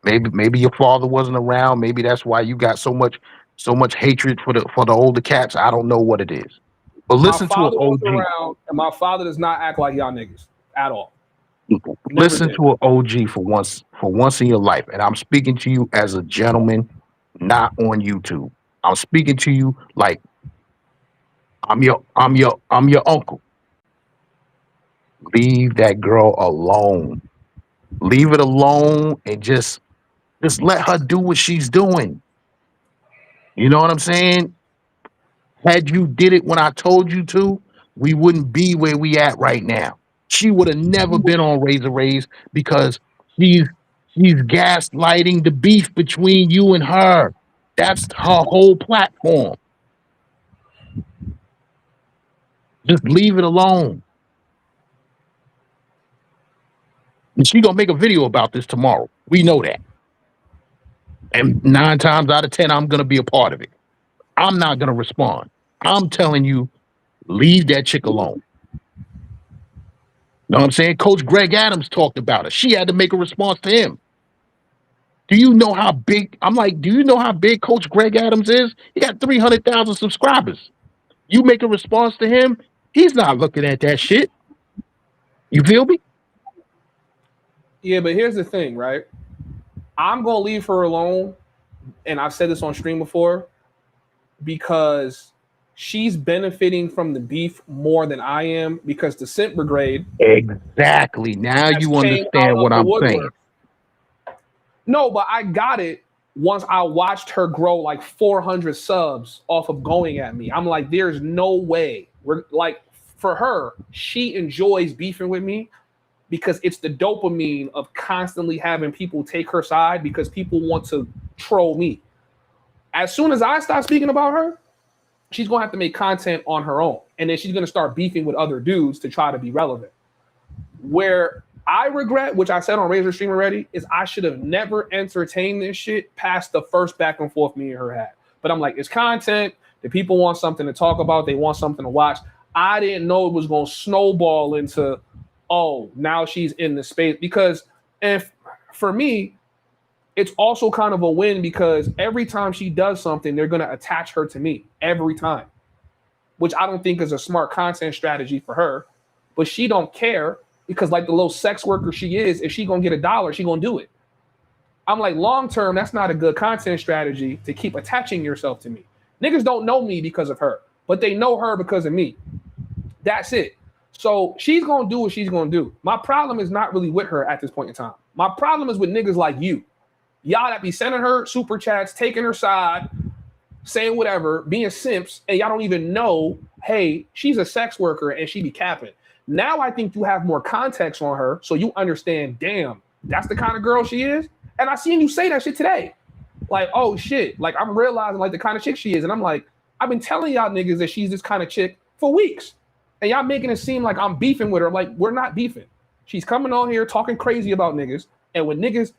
Maybe your father wasn't around. Maybe that's why you got so much hatred for the older cats. I don't know what it is. But listen to an My father was OG. around, and my father does not act like y'all niggas at all. Listen to an OG for once in your life. And I'm speaking to you as a gentleman, not on YouTube. I'm speaking to you like I'm your uncle. Leave that girl alone. Leave it alone and just let her do what she's doing. You know what I'm saying? Had you did it when I told you to, we wouldn't be where we at right now. She would have never been on Razor Rays because she's gaslighting the beef between you and her. That's her whole platform. Just leave it alone. And she gonna make a video about this tomorrow. We know that. And 9 times out of 10, I'm gonna be a part of it. I'm not gonna respond. I'm telling you, leave that chick alone. Know what I'm saying? Coach Greg Adams talked about it. She had to make a response to him. Do you know how big? I'm like, do you know how big Coach Greg Adams is? He got 300,000 subscribers. You make a response to him, he's not looking at that shit. You feel me? Yeah, but here's the thing, right? I'm gonna leave her alone, and I've said this on stream before, because she's benefiting from the beef more than I am, because the Simp Brigade. Exactly. Now you understand what I'm saying. No, but I got it once I watched her grow like 400 subs off of going at me. I'm like, there's no way. We're like, for her, she enjoys beefing with me because it's the dopamine of constantly having people take her side because people want to troll me. As soon as I stop speaking about her, she's going to have to make content on her own. And then she's going to start beefing with other dudes to try to be relevant. Where I regret, which I said on Razor Stream already, is I should have never entertained this shit past the first back and forth me and her had. But I'm like, it's content. The people want something to talk about. They want something to watch. I didn't know it was going to snowball into, oh, now she's in the space. Because if for me, it's also kind of a win because every time she does something, they're going to attach her to me every time, which I don't think is a smart content strategy for her. But she don't care because like the little sex worker she is, if she going to get $1, she going to do it. I'm like, long term, that's not a good content strategy to keep attaching yourself to me. Niggas don't know me because of her, but they know her because of me. That's it. So she's going to do what she's going to do. My problem is not really with her at this point in time. My problem is with niggas like you. Y'all that be sending her super chats, taking her side, saying whatever, being simps, and y'all don't even know, hey, she's a sex worker and she be capping. Now I think you have more context on her so you understand, damn, that's the kind of girl she is. And I seen you say that shit today. Like, oh shit, like I'm realizing like the kind of chick she is. And I'm like, I've been telling y'all niggas that she's this kind of chick for weeks. And y'all making it seem like I'm beefing with her. Like, we're not beefing. She's coming on here talking crazy about niggas. And when niggas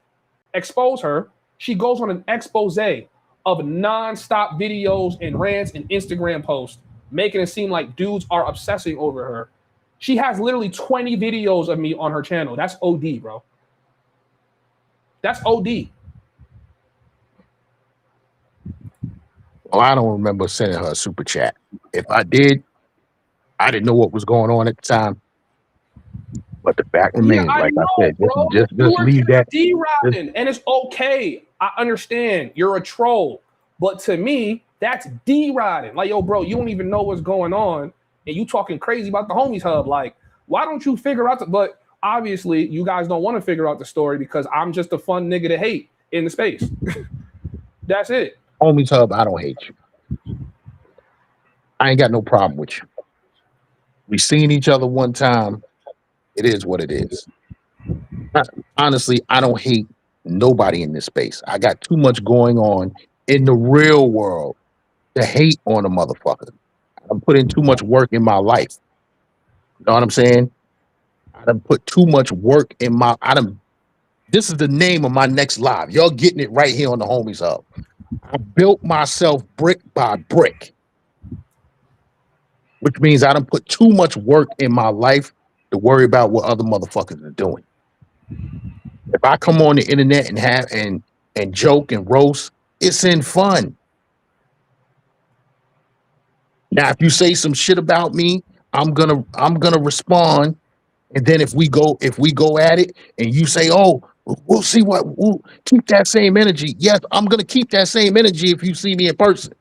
expose her, she goes on an expose of non-stop videos and rants and Instagram posts, making it seem like dudes are obsessing over her. She has literally 20 videos of me on her channel. That's OD, bro. That's OD. Well, I don't remember sending her a super chat. If I did, I didn't know what was going on at the time. But the fact remains, like I said, just leave that. And it's okay. I understand you're a troll. But to me, that's D-riding. Like, yo, bro, you don't even know what's going on. And you talking crazy about the Homieshub. Like, why don't you figure out but obviously you guys don't want to figure out the story because I'm just a fun nigga to hate in the space. That's it. Homieshub, I don't hate you. I ain't got no problem with you. We seen each other one time. It is what it is. Honestly, I don't hate nobody in this space. I got too much going on in the real world to hate on a motherfucker. I'm putting too much work in my life. You know what I'm saying? I done put too much work in my. This is the name of my next live. Y'all getting it right here on the Homieshub. I built myself brick by brick, which means I done put too much work in my life to worry about what other motherfuckers are doing. If I come on the internet and have and joke and roast, it's in fun. Now, if you say some shit about me, I'm gonna respond. And then if we go at it and you say, oh, we'll see we'll keep that same energy. Yes, I'm gonna keep that same energy if you see me in person.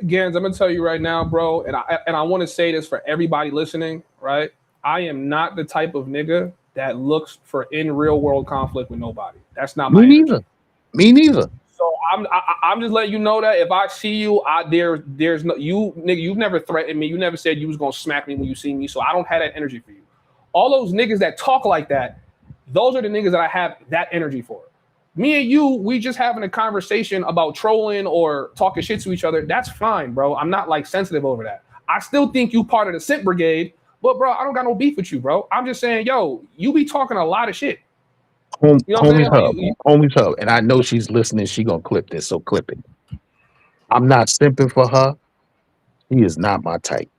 Gans, I'm gonna tell you right now, bro, and I want to say this for everybody listening, right? I am not the type of nigga that looks for in real world conflict with nobody. That's not Me my neither. energy. Me neither. So I'm just letting you know that if I see you out there's no you nigga, you've never threatened me. You never said you was gonna smack me when you see me. So I don't have that energy for you. All those niggas that talk like that, those are the niggas that I have that energy for. Me and you, we just having a conversation about trolling or talking shit to each other. That's fine, bro. I'm not like sensitive over that. I still think you part of the Simp Brigade, but bro, I don't got no beef with you, bro. I'm just saying, yo, you be talking a lot of shit. You know what I'm saying? Homie's hub. And I know she's listening. She gonna clip this, so clip it. I'm not simping for her. She is not my type.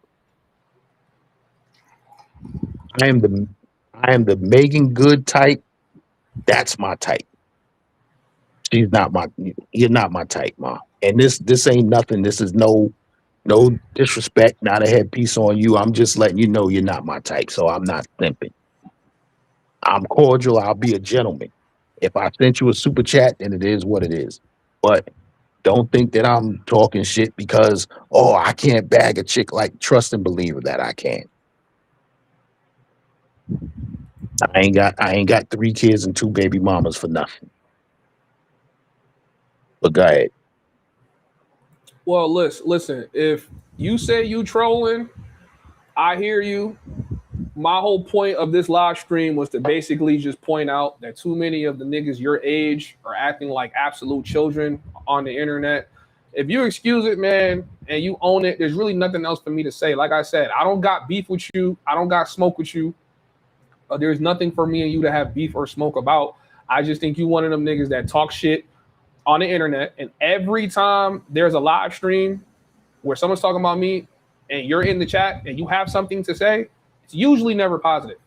I am the Megan Good type. That's my type. You're not my type, ma. And this ain't nothing. This is no disrespect, not a headpiece on you. I'm just letting you know you're not my type. So I'm not simping. I'm cordial. I'll be a gentleman. If I sent you a super chat, then it is what it is. But don't think that I'm talking shit because, oh, I can't bag a chick. Like, trust and believe that I can. I ain't got 3 kids and 2 baby mamas for nothing. But go ahead. Well, listen. If you say you trolling, I hear you. My whole point of this live stream was to basically just point out that too many of the niggas your age are acting like absolute children on the internet. If you excuse it, man, and you own it, there's really nothing else for me to say. Like I said, I don't got beef with you. I don't got smoke with you. There's nothing for me and you to have beef or smoke about. I just think you one of them niggas that talk shit on the internet. And every time there's a live stream where someone's talking about me and you're in the chat and you have something to say, it's usually never positive.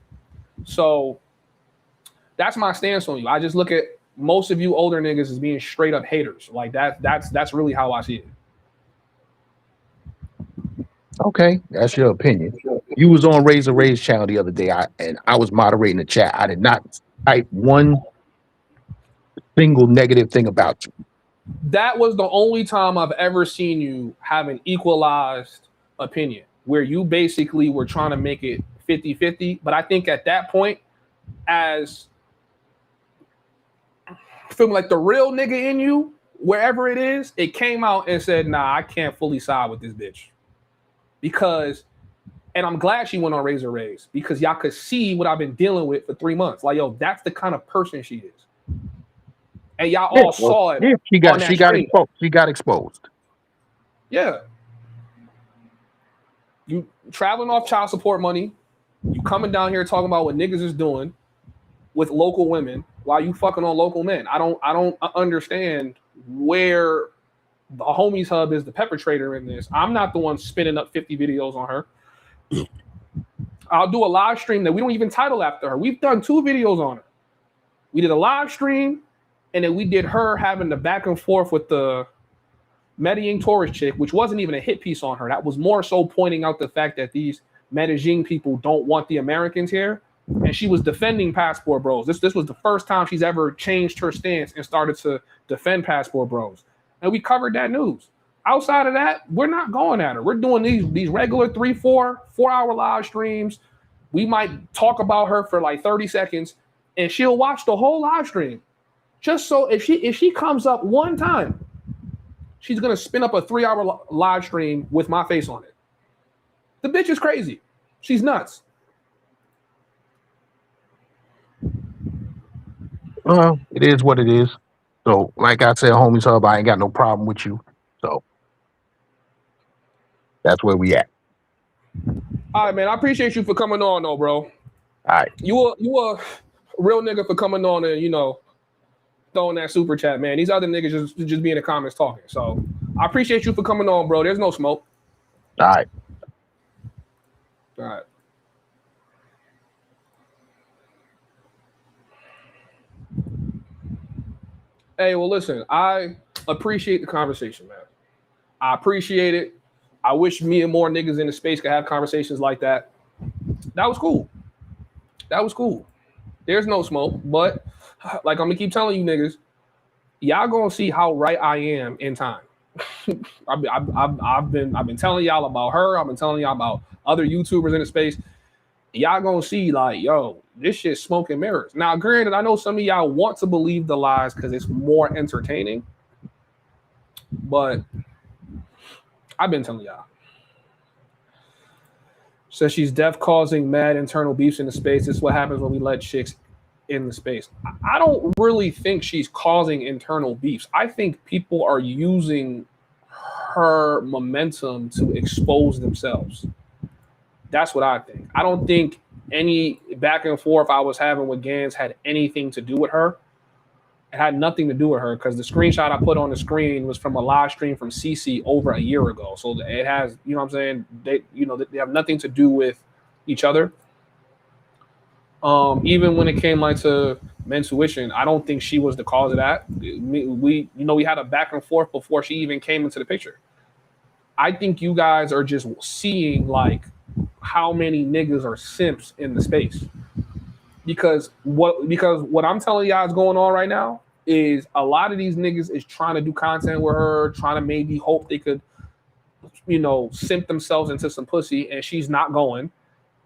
So that's my stance on you. I just look at most of you older niggas as being straight up haters. Like that's really how I see it. Okay, that's your opinion. You was on Raise channel the other day, and I was moderating the chat. I did not type one single negative thing about you. That was the only time I've ever seen you have an equalized opinion where you basically were trying to make it 50-50. But I think at that point, as feeling like the real nigga in you, wherever it is, it came out and said, nah, I can't fully side with this bitch. Because, and I'm glad she went on Raise because y'all could see what I've been dealing with for 3 months. Like, yo, that's the kind of person she is. And y'all all saw it. Yeah, she got exposed. Yeah. You traveling off child support money, you coming down here talking about what niggas is doing with local women while you fucking on local men. I don't understand where the homies hub is the perpetrator in this. I'm not the one spinning up 50 videos on her. I'll do a live stream that we don't even title after her. We've done 2 videos on her. We did a live stream, and then we did her having the back and forth with the Medellin tourist chick, which wasn't even a hit piece on her. That was more so pointing out the fact that these Medellin people don't want the Americans here. And she was defending Passport Bros. This was the first time she's ever changed her stance and started to defend Passport Bros. And we covered that news. Outside of that, we're not going at her. We're doing these regular 4-hour live streams. We might talk about her for like 30 seconds, and she'll watch the whole live stream. Just so if she comes up one time, she's gonna spin up a 3-hour live stream with my face on it. The bitch is crazy. She's nuts. Well, it is what it is. So, like I said, homies hub, I ain't got no problem with you. So that's where we at. All right, man. I appreciate you for coming on, though, bro. All right. You a real nigga for coming on and throwing that super chat, man. These other niggas just be in the comments talking. So I appreciate you for coming on, bro. There's no smoke. All right. All right. Hey, well, listen, I appreciate the conversation, man. I appreciate it. I wish me and more niggas in the space could have conversations like that. That was cool. There's no smoke, but like I'm gonna keep telling you niggas, y'all gonna see how right I am in time. I've been telling y'all about her. I've been telling y'all about other YouTubers in the space. y'all gonna see like, yo, this shit's smoke and mirrors. Now, granted, I know some of y'all want to believe the lies because it's more entertaining, but I've been telling y'all. So she's deaf, causing mad internal beefs in the space. This is what happens when we let chicks in the space. I don't really think she's causing internal beefs. I think people are using her momentum to expose themselves. That's what I think. I don't think any back and forth I was having with Gans had anything to do with her. It had nothing to do with her because the screenshot I put on the screen was from a live stream from CC over a year ago. So it has, you know what I'm saying? They have nothing to do with each other. Even when it came like to men's tuition, I don't think she was the cause of that. We had a back and forth before she even came into the picture. I think you guys are just seeing like how many niggas are simps in the space. Because what I'm telling y'all is going on right now is a lot of these niggas is trying to do content with her, trying to maybe hope they could, simp themselves into some pussy, and she's not going.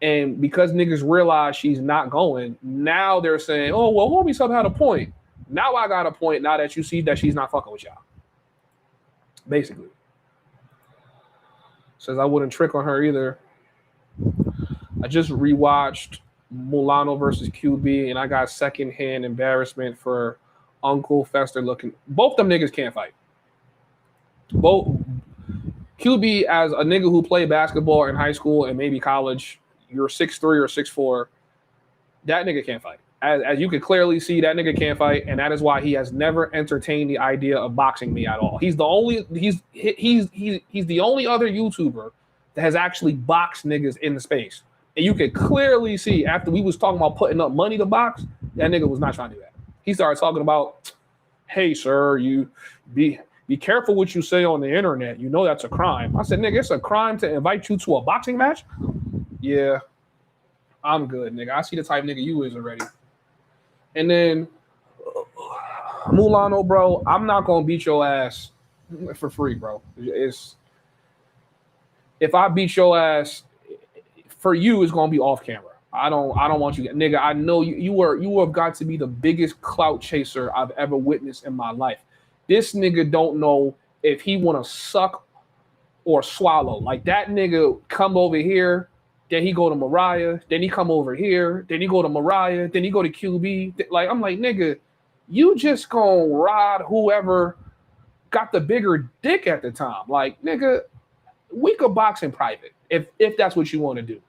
And because niggas realize she's not going, now they're saying, oh, well, Homieshub had a point. Now I got a point now that you see that she's not fucking with y'all. Basically. Says I wouldn't trick on her either. I just rewatched Mulano versus QB, and I got secondhand embarrassment for Uncle Fester looking. Both them niggas can't fight. Both QB as a nigga who played basketball in high school and maybe college, you're 6'3" or 6'4", that nigga can't fight. As you can clearly see, that nigga can't fight, and that is why he has never entertained the idea of boxing me at all. He's the only other YouTuber that has actually boxed niggas in the space. And you can clearly see after we was talking about putting up money to box, that nigga was not trying to do that. He started talking about, hey, sir, you be careful what you say on the internet. You know that's a crime. I said, nigga, it's a crime to invite you to a boxing match? Yeah, I'm good, nigga. I see the type nigga you is already. And then, Mulano, bro, I'm not going to beat your ass for free, bro. If I beat your ass, for you, it's going to be off camera. I don't want you, nigga. I know you have got to be the biggest clout chaser I've ever witnessed in my life. This nigga don't know if he want to suck or swallow. Like that nigga come over here, then he go to Mariah, then he come over here, then he go to Mariah, then he go to QB. Like I'm like, nigga, you just gonna ride whoever got the bigger dick at the time. Like, nigga, we could box in private if that's what you want to do.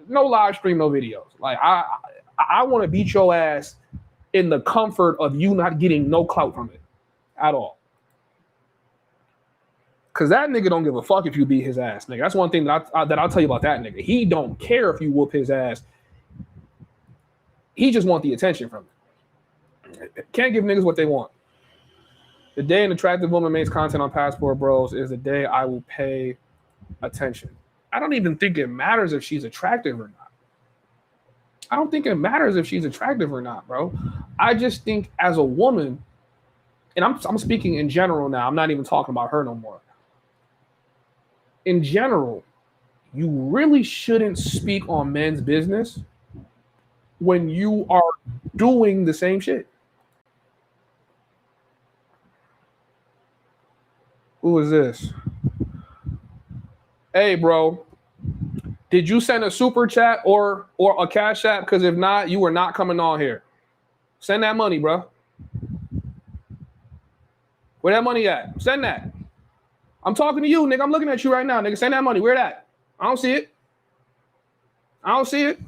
No live stream, no videos. Like I want to beat your ass in the comfort of you not getting no clout from it at all. Cause that nigga don't give a fuck if you beat his ass, nigga. That's one thing that I'll tell you about that nigga. He don't care if you whoop his ass. He just want the attention from it. Can't give niggas what they want. The day an attractive woman makes content on Passport Bros is the day I will pay attention. I don't even think it matters if she's attractive or not. I don't think it matters if she's attractive or not, bro. I just think as a woman, and I'm speaking in general now. I'm not even talking about her no more. In general, you really shouldn't speak on men's business when you are doing the same shit. Who is this? Hey, bro, did you send a super chat or a cash app? Because if not, you are not coming on here. Send that money, bro. Where that money at? Send that. I'm talking to you, nigga. I'm looking at you right now, nigga. Send that money. Where that? I don't see it. I don't see it.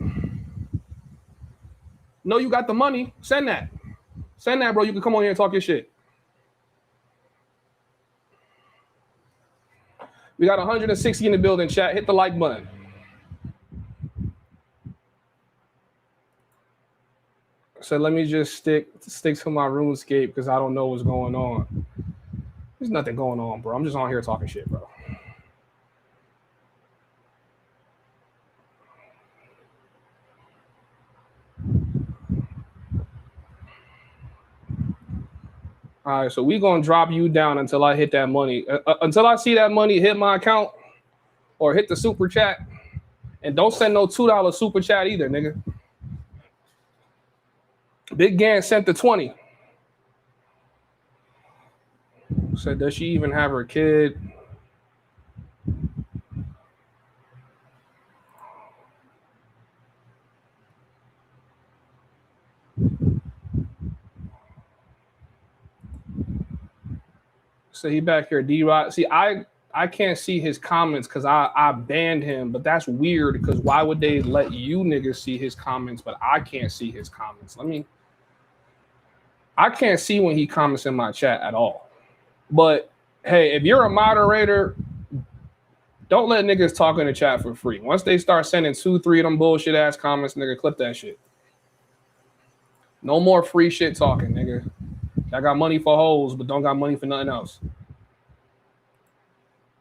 No, you got the money. Send that. Send that, bro. You can come on here and talk your shit. We got 160 in the building, chat. Hit the like button. So let me just stick to my RuneScape because I don't know what's going on. There's nothing going on, bro. I'm just on here talking shit, bro. All right, so we gonna drop you down until I hit that money. Until I see that money hit my account or hit the super chat, And don't send no $2 super chat either, nigga. Big Gan sent the 20. Said, does she even have her kid? So he back here, D-Rod. See, I can't see his comments because I banned him, but that's weird because why would they let you niggas see his comments, but I can't see his comments? I can't see when he comments in my chat at all. But hey, if you're a moderator, don't let niggas talk in the chat for free. Once they start sending 2-3 of them bullshit ass comments, nigga, clip that shit. No more free shit talking, nigga. I got money for hoes, but don't got money for nothing else.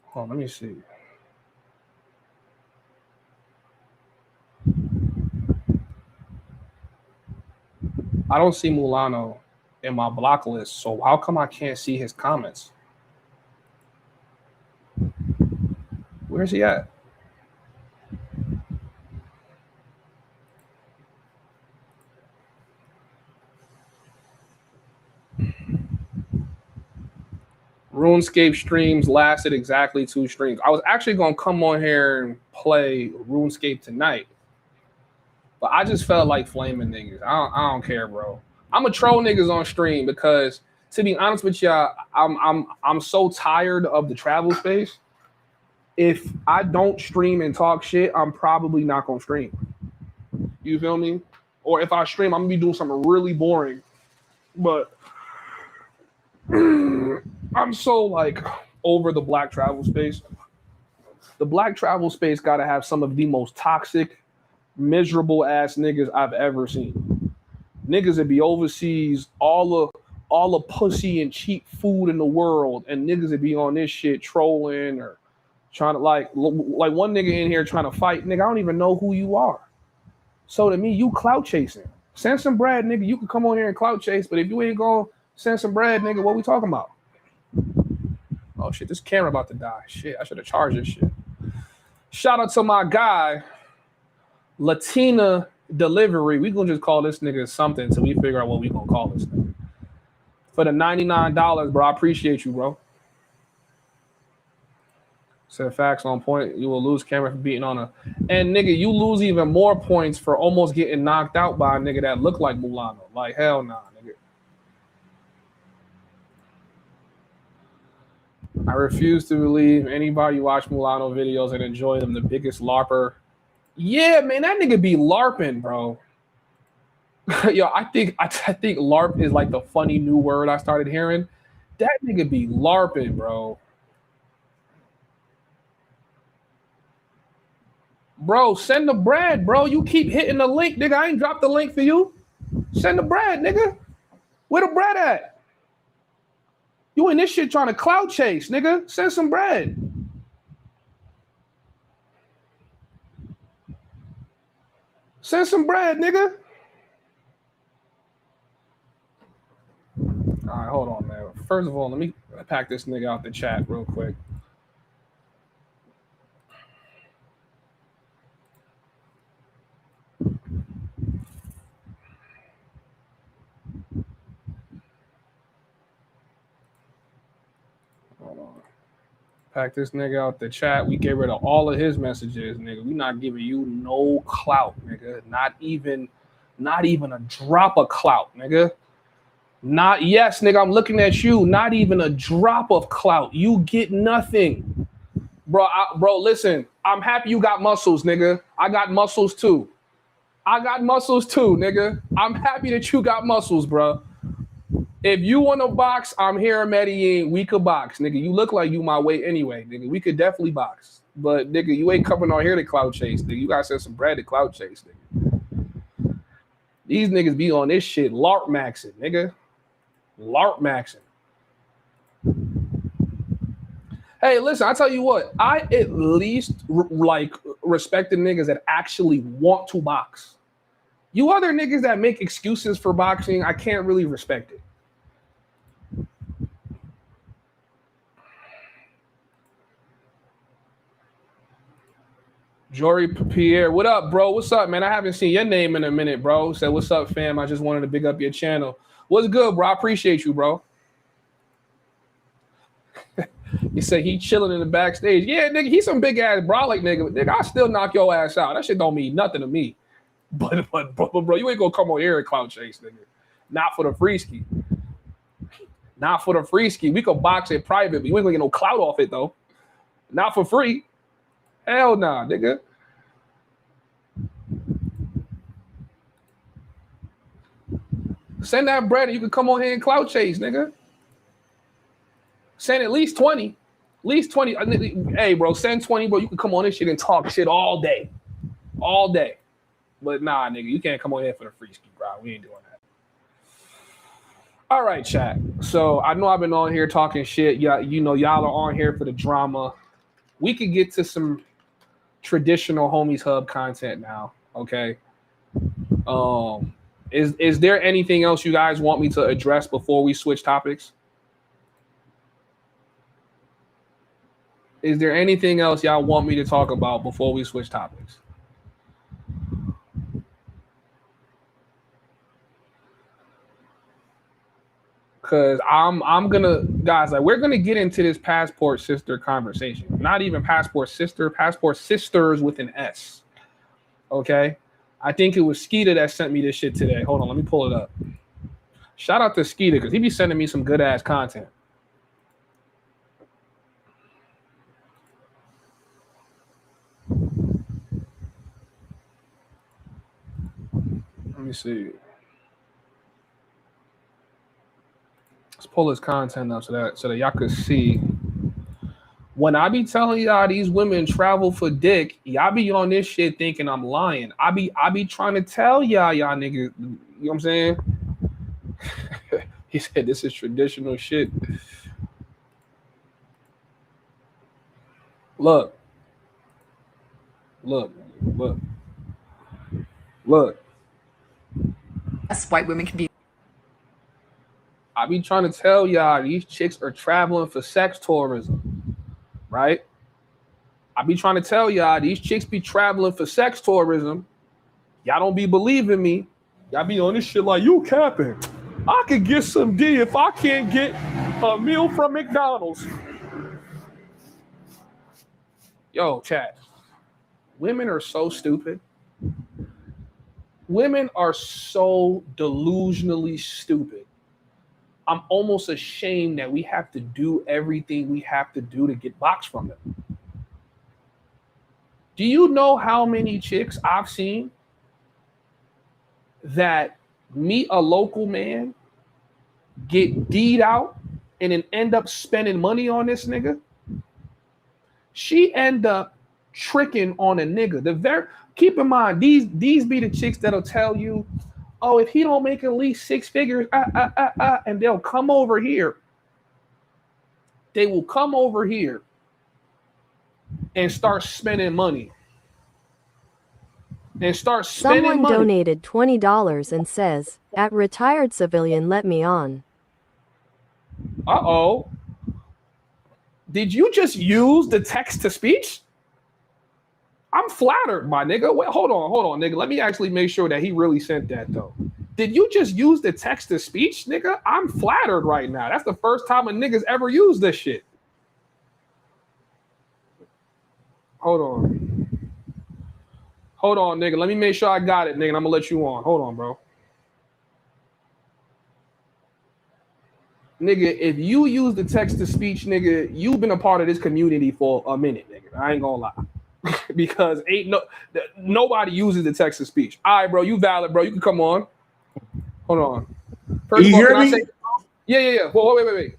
Hold on, let me see. I don't see Mulano in my block list, so how come I can't see his comments? Where's he at? RuneScape streams lasted exactly 2 streams. I was actually going to come on here and play RuneScape tonight, but I just felt like flaming niggas. I don't care, bro. I'm a troll niggas on stream because, to be honest with y'all, I'm so tired of the travel space. If I don't stream and talk shit, I'm probably not gonna stream. You feel me? Or if I stream, I'm gonna be doing something really boring. But I'm so like over the black travel space. The black travel space gotta have some of the most toxic, miserable ass niggas I've ever seen. Niggas that be overseas, all the pussy and cheap food in the world, and niggas that be on this shit trolling or trying to like one nigga in here trying to fight. Nigga, I don't even know who you are. So to me, you clout chasing. Send some bread, nigga. You can come on here and clout chase, but if you ain't gonna send some bread, nigga, what we talking about? Oh shit, this camera about to die. Shit, I should have charged this shit. Shout out to my guy, Latina Delivery. We gonna just call this nigga something until we figure out what we gonna call this nigga. For the $99, bro. I appreciate you, bro. Said facts on point. You will lose camera for beating on a... And nigga, you lose even more points for almost getting knocked out by a nigga that looked like Mulano. Like, hell nah, nigga. I refuse to believe anybody watch Mulano videos and enjoy them. The biggest LARPer. Yeah, man, that nigga be LARPing, bro. Yo, I think LARP is like the funny new word I started hearing. That nigga be LARPing, bro. Bro, send the bread, bro. You keep hitting the link, nigga. I ain't dropped the link for you. Send the bread, nigga. Where the bread at? You in this shit trying to clout chase, nigga. Send some bread. Send some bread, nigga. All right, hold on, man. First of all, let me pack this nigga out the chat real quick. Hold on. Pack this nigga out the chat. We get rid of all of his messages, nigga. We not giving you no clout, nigga. Not even a drop of clout, nigga. Not yes, nigga. I'm looking at you. Not even a drop of clout. You get nothing, bro. Bro, listen. I'm happy you got muscles, nigga. I got muscles too. Nigga. I'm happy that you got muscles, bro. If you want to box, I'm here in Medellin. We could box, nigga. You look like you my weight anyway, nigga. We could definitely box. But, nigga, you ain't coming on here to clout chase, nigga. You got to send some bread to clout chase, nigga. These niggas be on this shit LARP maxing, nigga. LARP maxing. Hey, listen, I tell you what. I at least, respect the niggas that actually want to box. You other niggas that make excuses for boxing, I can't really respect it. Jory Pierre, what up, bro? What's up, man? I haven't seen your name in a minute, bro. Said, what's up, fam? I just wanted to big up your channel. What's good, bro? I appreciate you, bro. You say he chilling in the backstage. Yeah, nigga, he's some big ass brolic nigga. Nigga, I still knock your ass out. That shit don't mean nothing to me. But bro, you ain't gonna come on here and clout chase, nigga. Not for the free ski. Not for the free ski. We could box it private, but you ain't gonna get no clout off it though. Not for free. Hell nah, nigga. Send that bread and you can come on here and clout chase, nigga. Send at least 20. At least 20. Hey, bro, send 20, bro. You can come on this shit and talk shit all day. All day. But nah, nigga, you can't come on here for the free ski, bro. We ain't doing that. All right, chat. So I know I've been on here talking shit. Yeah, you know, y'all are on here for the drama. We could get to some traditional Homies Hub content now, okay? Is there anything else you guys want me to address before we switch topics? Is there anything else y'all want me to talk about before we switch topics? Because I'm gonna, guys, like, we're gonna get into this passport sister conversation. Not even passport sister, passport sisters with an S. Okay? I think it was Skeeta that sent me this shit today. Hold on, let me pull it up. Shout out to Skeeta, because he be sending me some good ass content. Let me see. Let's pull his content up so that y'all could see. When I be telling y'all these women travel for dick, y'all be on this shit thinking I'm lying. I be trying to tell y'all niggas, you know what I'm saying? He said this is traditional shit. Look. Yes, white women can be. I be trying to tell y'all these chicks are traveling for sex tourism, right? I be trying to tell y'all these chicks be traveling for sex tourism. Y'all don't be believing me. Y'all be on this shit like, you capping. I could get some D if I can't get a meal from McDonald's. Yo, chat. Women are so stupid. Women are so delusionally stupid. I'm almost ashamed that we have to do everything we have to do to get boxed from them. Do you know how many chicks I've seen that meet a local man, get D'd out, and then end up spending money on this nigga? She end up tricking on a nigga. Keep in mind, these be the chicks that'll tell you, oh, if he don't make at least 6 figures, and they'll come over here. They will come over here and start spending money. Someone donated $20 and says, at retired civilian, let me on. Uh-oh. Did you just use the text to speech? I'm flattered, my nigga. Wait, hold on, nigga. Let me actually make sure that he really sent that, though. Did you just use the text to speech, nigga? I'm flattered right now. That's the first time a nigga's ever used this shit. Hold on, nigga. Let me make sure I got it, nigga, and I'm gonna let you on. Hold on, bro. Nigga, if you use the text to speech, nigga, you've been a part of this community for a minute, nigga. I ain't gonna lie. Because nobody uses the text to speech. All right, bro, you valid, bro. You can come on. Hold on. First you hear me? Yeah. Well, wait.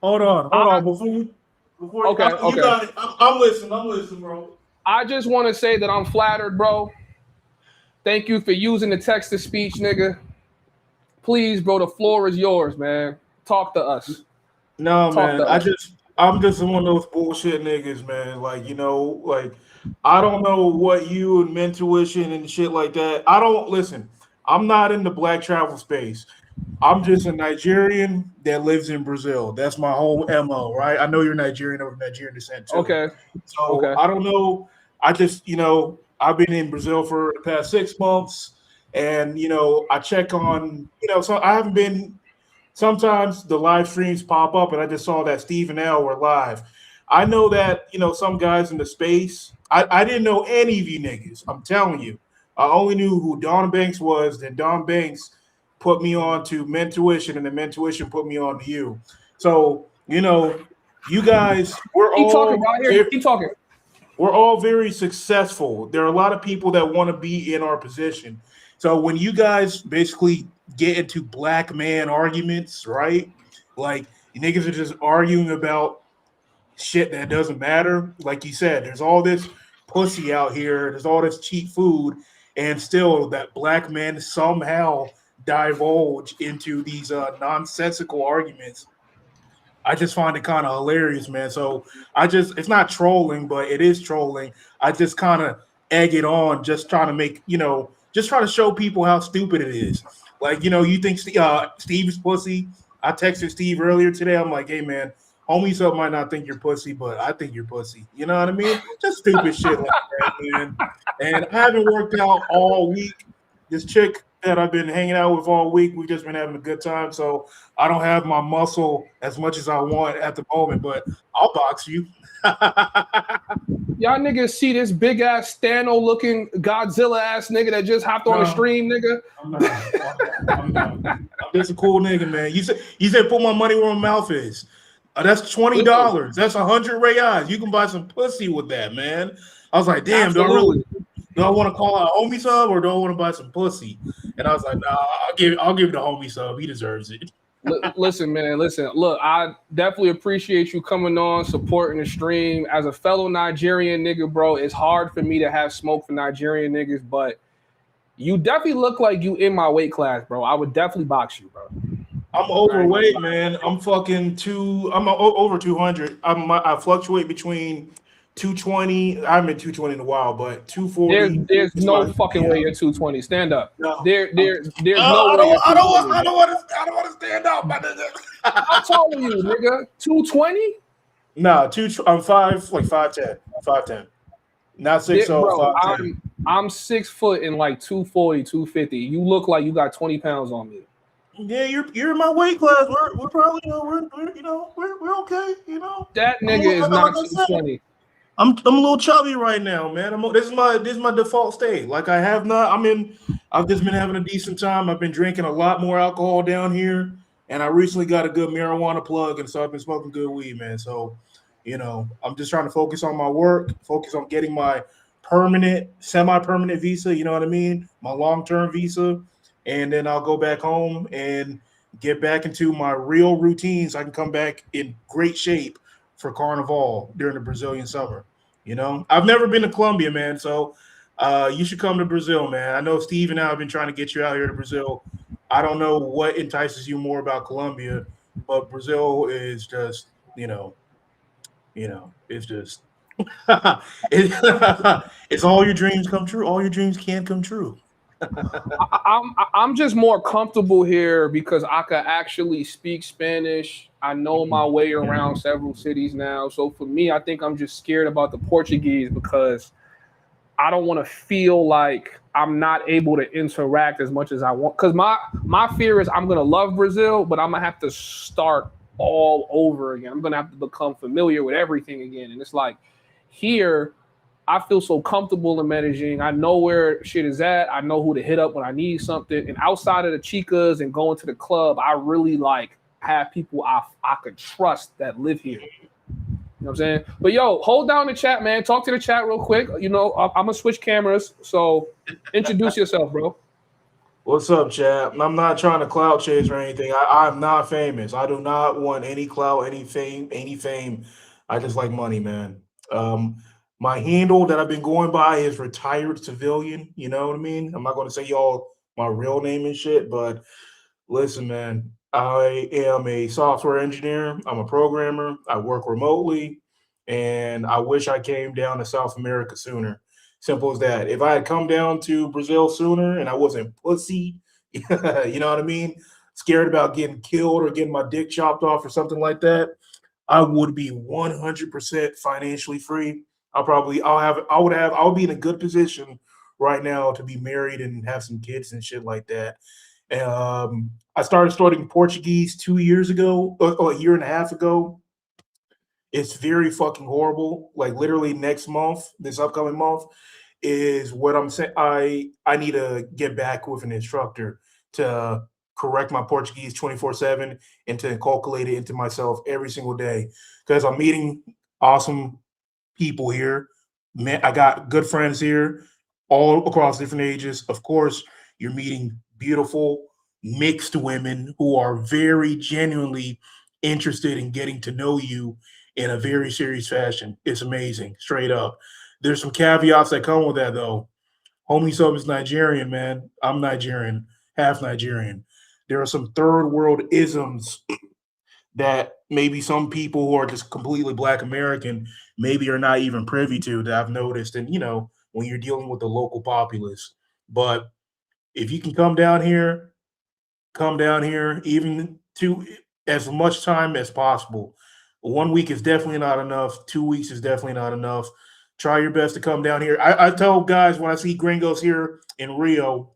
Hold on. Before okay. You got it. I'm listening, bro. I just want to say that I'm flattered, bro. Thank you for using the text to speech, nigga. Please, bro, the floor is yours, man. Talk to us. No, man. I'm just one of those bullshit niggas, man. Like, you know, like, I don't know what you and mentuition and shit like that. Listen, I'm not in the black travel space. I'm just a Nigerian that lives in Brazil. That's my whole MO, right? I know you're Nigerian of Nigerian descent too. Okay. So okay. I don't know I just, I've been in Brazil for the past 6 months, and I check on, so I haven't been. Sometimes the live streams pop up, and I just saw that Steve and Al were live. I know that some guys in the space. I didn't know any of you niggas. I'm telling you, I only knew who Don Banks was. Then Don Banks put me on to Mentuition, and then Mentuition put me on to you. So you guys, Keep talking, right here. Keep talking. We're all very successful. There are a lot of people that want to be in our position. So when you guys basically get into black man arguments, right? Like you niggas are just arguing about shit that doesn't matter. Like you said, there's all this pussy out here, there's all this cheap food, and still that black men somehow divulge into these nonsensical arguments. I just find it kind of hilarious, man. So it's not trolling, but it is trolling. I just kind of egg it on, just trying to make, just try to show people how stupid it is. Like, you think Steve is pussy. I texted Steve earlier today. I'm like, hey, man, Homieshub might not think you're pussy, but I think you're pussy. You know what I mean? Just stupid shit like that, man. And I haven't worked out all week. This chick that I've been hanging out with all week, we've just been having a good time. So I don't have my muscle as much as I want at the moment, but I'll box you. Y'all niggas see this big ass Stano looking Godzilla ass nigga that just hopped on the stream, nigga? I'm just a cool nigga, man. You said put my money where my mouth is. That's $20. That's 100 reais. You can buy some pussy with that, man. I was like, damn, do I want to call out Homieshub or do I want to buy some pussy? And I was like, nah, I'll give it to Homieshub. He deserves it. Listen, man. Look, I definitely appreciate you coming on, supporting the stream. As a fellow Nigerian nigga, bro, it's hard for me to have smoke for Nigerian niggas, but you definitely look like you in my weight class, bro. I would definitely box you, bro. I'm overweight, man. I'm over 200. I fluctuate between 220. I haven't been 220 in a while, but 240. There's no fucking way you're 220. Stand up. No. There's no way. I don't want to stand up, my nigga. How tall are you, nigga? 220? No, I'm 5'10". 5'10". Not 6'0". Bro, I'm 6 foot and like 240, 250. You look like you got 20 pounds on me. Yeah, you're in my weight class. We're probably we're okay. That nigga is not 220. I'm a little chubby right now, man. This is my default state. Like I've just been having a decent time. I've been drinking a lot more alcohol down here, and I recently got a good marijuana plug, and so I've been smoking good weed, man. So, I'm just trying to focus on my work, focus on getting my semi-permanent visa. You know what I mean? My long-term visa, and then I'll go back home and get back into my real routines. I can come back in great shape for Carnival during the Brazilian summer. I've never been to Colombia, man. So you should come to Brazil, man. I know Steve and I have been trying to get you out here to Brazil. I don't know what entices you more about Colombia, but Brazil is just, it's just, it's all your dreams come true. All your dreams can come true. I'm just more comfortable here because I could actually speak Spanish. I know my way around several cities now. So for me, I think I'm just scared about the Portuguese because I don't want to feel like I'm not able to interact as much as I want. Because my fear is I'm going to love Brazil, but I'm going to have to start all over again. I'm going to have to become familiar with everything again. And it's like here, I feel so comfortable in Medellin. I know where shit is at. I know who to hit up when I need something. And outside of the chicas and going to the club, I really have people I could trust that live here. You know what I'm saying? But yo, hold down the chat, man. Talk to the chat real quick. I'm gonna switch cameras. So introduce yourself, bro. What's up, chat? I'm not trying to clout chase or anything. I'm not famous. I do not want any clout, any fame. I just like money, man. My handle that I've been going by is retired civilian. You know what I mean? I'm not going to say y'all my real name and shit, but listen, man, I am a software engineer. I'm a programmer. I work remotely, and I wish I came down to South America sooner. Simple as that. If I had come down to Brazil sooner and I wasn't pussy, you know what I mean? Scared about getting killed or getting my dick chopped off or something like that, I would be 100% financially free. I'll be in a good position right now to be married and have some kids and shit like that. I started studying Portuguese 2 years ago, or a year and a half ago. It's very fucking horrible. Like literally next month, this upcoming month, is what I'm saying. I need to get back with an instructor to correct my Portuguese 24/7 and to inculcate it into myself every single day because I'm meeting awesome people here. Man, I got good friends here, all across different ages. Of course, you're meeting beautiful mixed women who are very genuinely interested in getting to know you in a very serious fashion. It's amazing, straight up. There's some caveats that come with that, though. Homieshub is Nigerian, man. I'm Nigerian, half Nigerian. There are some third world isms that maybe some people who are just completely Black American maybe are not even privy to that I've noticed. And, when you're dealing with the local populace. But if you can come down here, even to as much time as possible. 1 week is definitely not enough. 2 weeks is definitely not enough. Try your best to come down here. I tell guys when I see gringos here in Rio,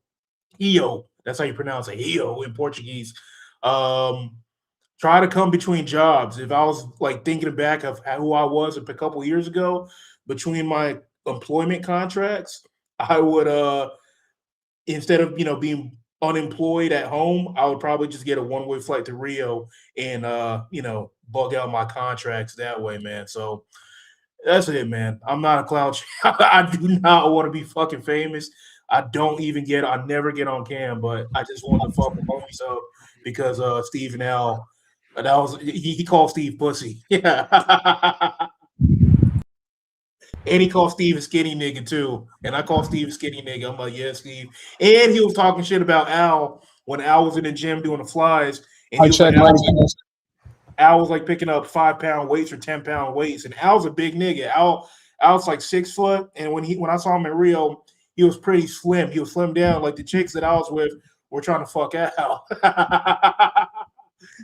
that's how you pronounce it, Rio in Portuguese. Try to come between jobs. If I was like thinking back of who I was a couple of years ago, between my employment contracts, I would instead of being unemployed at home, I would probably just get a one-way flight to Rio and bug out my contracts that way, man. So that's it, man. I'm not a cloud. I do not want to be fucking famous. I never get on cam, but I just want to fuck with homies up because Steve and Al, he called Steve pussy. Yeah. And he called Steve a skinny nigga too. And I call Steve a skinny nigga. I'm like, yeah, Steve. And he was talking shit about Al when Al was in the gym doing the flies. And Al was like picking up 5-pound weights or 10-pound weights. And Al's a big nigga. Al's like 6 foot. And when I saw him in Rio, he was pretty slim. He was slimmed down. Like the chicks that I was with were trying to fuck Al.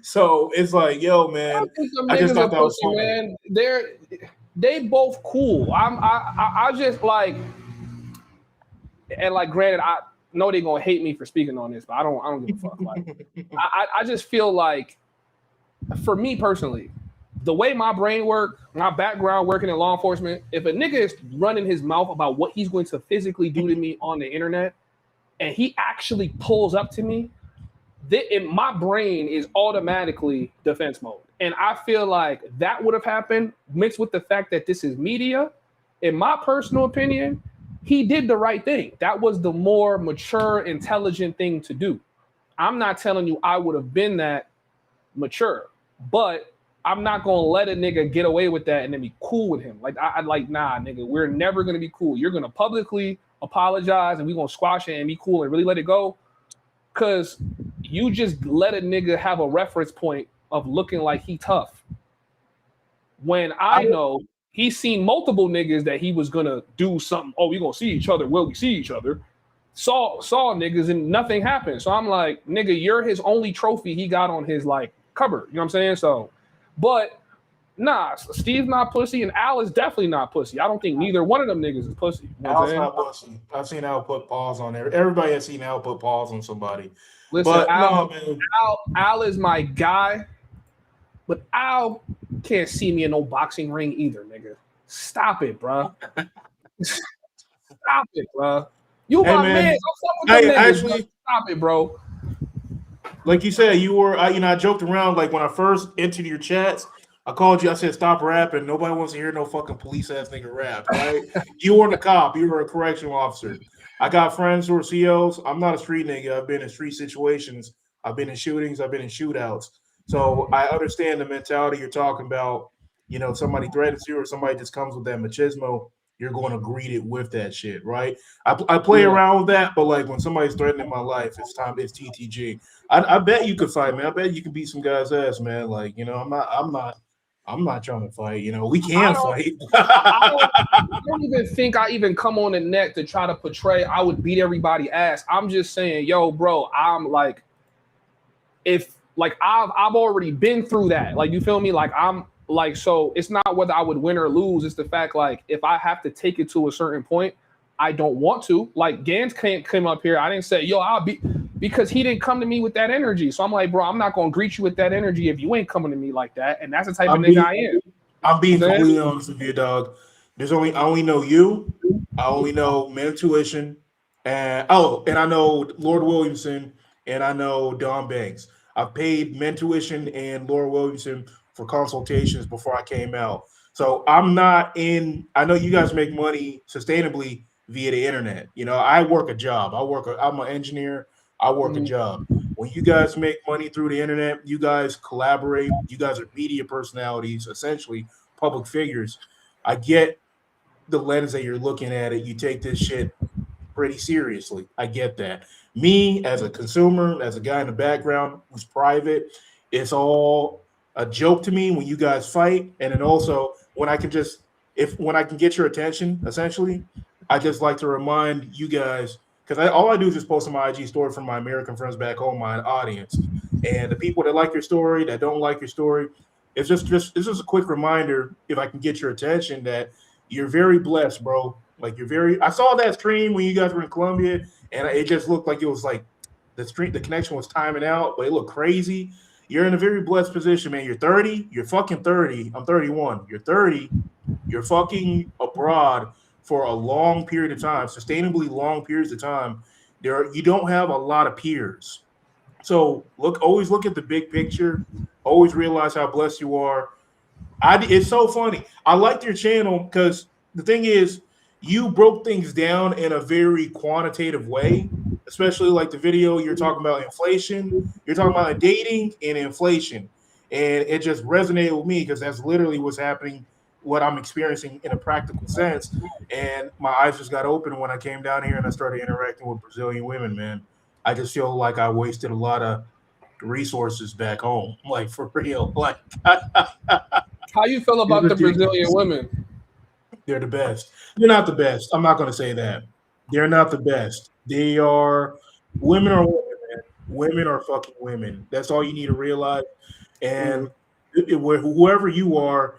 So it's like, yo, man. I just thought that was funny. Man. They both cool. I just like, and like, granted, I know they're gonna hate me for speaking on this, but I don't give a fuck. Like, I just feel like, for me personally, the way my brain works, my background working in law enforcement, if a nigga is running his mouth about what he's going to physically do to me on the internet, and he actually pulls up to me, my brain is automatically defense mode. And I feel like that would have happened mixed with the fact that this is media. In my personal opinion, he did the right thing. That was the more mature, intelligent thing to do. I'm not telling you I would have been that mature, but I'm not going to let a nigga get away with that and then be cool with him. Like, I'd like, nah, nigga, we're never going to be cool. You're going to publicly apologize and we're going to squash it and be cool and really let it go. Because you just let a nigga have a reference point of looking like he tough. When I know he's seen multiple niggas that he was gonna do something. Oh, we gonna see each other. Will we see each other? Saw niggas and nothing happened. So I'm like, nigga, you're his only trophy he got on his like cupboard. You know what I'm saying? So, but nah, Steve's not pussy and Al is definitely not pussy. I don't think neither one of them niggas is pussy. You know Al's not pussy. I've seen Al put paws on there. Everybody has seen Al put paws on somebody. Listen, but Al is my guy. But Al can't see me in no boxing ring either, nigga. Stop it, bro. Stop it, bro. You my man. Actually, stop it, bro. Like you said, you were. I joked around. Like when I first entered your chats, I called you. I said, "Stop rapping. Nobody wants to hear no fucking police ass nigga rap." Right? You weren't a cop. You were a correctional officer. I got friends who are COs. I'm not a street nigga. I've been in street situations. I've been in shootings. I've been in shootouts. So I understand the mentality you're talking about. Somebody threatens you or somebody just comes with that machismo, you're going to greet it with that shit, right? I play around with that, but like when somebody's threatening my life, it's TTG. I bet you could fight, man. I bet you can beat some guy's ass, man. Like, I'm not trying to fight. We can fight. I don't even think I even come on the net to try to portray I would beat everybody's ass. I'm just saying, yo, bro, I'm like, if like I've already been through that. Like, you feel me? Like Like, so it's not whether I would win or lose. It's the fact, like, if I have to take it to a certain point, I don't want to. Like, Gans can't come up here. I didn't say, yo, I'll be, because he didn't come to me with that energy. So I'm like, bro, I'm not going to greet you with that energy if you ain't coming to me like that. And that's the type of nigga I am. I'm being completely honest with you, dog. I only know you. I only know Man Tuition. And I know Lord Williamson and I know Don Banks. I've paid Men Tuition and Lord Williamson for consultations before I came out. So I'm not in. I know you guys make money sustainably via the internet. You know, I work a job. I'm an engineer. I work a job. When you guys make money through the internet, you guys collaborate. You guys are media personalities, essentially public figures. I get the lens that you're looking at it. You take this shit pretty seriously. I get that. Me, as a consumer, as a guy in the background who's private, it's all a joke to me when you guys fight. And then also when I can get your attention, essentially, I just like to remind you guys, because all I do is just post on my IG story from my American friends back home, my audience. And the people that like your story, that don't like your story, it's just a quick reminder, if I can get your attention, that you're very blessed, bro. Like I saw that stream when you guys were in Colombia, and it just looked like it was like the connection was timing out, but it looked crazy. You're in a very blessed position, man. You're 30, you're fucking 30. I'm 31. You're 30, you're fucking abroad for a long period of time, sustainably long periods of time. You don't have a lot of peers. So always look at the big picture. Always realize how blessed you are. It's so funny. I liked your channel because the thing is, you broke things down in a very quantitative way, especially like the video you're talking about inflation. You're talking about dating and inflation. And it just resonated with me because that's literally what's happening, what I'm experiencing in a practical sense. And my eyes just got open when I came down here and I started interacting with Brazilian women, man. I just feel like I wasted a lot of resources back home, like for real. Like, how you feel about the Brazilian women? They're the best. They're not the best. I'm not going to say that. They're not the best. They are women are women, man. Women are fucking women. That's all you need to realize. And whoever you are,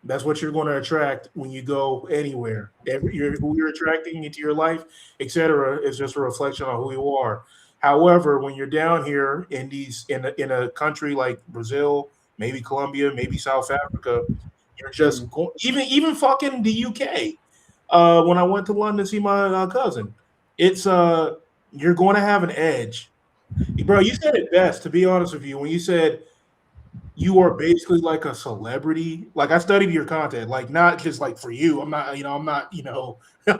that's what you're going to attract when you go anywhere. Who you're attracting into your life, etc., is just a reflection on who you are. However, when you're down here in a country like Brazil, maybe Colombia, maybe South Africa, you're just even fucking the UK. When I went to London to see my cousin, it's you're going to have an edge, bro. You said it best, to be honest with you, when you said you are basically like a celebrity. Like, I studied your content, like not just like for you. I'm not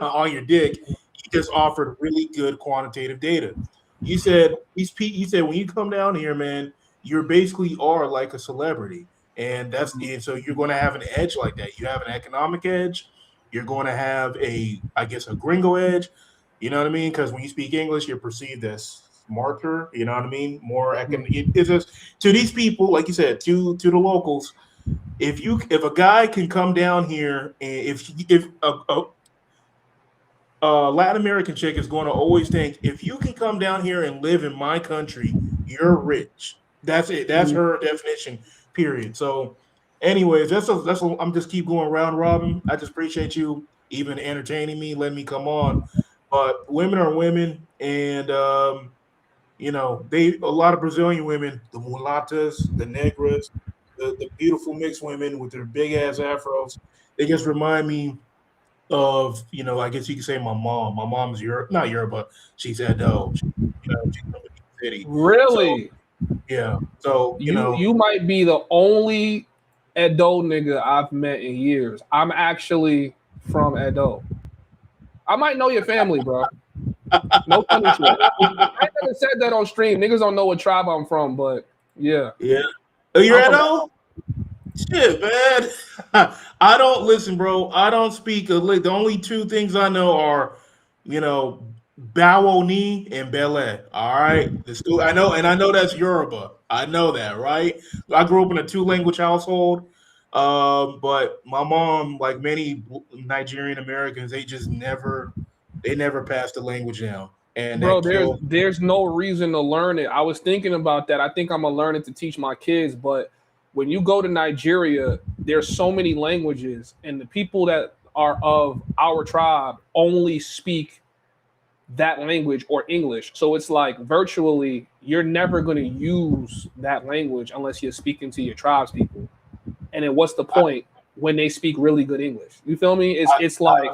on your dick. You just offered really good quantitative data. You said when you come down here, man, you basically are like a celebrity. And so you're going to have an edge like that. You have an economic edge. You're going to have a gringo edge. You know what I mean? Because when you speak English, you're perceived as smarter. You know what I mean? More it's just, to these people, like you said, to the locals. If a guy can come down here, and if a Latin American chick is going to always think, if you can come down here and live in my country, you're rich. That's it. That's her definition. Period. So, anyways, I'm just keep going round robin. I just appreciate you even entertaining me, letting me come on. But women are women, and a lot of Brazilian women, the mulatas, the negras, the beautiful mixed women with their big ass afros, they just remind me of, I guess you could say my mom. My mom's not Yoruba, she's Edo. She's from the city. Really? So, yeah. So you might be the only Edo nigga I've met in years. I'm actually from Edo. I might know your family, bro. No funny shit. I never said that on stream. Niggas don't know what tribe I'm from, but yeah. Yeah. Oh, you're Edo? Shit, man. I don't listen, bro. I don't speak the only two things I know are, Bawoni and Bele. All right. I know that's Yoruba. I know that, right? I grew up in a 2-language household. But my mom, like many Nigerian Americans, they never passed the language down. And bro, there's no reason to learn it. I was thinking about that. I think I'm gonna learn it to teach my kids, but when you go to Nigeria, there's so many languages, and the people that are of our tribe only speak that language or English. So it's like virtually you're never going to use that language unless you're speaking to your tribe's people. And then what's the point when they speak really good English? You feel me? It's like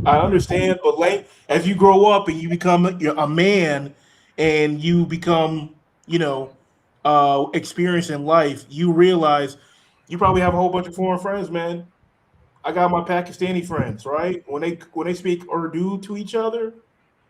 I understand, but like as you grow up and you become a man and you become, experienced in life, you realize you probably have a whole bunch of foreign friends, man. I got my Pakistani friends, right? When they speak Urdu to each other,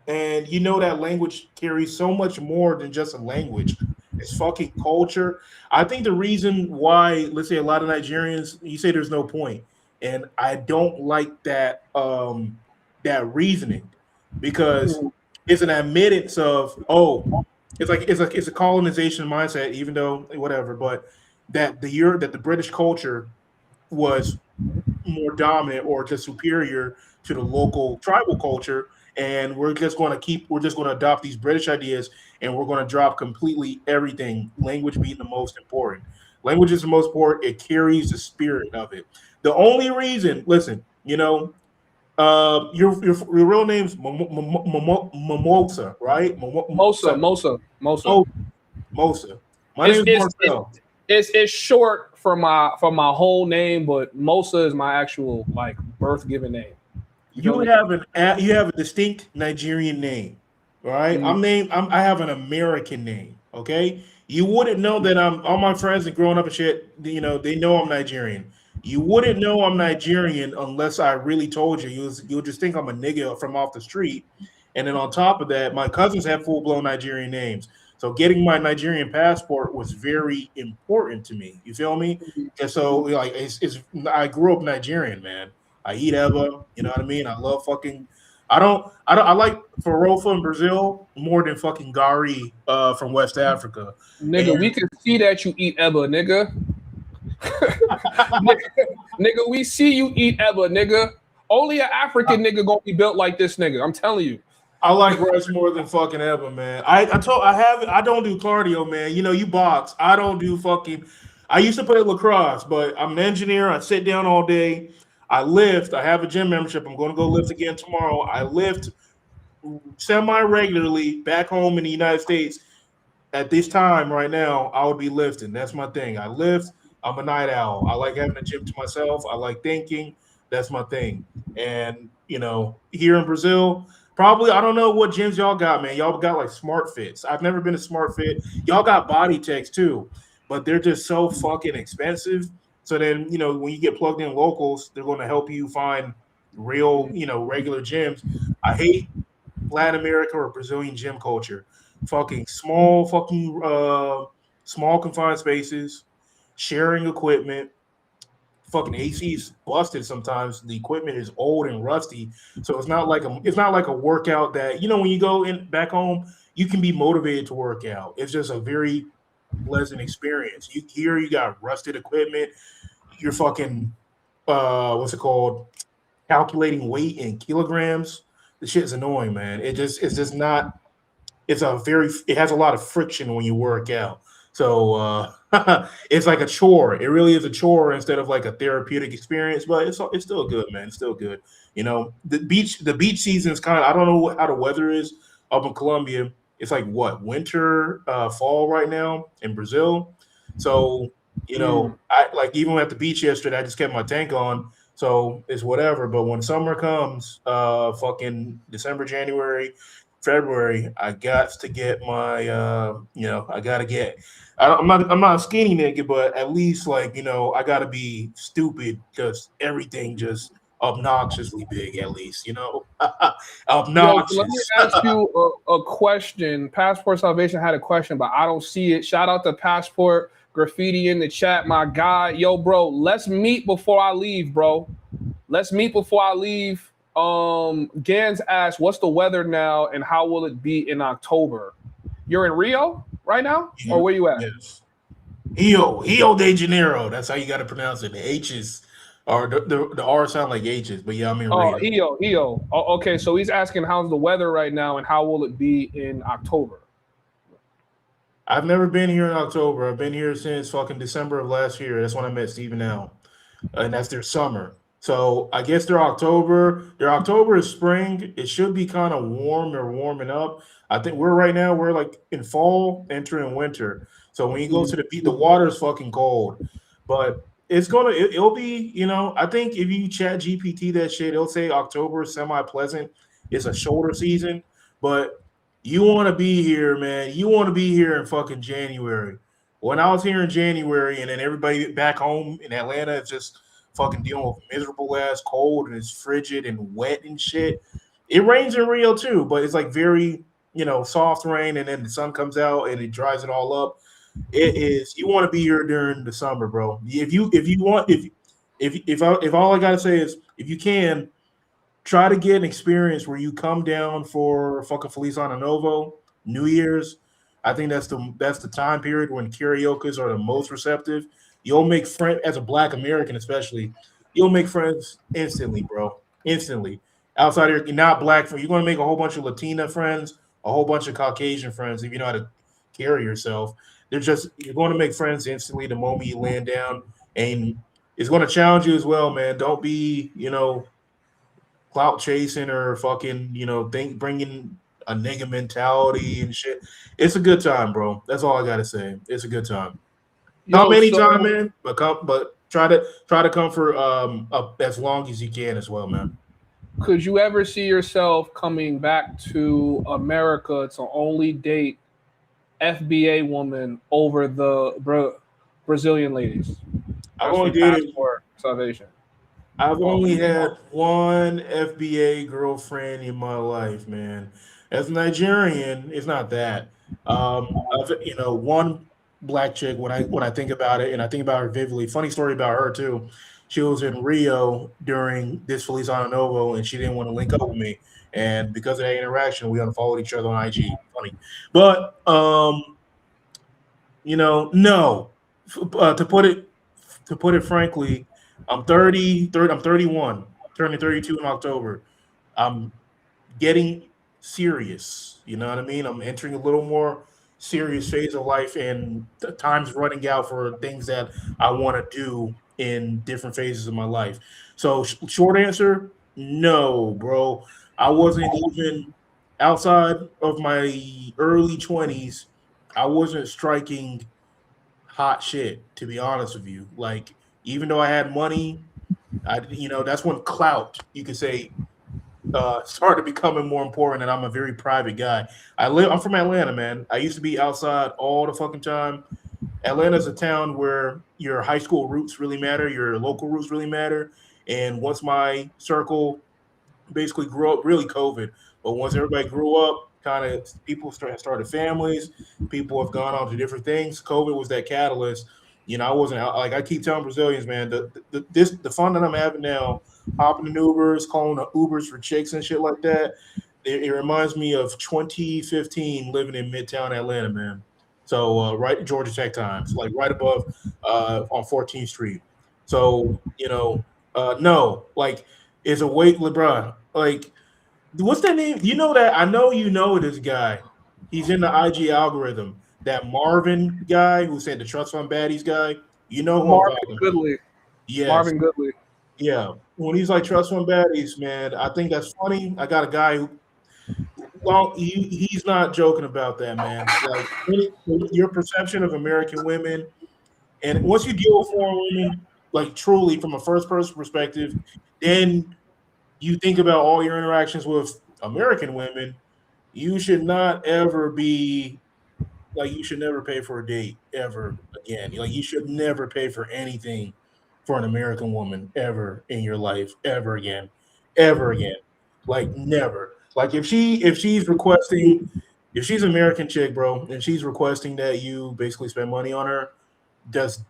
and that language carries so much more than just a language. It's fucking culture. I think the reason why, let's say, a lot of Nigerians, you say there's no point, and I don't like that that reasoning, because it's an admittance of it's a colonization mindset, even though whatever, but that the British culture was more dominant or just superior to the local tribal culture, and we're just going to adopt these British ideas, and we're going to drop completely everything, language being the most important. Language is the most important. It carries the spirit of it. The only reason, listen, your real name's Mimosa, right? Mosa. Mosa. My name is Marcel. It's short for my whole name, but Mosa is my actual birth given name. You have a distinct Nigerian name, right? Mm-hmm. I have an American name. Okay, you wouldn't know that all my friends and growing up and shit. They know I'm Nigerian. You wouldn't know I'm Nigerian unless I really told you. You'll just think I'm a nigga from off the street. And then on top of that, my cousins have full blown Nigerian names. So getting my Nigerian passport was very important to me. You feel me? And so I grew up Nigerian, man. I eat eba, you know what I mean? I love fucking I like farofa in Brazil more than fucking gari from West Africa. Nigga, we can see that you eat eba, nigga. nigga, we see you eat eba, nigga. Only an African nigga gonna be built like this nigga. I'm telling you. I like rice more than fucking eba, man. I don't do cardio, man. You box. I don't do fucking. I used to play lacrosse, but I'm an engineer. I sit down all day. I lift. I have a gym membership. I'm going to go lift again tomorrow. I lift semi-regularly back home in the United States. At this time right now, I would be lifting. That's my thing. I lift. I'm a night owl. I like having a gym to myself. I like thinking. That's my thing. And, here in Brazil, probably, I don't know what gyms y'all got, man. Y'all got like Smart Fits. I've never been to Smart Fit. Y'all got Body Techs too, but they're just so fucking expensive. So then, when you get plugged in locals, they're going to help you find real, regular gyms. I hate Latin America or Brazilian gym culture. Small confined spaces, sharing equipment. Fucking AC's busted sometimes. The equipment is old and rusty, so it's not like a workout that when you go in back home, you can be motivated to work out. It's just a very pleasant experience. You got rusted equipment. You're fucking what's it called? Calculating weight in kilograms. The shit is annoying, man. It's just not. It has a lot of friction when you work out. So it's like a chore. It really is a chore instead of like a therapeutic experience. But it's still good, man. It's still good. The beach season is kind of, I don't know how the weather is up in Colombia. It's like winter, fall right now in Brazil. So I like even at the beach yesterday, I just kept my tank on. So it's whatever. But when summer comes, fucking December, January, February, I got to get my I gotta get. I'm not a skinny nigga, but at least I gotta be stupid because everything just obnoxiously big. At least obnoxious. Yo, let me ask you a question. Passport Salvation had a question, but I don't see it. Shout out to Passport Graffiti in the chat, my guy. Yo, bro, let's meet before I leave, bro. Let's meet before I leave. Gans asked, what's the weather now and how will it be in October? You're in Rio right now? Or where you at? Yes. Rio de Janeiro. That's how you got to pronounce it. The H's or the R sound like H's, but yeah, I'm in Rio. Rio. Oh, okay, so he's asking how's the weather right now and how will it be in October? I've never been here in October. I've been here since fucking December of last year. That's when I met Steven L. And that's their summer. So I guess their October. Their October is spring. It should be kind of warm or warming up. I think we're like in fall, entering winter. So when you go to the beach, the water is fucking cold. But it'll be, I think if you chat GPT that shit, it'll say October is semi-pleasant. It's a shoulder season, but you want to be here, man. You want to be here in fucking January. When I was here in January, and then everybody back home in Atlanta is just fucking dealing with miserable ass cold and it's frigid and wet and shit. It rains in Rio too, but it's like very, soft rain, and then the sun comes out and it dries it all up. It is. You want to be here during the summer, bro. If all I gotta say is, if you can, try to get an experience where you come down for fucking Feliz Año Novo, New Year's. I think that's the time period when karaoke's are the most receptive. You'll make friends as a Black American, especially. You'll make friends instantly, bro. Instantly. Outside here, you're not Black. You're going to make a whole bunch of Latina friends, a whole bunch of Caucasian friends if you know how to carry yourself. You're going to make friends instantly the moment you land down, and it's going to challenge you as well, man. Don't be, clout chasing or fucking, bringing a nigga mentality and shit. It's a good time, bro. That's all I gotta say. It's a good time. Not many time, man, but try to come for as long as you can as well, man. Could you ever see yourself coming back to America to only date FBA women over the Brazilian ladies? I've only dated for salvation. I've only had one FBA girlfriend in my life, man. As a Nigerian, it's not that. One Black chick, when I think about it, and I think about her vividly. Funny story about her too. She was in Rio during this Feliz Año Novo, and she didn't want to link up with me. And because of that interaction, we unfollowed each other on IG. Funny, but no. To put it frankly, I'm 31, turning 32 in October. I'm getting serious. You know what I mean? I'm entering a little more serious phase of life, and time's running out for things that I want to do in different phases of my life. So short answer, no, bro. I wasn't even outside of my early 20s. I wasn't striking hot shit, to be honest with you. Like, even though I had money, that's when clout, you could say, started becoming more important, and I'm a very private guy. I'm from Atlanta, man. I used to be outside all the fucking time. Atlanta's a town where your high school roots really matter, your local roots really matter. And once my circle basically grew up, really COVID, but once everybody grew up, kind of people started families, people have gone on to different things. COVID was that catalyst. I wasn't out. Like I keep telling Brazilians, man, the fun that I'm having now, hopping in Ubers, calling the Ubers for chicks and shit like that. It reminds me of 2015 living in Midtown Atlanta, man. So right Georgia Tech Times, like right above on 14th Street. So no, like it's a wait, LeBron. Like, what's that name? You know that? I know you know this guy. He's in the IG algorithm. That Marvin guy who said the trust fund baddies guy. You know who Marvin Goodley. Yes. Marvin Goodley. Yeah. When he's like trust fund baddies, man, I think that's funny. I got a guy who, well, he's not joking about that, man. Like your perception of American women, and once you deal with foreign women, like truly from a first person perspective, then you think about all your interactions with American women. You should not ever be like, you should never pay for a date ever again. Like, you should never pay for anything for an American woman ever in your life, ever again. Like, never. Like, if she's requesting, if she's an American chick, bro, and she's requesting that you basically spend money on her, just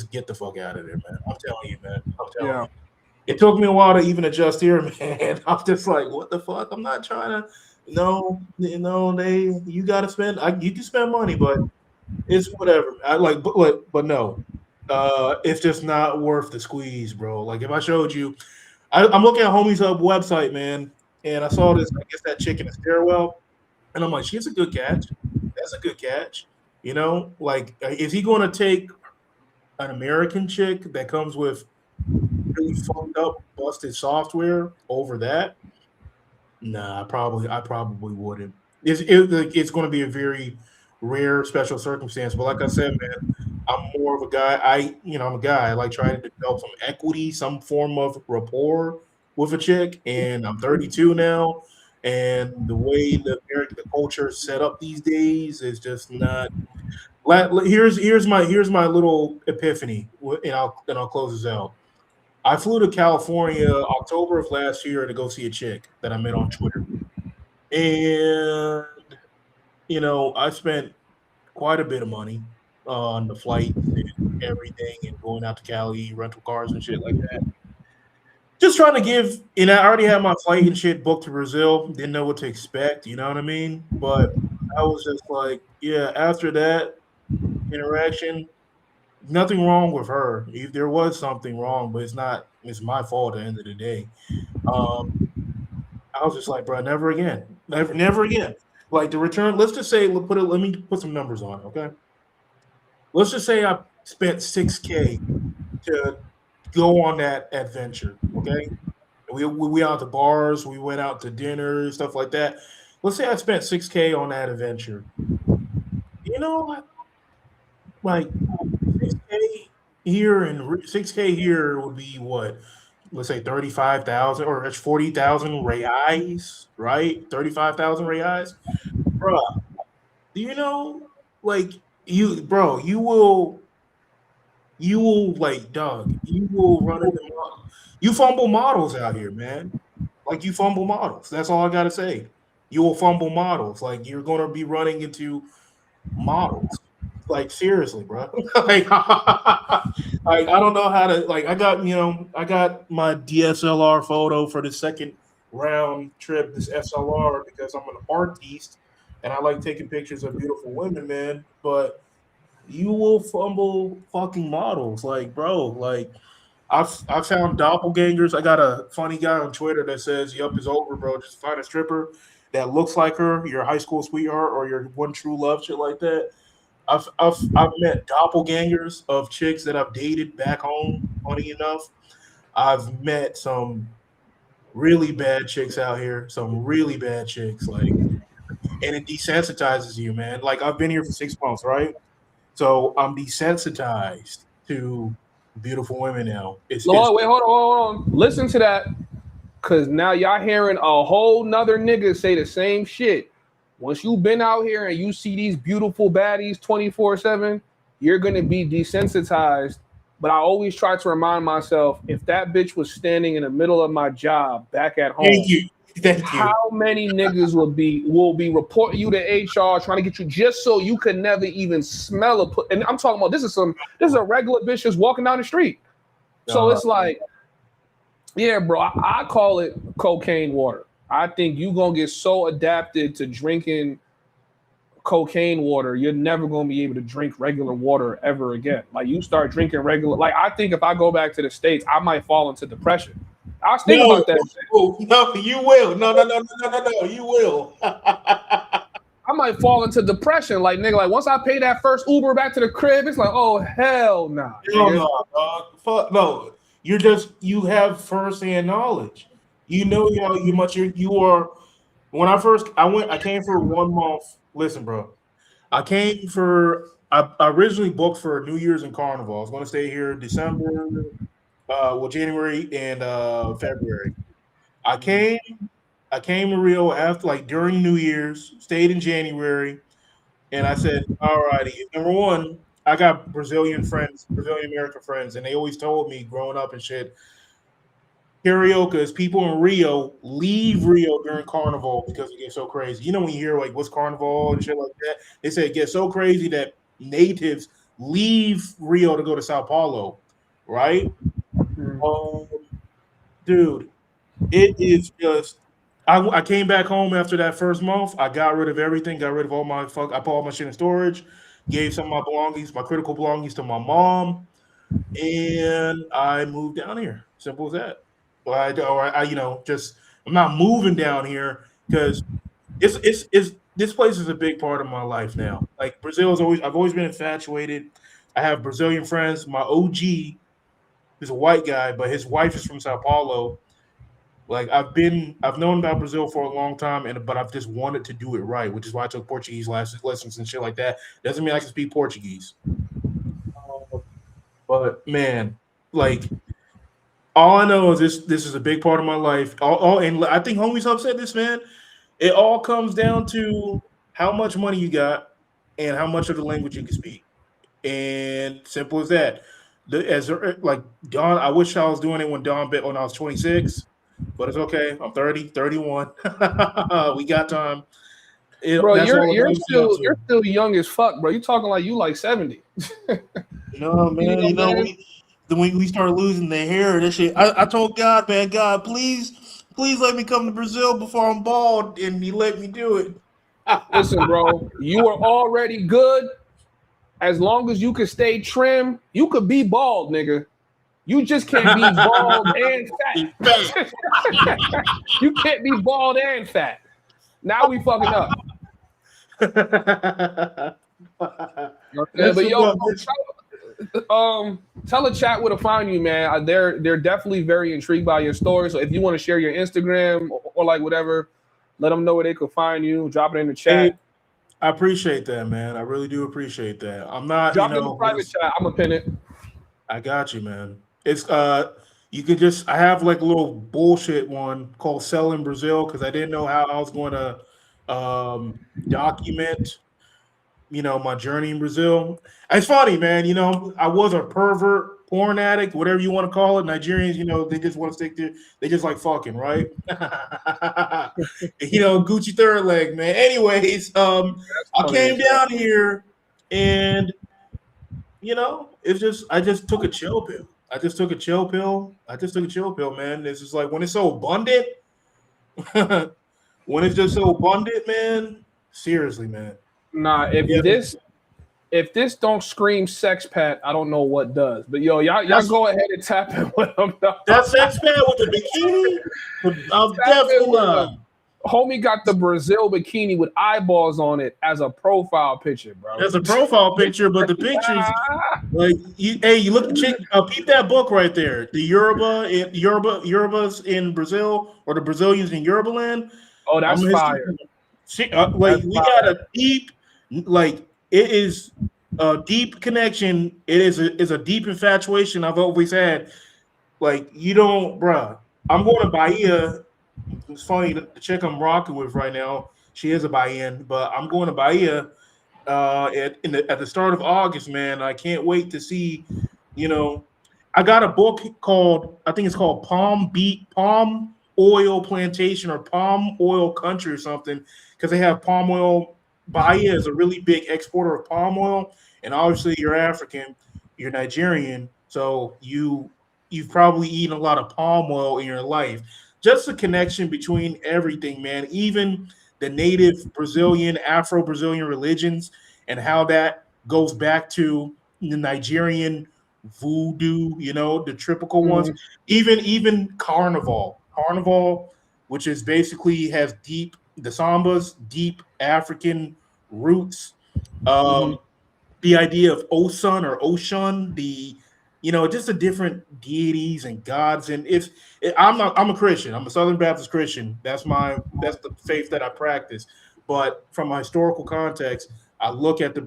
get the fuck out of there, man. I'm telling you, man. I'm telling you. It took me a while to even adjust here, man. I'm just like, what the fuck? I'm not trying to. No, you gotta spend. You can spend money, but it's whatever. But no, it's just not worth the squeeze, bro. Like if I showed you, I'm looking at Homieshub website, man, and I saw this. I guess that chick in the stairwell, and I'm like, she's a good catch. That's a good catch. You know, like, is he going to take an American chick that comes with really fucked up, busted software over that? Nah, I probably wouldn't. It's going to be a very rare, special circumstance. But like I said, man, I'm more of a guy. I'm a guy. I like trying to develop some equity, some form of rapport with a chick. And I'm 32 now, and the way the culture is set up these days is just not. Here's my little epiphany, and I'll close this out. I flew to California October of last year to go see a chick that I met on Twitter. And I spent quite a bit of money on the flights and everything, and going out to Cali, rental cars and shit like that. Just trying to give, and I already had my flight and shit booked to Brazil. Didn't know what to expect, you know what I mean? But I was just like, yeah. After that interaction, nothing wrong with her. If there was something wrong, but it's not. It's my fault at the end of the day. I was just like, bro, never again, never again. Like the return. Let's just say, let me put some numbers on it, okay? Let's just say I spent $6K to go on that adventure, okay? We out to bars, we went out to dinner, stuff like that. Let's say I spent $6K on that adventure. You know, like 6K here and 6K here would be what? Let's say 35,000 or 40,000 reais, right? 35,000 reais, bro. Do you know, like bro, you will like, dog. You will run into you fumble models out here, man. Like you fumble models. That's all I gotta say. You will fumble models. Like you're gonna be running into models. Like seriously, bro. Like I don't know how to, like, I got my DSLR photo for the second round trip, this SLR, because I'm an artiste and I like taking pictures of beautiful women, man. But you will fumble fucking models, like, bro. Like I've found doppelgangers. I got a funny guy on Twitter that says, "Yup, it's over, bro. Just find a stripper that looks like her, your high school sweetheart or your one true love," shit like that. I've met doppelgangers of chicks that I've dated back home. Funny enough, I've met some really bad chicks out here. Some really bad chicks, like, and it desensitizes you, man. Like I've been here for 6 months, right? So I'm desensitized to beautiful women now. Lord, wait, hold on. Listen to that, because now y'all hearing a whole nother nigga say the same shit. Once you've been out here and you see these beautiful baddies 24/7, you're going to be desensitized. But I always try to remind myself, if that bitch was standing in the middle of my job back at home, Thank you. How many niggas will be reporting you to HR, trying to get you just so you could never even smell a put. And I'm talking about this is a regular bitch just walking down the street. So it's like, yeah, bro, I call it cocaine water. I think you gonna get so adapted to drinking cocaine water, you're never gonna be able to drink regular water ever again. Like you start drinking regular, like I think if I go back to the States, I might fall into depression. I was thinking about that. No, you will. No, you will. I might fall into depression, like nigga. Like once I pay that first Uber back to the crib, it's like, oh hell nah. Hell no, dog. Fuck no. You have firsthand knowledge. You know how much you are. When I came for 1 month. Listen, bro. I originally booked for New Year's and Carnival. I was going to stay here December, January and February. I came to Rio after, like, during New Year's, stayed in January, and I said, all righty. Number one, I got Brazilian American friends, and they always told me growing up and shit, Carioca's people in Rio leave Rio during Carnival because it gets so crazy. You know, when you hear like what's Carnival and shit like that, they say it gets so crazy that natives leave Rio to go to Sao Paulo, right? Dude, it is just. I came back home after that first month. I got rid of everything. Got rid of all my I put all my shit in storage. Gave some of my belongings, my critical belongings, to my mom, and I moved down here. Simple as that. I'm not moving down here because it's this place is a big part of my life now. Like Brazil is I've always been infatuated. I have Brazilian friends. My OG is a white guy, but his wife is from Sao Paulo. Like I've known about Brazil for a long time, but I've just wanted to do it right, which is why I took Portuguese lessons and shit like that. Doesn't mean I can speak Portuguese, but man, like all I know is this is a big part of my life. And I think Homieshub said this, man. It all comes down to how much money you got and how much of the language you can speak, and simple as that. Like Don, I wish I was doing it when Don bit when I was 26. But it's okay. I'm 30, 31. We got time. Bro, you're still young as fuck, bro. You talking like you like 70. No, man. When we start losing the hair, that shit. I told God, man, God, please let me come to Brazil before I'm bald, and He let me do it. Listen, bro, you are already good. As long as you can stay trim, you could be bald, nigga. You just can't be bald and fat. You can't be bald and fat. Now we fucking up. But yo, tell the chat where to find you, man. They're definitely very intrigued by your story. So if you want to share your Instagram or like whatever, let them know where they could find you. Drop it in the chat. Hey, I appreciate that, man. I really do appreciate that. I'm not drop it in the private chat. I'm gonna pin it. I got you, man. It's you could just I have like a little bullshit one called Sell in Brazil because I didn't know how I was going to document, my journey in Brazil. It's funny, man. I was a pervert, porn addict, whatever you want to call it. Nigerians, they just want to stick to, they just like fucking, right? Gucci third leg, man. Anyways, I came down here and it's just I just took a chill pill. I just took a chill pill, man. It's just like when it's so abundant, man. Seriously, man. Nah, if this don't scream sex pad, I don't know what does. But yo, y'all go ahead and tap in with them. That sex pad with the bikini, I'm definitely not. Homie got the Brazil bikini with eyeballs on it as a profile picture, bro. That's a profile picture, but the pictures, like, you look at chick. Peep that book right there. The Yorubas in Brazil, or the Brazilians in Yoruba land. Oh, that's fire. We got a deep, it is a deep connection. It is a deep infatuation I've always had. Like, you don't, bruh. I'm going to Bahia. It's funny, the chick I'm rocking with right now, she is a Bahian, but I'm going to Bahia at the start of August, man. I can't wait to see, I got a book called, I think it's called Palm Oil Plantation or Palm Oil Country or something, because they have palm oil. Bahia is a really big exporter of palm oil, and obviously you're African, you're Nigerian, so you've probably eaten a lot of palm oil in your life. Just the connection between everything, man, even the native Brazilian, Afro-Brazilian religions and how that goes back to the Nigerian voodoo, the typical ones, even Carnival, which is basically has the Sambas, deep African roots. The idea of Osun or Oshun, just the different deities and gods. And I'm a Christian. I'm a Southern Baptist Christian. That's the faith that I practice. But from a historical context, I look at the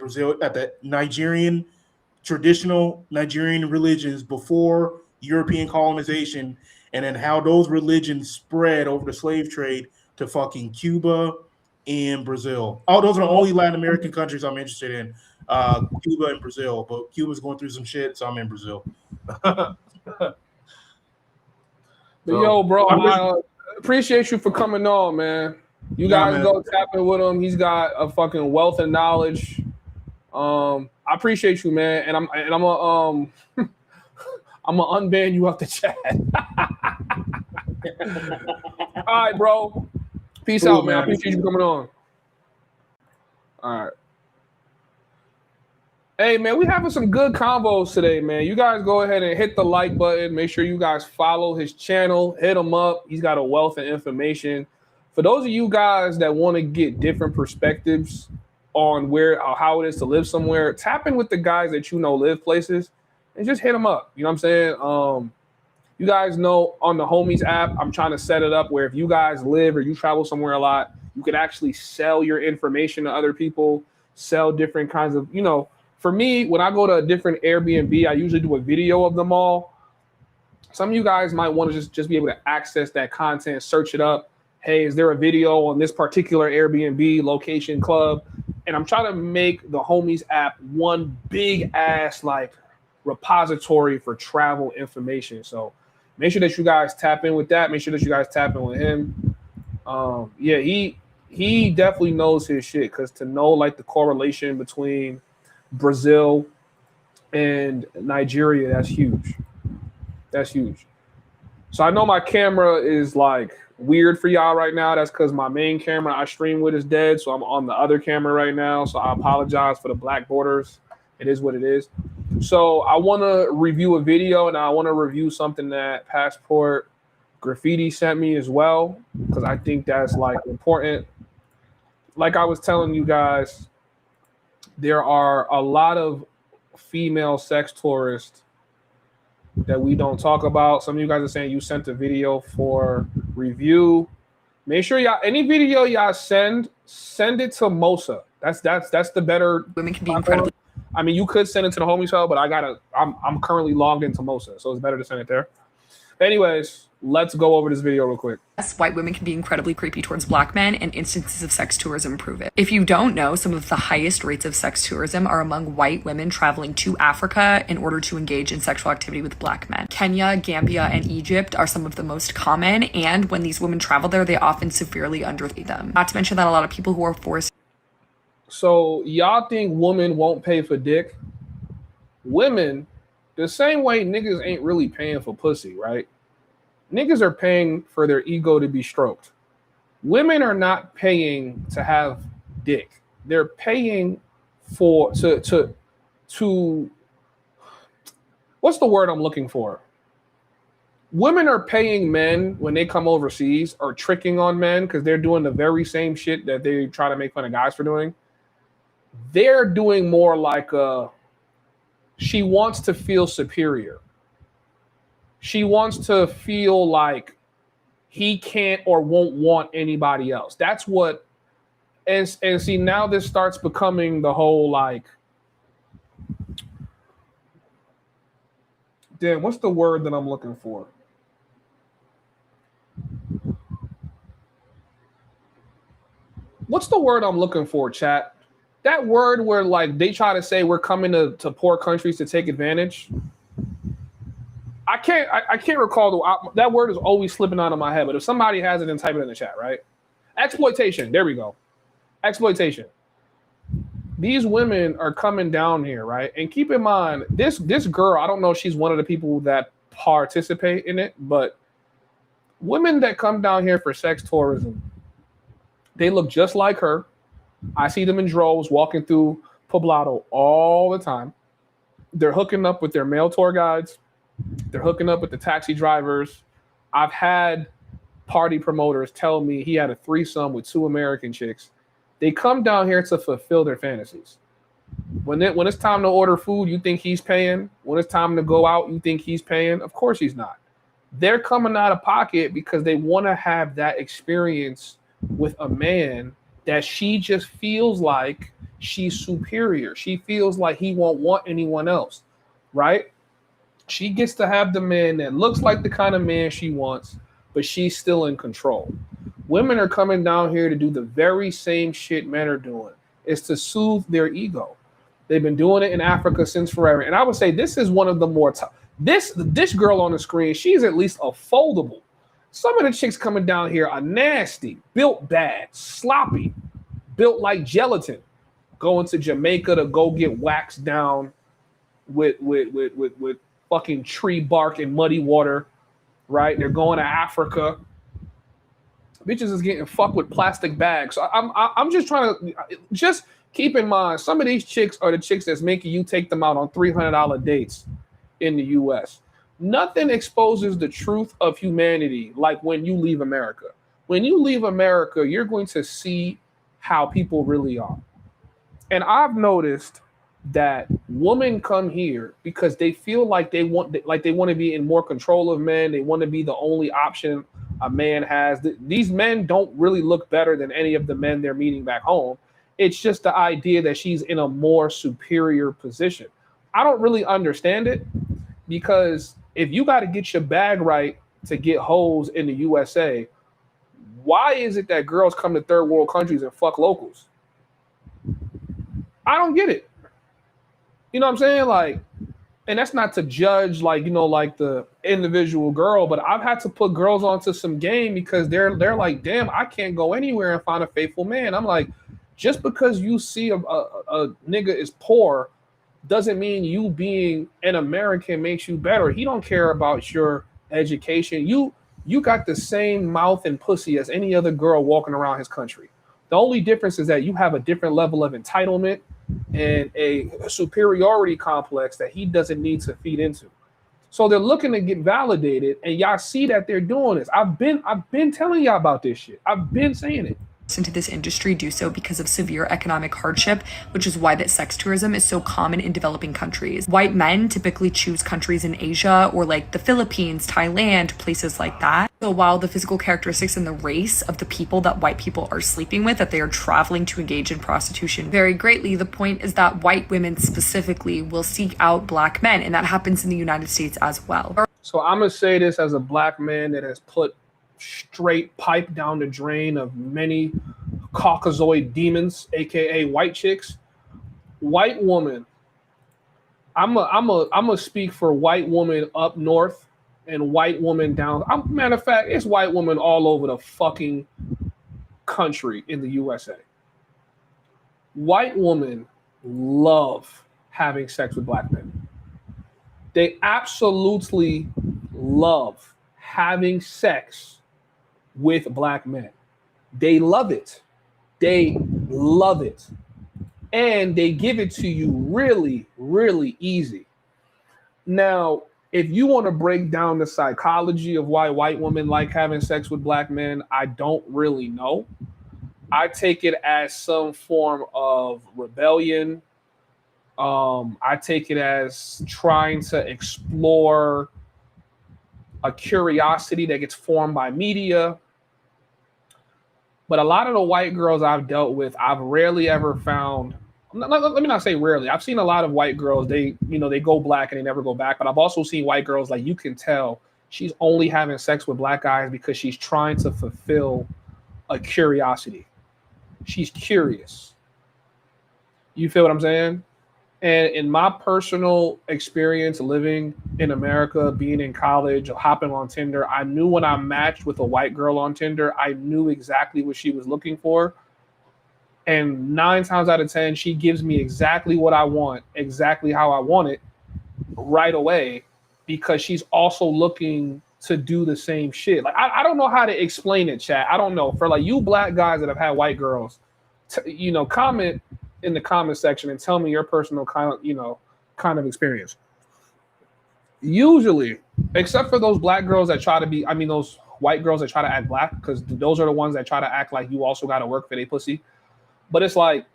traditional Nigerian religions before European colonization, and then how those religions spread over the slave trade to fucking Cuba and Brazil. Oh, those are the only Latin American countries I'm interested in. Cuba and Brazil, but Cuba's going through some shit, so I'm in Brazil. Yo, bro, I appreciate you for coming on, man. You guys go tap in with him. He's got a fucking wealth of knowledge. I appreciate you, man, and I'm gonna I'm gonna unban you off the chat. All right, bro. Peace out, man. I appreciate you coming on. All right. Hey, man, we having some good combos today, man. You guys go ahead and hit the like button. Make sure you guys follow his channel. Hit him up. He's got a wealth of information For those of you guys that want to get different perspectives on how it is to live somewhere, tap in with the guys that you know live places and just hit them up. You know what I'm saying? You guys know on the Homies app, I'm trying to set it up where if you guys live or you travel somewhere a lot, you can actually sell your information to other people, sell different kinds of, you know, for me, when I go to a different Airbnb, I usually do a video of them all. Some of you guys might want to just be able to access that content, search it up. Hey, is there a video on this particular Airbnb location club? And I'm trying to make the Homies app one big ass like repository for travel information. So make sure that you guys tap in with that. Make sure that you guys tap in with him. Yeah, he definitely knows his shit, because to know like the correlation between Brazil and Nigeria, that's huge. That's huge. So I know my camera is like weird for y'all right now. That's because my main camera I stream with is dead. So I'm on the other camera right now. So I apologize for the black borders. It is what it is. So I want to review a video, and I want to review something that Passport Graffiti sent me as well, because I think that's like important. Like I was telling you guys, there are a lot of female sex tourists that we don't talk about. Some of you guys are saying you sent a video for review. Make sure y'all, any video y'all send it to Mosa. That's the better. Women can be incredibly. I mean, you could send it to the Homieshub, but I'm currently logged into Mosa, so it's better to send it there. Anyways, let's go over this video real quick. Yes, white women can be incredibly creepy towards black men, and instances of sex tourism prove it. If you don't know, some of the highest rates of sex tourism are among white women traveling to Africa in order to engage in sexual activity with black men. Kenya, Gambia, and Egypt are some of the most common, and when these women travel there, they often severely underpay them. Not to mention that a lot of people who are forced. So y'all think women won't pay for dick? Women, the same way niggas ain't really paying for pussy, right? Niggas are paying for their ego to be stroked. Women are not paying to have dick. They're paying for to what's the word I'm looking for? Women are paying men when they come overseas, or tricking on men, because they're doing the very same shit that they try to make fun of guys for doing. They're doing more like she wants to feel superior. She wants to feel like he can't or won't want anybody else. That's what, and see, now this starts becoming the whole like, damn, what's the word that I'm looking for? What's the word I'm looking for, chat? That word where like they try to say we're coming to poor countries to take advantage. I can't recall that word is always slipping out of my head, but if somebody has it, then type it in the chat, right? Exploitation. There we go. Exploitation. These women are coming down here, right? And keep in mind, this girl, I don't know if she's one of the people that participate in it, but women that come down here for sex tourism, they look just like her. I see them in droves walking through Poblado all the time. They're hooking up with their male tour guides. They're hooking up with the taxi drivers. I've had party promoters tell me he had a threesome with 2 American chicks. They come down here to fulfill their fantasies. When it's time to order food, you think he's paying. When it's time to go out, you think he's paying. Of course he's not. They're coming out of pocket because they want to have that experience with a man that she just feels like she's superior. She feels like he won't want anyone else, right? She gets to have the man that looks like the kind of man she wants, but she's still in control. Women are coming down here to do the very same shit men are doing. It's to soothe their ego. They've been doing it in Africa since forever. And I would say this is one of the more this girl on the screen, she's at least a foldable. Some of the chicks coming down here are nasty, built bad, sloppy, built like gelatin. Going to Jamaica to go get waxed down with fucking tree bark and muddy water, right? They're going to Africa. Bitches is getting fucked with plastic bags. So I'm just trying to just keep in mind, some of these chicks are the chicks that's making you take them out on $300 dates in the U.S. Nothing exposes the truth of humanity like when you leave America. When you leave America, you're going to see how people really are. And I've noticed that women come here because they feel like they want to be in more control of men. They want to be the only option a man has. These men don't really look better than any of the men they're meeting back home. It's just the idea that she's in a more superior position. I don't really understand it, because if you got to get your bag right to get hoes in the USA, why is it that girls come to third world countries and fuck locals? I don't get it. You know what I'm saying? Like, and that's not to judge, like, you know, like the individual girl, but I've had to put girls onto some game because they're like, damn, I can't go anywhere and find a faithful man. I'm like, just because you see a nigga is poor doesn't mean you being an American makes you better. He don't care about your education. You got the same mouth and pussy as any other girl walking around his country. The only difference is that you have a different level of entitlement and a superiority complex that he doesn't need to feed into. So they're looking to get validated, and y'all see that they're doing this. I've been telling y'all about this shit. I've been saying it. Into this industry do so because of severe economic hardship, which is why that sex tourism is so common in developing countries. White men typically choose countries in Asia or like the Philippines, Thailand, places like that. So while the physical characteristics and the race of the people that white people are sleeping with, that they are traveling to engage in prostitution vary greatly, the point is that white women specifically will seek out black men, and that happens in the United States as well. So I'm gonna say this as a black man that has put straight pipe down the drain of many Caucasoid demons, aka white chicks. White woman, I'm a speak for white woman up north and white woman down. Matter of fact, it's white woman all over the fucking country in the USA. White women love having sex with black men. They absolutely love having sex with black men. They love it. They love it. And they give it to you really, really easy. Now, if you want to break down the psychology of why white women like having sex with black men, I don't really know. I take it as some form of rebellion. I take it as trying to explore a curiosity that gets formed by media. But a lot of the white girls I've dealt with, I've rarely ever found, let me not say rarely, I've seen a lot of white girls, they go black and they never go back. But I've also seen white girls, like, you can tell she's only having sex with black guys because she's trying to fulfill a curiosity. She's curious. You feel what I'm saying? And in my personal experience living in America, being in college, hopping on Tinder, I knew when I matched with a white girl on Tinder, I knew exactly what she was looking for. And 9 times out of 10, she gives me exactly what I want, exactly how I want it right away, because she's also looking to do the same shit. Like, I don't know how to explain it, chat. I don't know. For like you black guys that have had white girls, comment in the comment section and tell me your personal kind of experience. Usually, except for those black girls that try to be, those white girls that try to act black, because those are the ones that try to act like you also got to work for their pussy. But it's like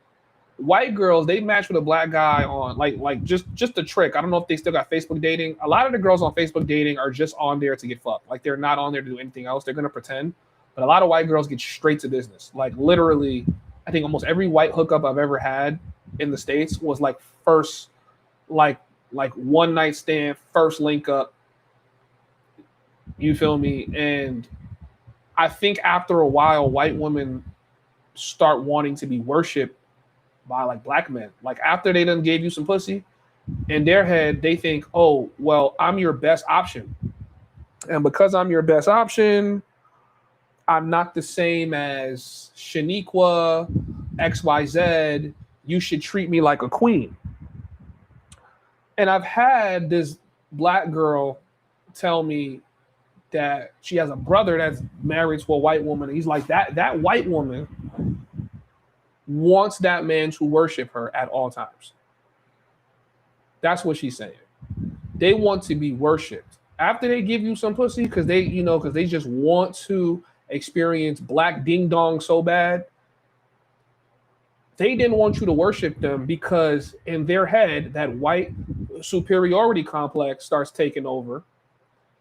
white girls, they match with a black guy on like just the trick. I don't know if they still got Facebook dating. A lot of the girls on Facebook dating are just on there to get fucked. Like, they're not on there to do anything else. They're gonna pretend. But a lot of white girls get straight to business. Like, literally, I think almost every white hookup I've ever had in the States was like first, like one night stand, first link up. You feel me? And I think after a while, white women start wanting to be worshipped by like black men. Like, after they done gave you some pussy, in their head, they think, oh, well, I'm your best option. And because I'm your best option, I'm not the same as Shaniqua, XYZ. You should treat me like a queen. And I've had this black girl tell me that she has a brother that's married to a white woman. And he's like, that white woman wants that man to worship her at all times. That's what she's saying. They want to be worshipped. After they give you some pussy, because they just want to experience black ding dong so bad, they didn't want you to worship them because in their head, that white superiority complex starts taking over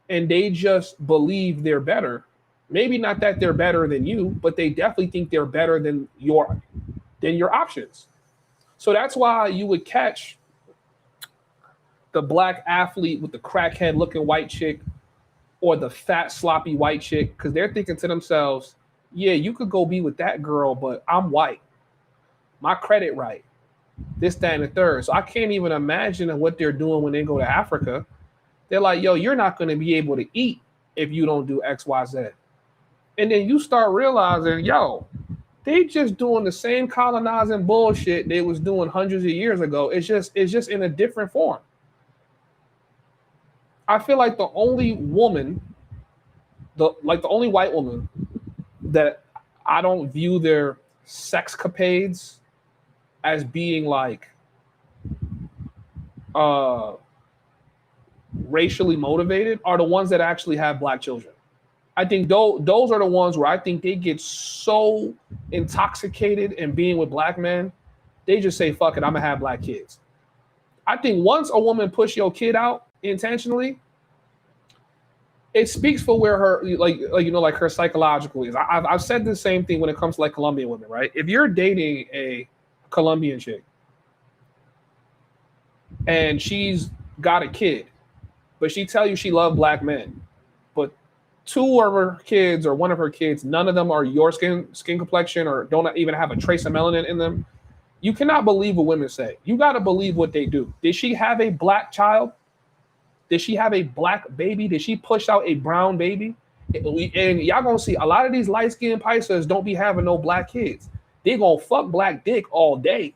and they just believe they're better. Maybe not that they're better than you, but they definitely think they're better than your options. So that's why you would catch the black athlete with the crackhead looking white chick or the fat sloppy white chick, because they're thinking to themselves, yeah, you could go be with that girl, but I'm white. My credit right. This, that, and the third. So I can't even imagine what they're doing when they go to Africa. They're like, yo, you're not going to be able to eat if you don't do X, Y, Z. And then you start realizing, yo, they just doing the same colonizing bullshit they was doing hundreds of years ago. It's just in a different form. I feel like the only woman, the only white woman that I don't view their sexcapades as being like racially motivated are the ones that actually have black children. I think those are the ones where I think they get so intoxicated in being with black men, they just say, fuck it, I'm gonna have black kids. I think once a woman push your kid out intentionally, it speaks for where her like her psychological is. I've said the same thing when it comes to like Colombian women, right? If you're dating a Colombian chick and she's got a kid, but she tell you she loves black men, but two of her kids or one of her kids, none of them are your skin complexion or don't even have a trace of melanin in them, you cannot believe what women say. You got to believe what they do. Did she have a black child? Did she have a black baby? Did she push out a brown baby? And y'all gonna see a lot of these light-skinned Pisces don't be having no black kids. They gonna fuck black dick all day,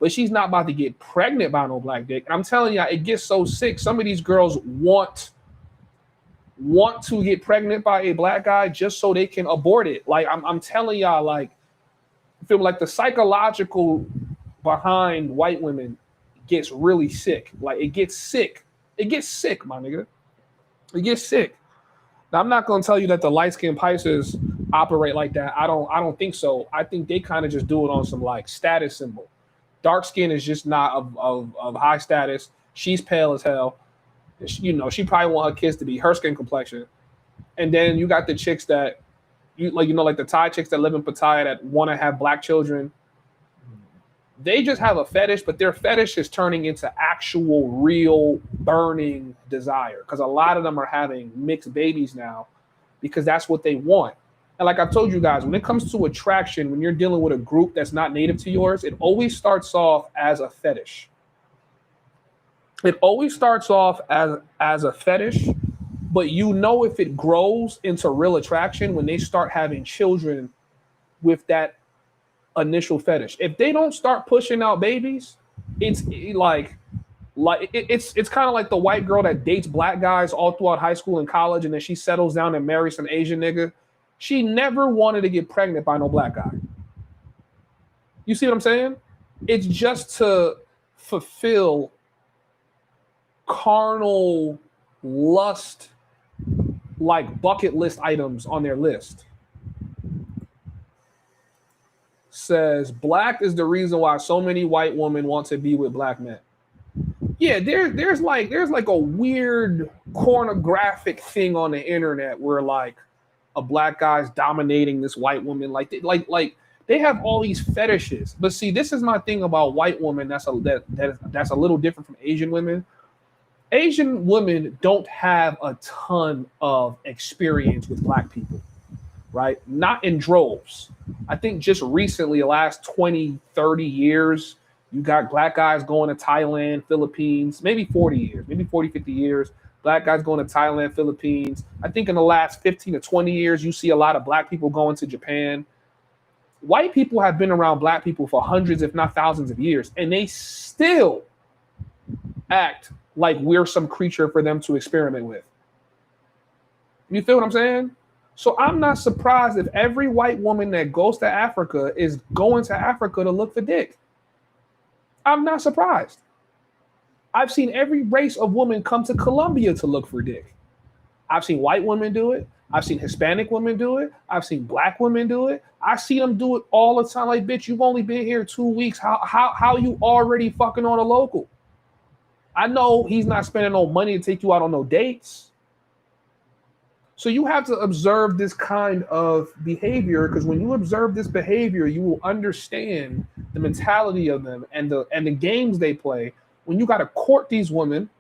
but she's not about to get pregnant by no black dick. I'm telling y'all, it gets so sick. Some of these girls want to get pregnant by a black guy just so they can abort it. Like I'm telling y'all, like, I feel like the psychological behind white women gets really sick. Like it gets sick. It gets sick, my nigga. It gets sick. Now, I'm not gonna tell you that the light-skinned Pisces operate like that. I don't think so. I think they kind of just do it on some like status symbol. Dark skin is just not of high status. She's pale as hell. You know, she probably want her kids to be her skin complexion. And then you got the chicks that like the Thai chicks that live in Pattaya that want to have black children. They just have a fetish, but their fetish is turning into actual, real, burning desire. Because a lot of them are having mixed babies now because that's what they want. And like I've told you guys, when it comes to attraction, when you're dealing with a group that's not native to yours, it always starts off as a fetish. It always starts off as a fetish, but you know if it grows into real attraction when they start having children with that initial fetish. If they don't start pushing out babies, it's like it's kind of like the white girl that dates black guys all throughout high school and college, and then she settles down and marries some Asian nigga. She never wanted to get pregnant by no black guy. You see what I'm saying? It's just to fulfill carnal lust, like bucket list items on their list. Says black is the reason why so many white women want to be with black men. Yeah, there's like a weird pornographic thing on the internet where like a black guy's dominating this white woman. Like they have all these fetishes. But see, this is my thing about white women that's a little different from Asian women. Asian women don't have a ton of experience with black people, right? Not in droves. I think just recently, the last 20, 30 years, you got black guys going to Thailand, Philippines, maybe 40 years, maybe 40, 50 years. Black guys going to Thailand, Philippines. I think in the last 15 to 20 years, you see a lot of black people going to Japan. White people have been around black people for hundreds, if not thousands of years, and they still act like we're some creature for them to experiment with. You feel what I'm saying? So I'm not surprised if every white woman that goes to Africa is going to Africa to look for dick. I'm not surprised. I've seen every race of woman come to Colombia to look for dick. I've seen white women do it. I've seen Hispanic women do it. I've seen black women do it. I see them do it all the time. Like, bitch, you've only been here 2 weeks. How you already fucking on a local? I know he's not spending no money to take you out on no dates. So you have to observe this kind of behavior, because when you observe this behavior, you will understand the mentality of them and the games they play when you got to court these women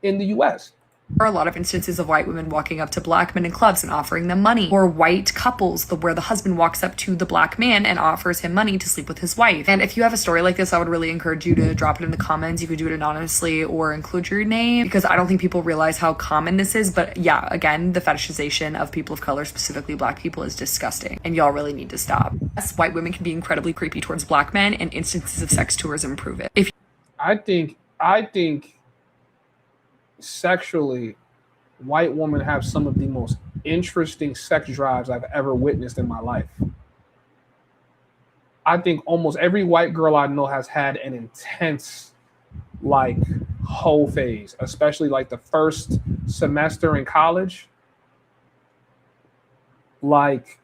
in the US. There are a lot of instances of white women walking up to black men in clubs and offering them money, or white couples where the husband walks up to the black man and offers him money to sleep with his wife. And if you have a story like this, I would really encourage you to drop it in the comments. You could do it anonymously or include your name, because I don't think people realize how common this is. But yeah, again, the fetishization of people of color, specifically black people, is disgusting, and y'all really need to stop. Yes, white women can be incredibly creepy towards black men, and instances of sex tourism prove it. I think sexually, white women have some of the most interesting sex drives I've ever witnessed in my life. I think almost every white girl I know has had an intense, like, hoe phase, especially like the first semester in college. Like,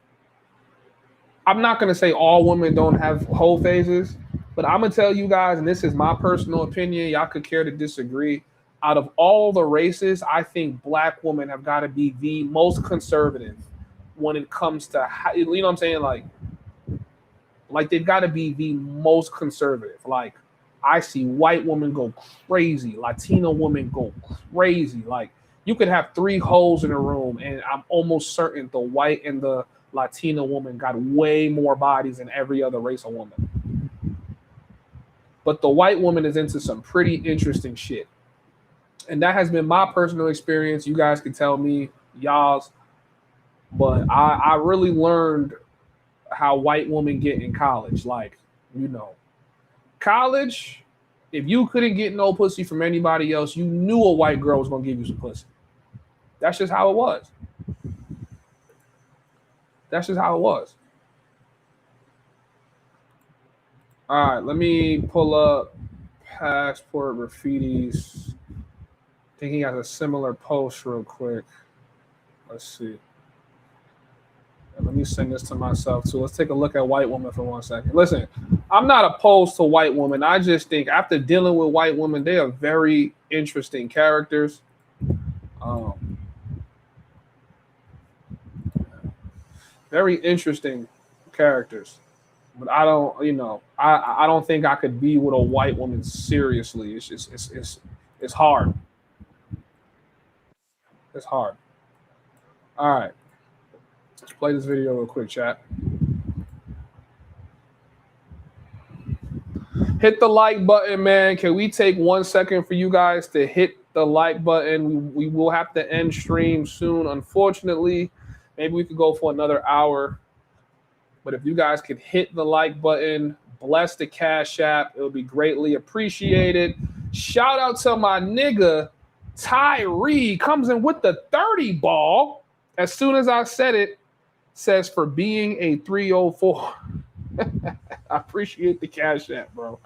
I'm not going to say all women don't have hoe phases, but I'm going to tell you guys, and this is my personal opinion, y'all could care to disagree. Out of all the races, I think black women have got to be the most conservative when it comes to, you know what I'm saying? Like they've got to be the most conservative. Like, I see white women go crazy, Latino women go crazy. Like, you could have 3 hoes in a room, and I'm almost certain the white and the Latino woman got way more bodies than every other race of woman. But the white woman is into some pretty interesting shit. And that has been my personal experience. You guys can tell me y'all's, but I really learned how white women get in college. Like, you know, college, if you couldn't get no pussy from anybody else, you knew a white girl was going to give you some pussy. That's just how it was. That's just how it was. All right, let me pull up Passport Graffiti's. I think he has a similar post real quick. Let's see. Let me send this to myself too. Let's take a look at white women for 1 second. Listen, I'm not opposed to white women. I just think after dealing with white women, they are very interesting characters. Very interesting characters. But I don't, you know, I don't think I could be with a white woman seriously. It's just it's hard. It's hard. All right. Let's play this video real quick, chat. Hit the like button, man. Can we take 1 second for you guys to hit the like button? We will have to end stream soon, unfortunately. Maybe we could go for another hour. But if you guys could hit the like button, bless the Cash App, it would be greatly appreciated. Shout out to my nigga, Tyree, comes in with the 30 ball. As soon as I said it, says for being a 304. I appreciate the Cash App, bro.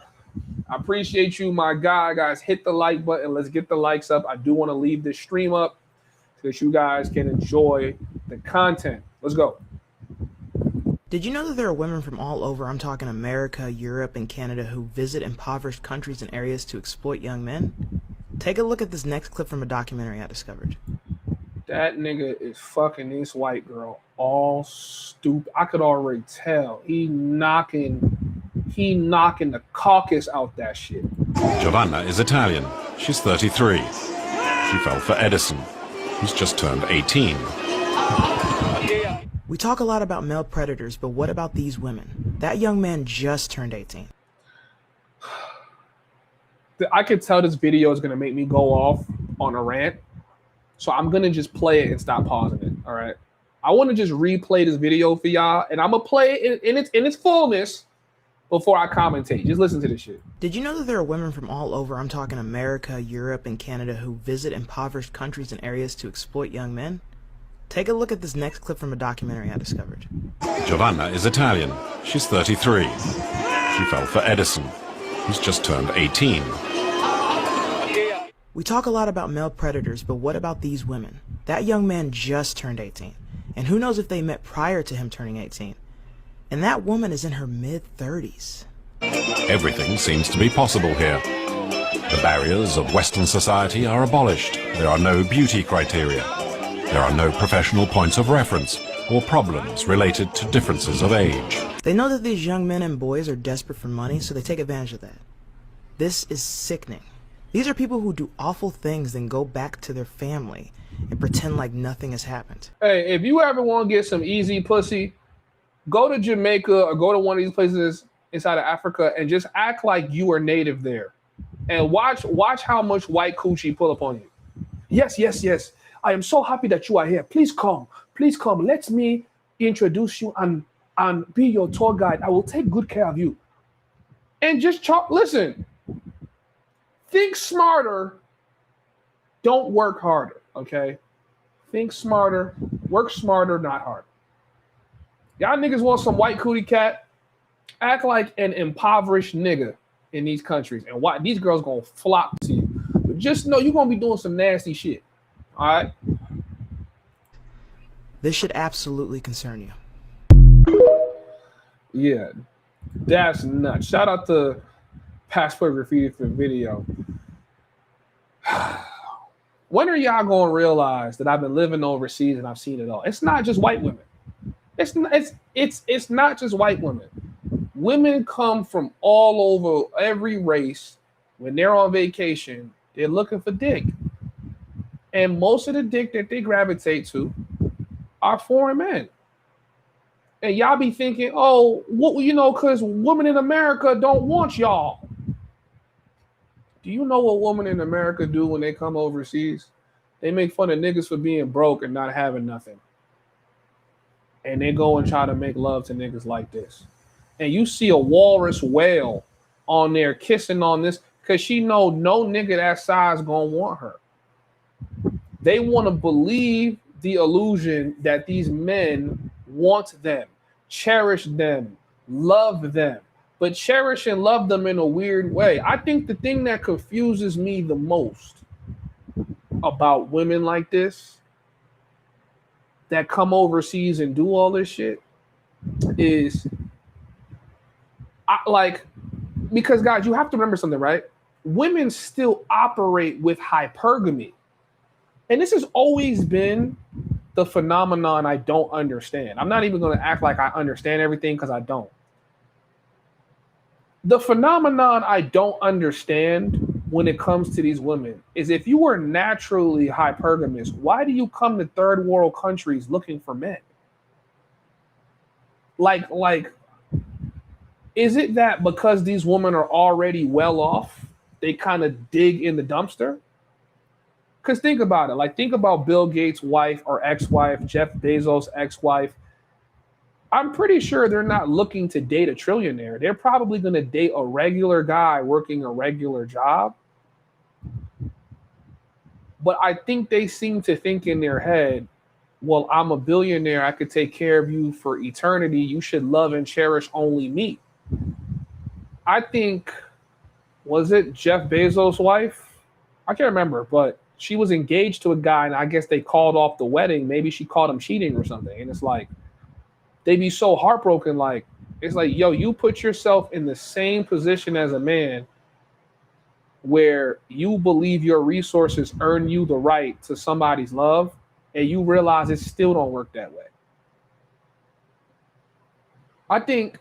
I appreciate you, my guy. Guys, hit the like button. Let's get the likes up. I do want to leave this stream up so that you guys can enjoy the content. Let's go. Did you know that there are women from all over, I'm talking America, Europe, and Canada, who visit impoverished countries and areas to exploit young men? Take a look at this next clip from a documentary I discovered. That nigga is fucking this white girl all stupid. I could already tell. He knocking the caucus out that shit. Giovanna is Italian. She's 33. She fell for Edison, who's just turned 18. We talk a lot about male predators, but what about these women? That young man just turned 18. I could tell this video is going to make me go off on a rant. So I'm going to just play it and stop pausing it. All right. I want to just replay this video for y'all, and I'm going to play it in its fullness before I commentate. Just listen to this shit. Did you know that there are women from all over, I'm talking America, Europe, and Canada, who visit impoverished countries and areas to exploit young men? Take a look at this next clip from a documentary I discovered. Giovanna is Italian. She's 33. She fell for Edison, who's just turned 18. We talk a lot about male predators, but what about these women? That young man just turned 18, and who knows if they met prior to him turning 18. And that woman is in her mid-30s. Everything seems to be possible here. The barriers of Western society are abolished. There are no beauty criteria. There are no professional points of reference or problems related to differences of age. They know that these young men and boys are desperate for money, so they take advantage of that. This is sickening. These are people who do awful things, then go back to their family and pretend like nothing has happened. Hey, if you ever want to get some easy pussy, go to Jamaica or go to one of these places inside of Africa and just act like you are native there. And watch how much white coochie pull up on you. Yes, yes, yes. I am so happy that you are here. Please come. Please come. Let me introduce you and be your tour guide. I will take good care of you. And just listen. Think smarter. Don't work harder, okay? Think smarter. Work smarter, not harder. Y'all niggas want some white cootie cat? Act like an impoverished nigga in these countries. And why these girls gonna flock to you. But just know you're gonna be doing some nasty shit. All right? This should absolutely concern you. Yeah, that's nuts. Shout out to Passport Graffiti for the video. When are y'all gonna realize that I've been living overseas and I've seen it all? It's not just white women. It's not just white women. Women come from all over every race. When they're on vacation, they're looking for dick. And most of the dick that they gravitate to are foreign men. And y'all be thinking, oh, because women in America don't want y'all. Do you know what women in America do when they come overseas? They make fun of niggas for being broke and not having nothing. And they go and try to make love to niggas like this. And you see a walrus whale on there kissing on this because she know no nigga that size gonna want her. They want to believe the illusion that these men want them, cherish them, love them, but cherish and love them in a weird way. I think the thing that confuses me the most about women like this that come overseas and do all this shit is because guys, you have to remember something, right? Women still operate with hypergamy. And this has always been the phenomenon I don't understand. I'm not even going to act like I understand everything because I don't. The phenomenon I don't understand when it comes to these women is if you were naturally hypergamous, why do you come to third world countries looking for men? Like, is it that because these women are already well off, they kind of dig in the dumpster? Because think about it. Think about Bill Gates' wife or ex-wife, Jeff Bezos' ex-wife. I'm pretty sure they're not looking to date a trillionaire. They're probably going to date a regular guy working a regular job. But I think they seem to think in their head, well, I'm a billionaire. I could take care of you for eternity. You should love and cherish only me. I think, was it Jeff Bezos' wife? I can't remember, but she was engaged to a guy, and I guess they called off the wedding. Maybe she caught him cheating or something. And it's like, they be so heartbroken. It's like, yo, you put yourself in the same position as a man where you believe your resources earn you the right to somebody's love, and you realize it still don't work that way. I think,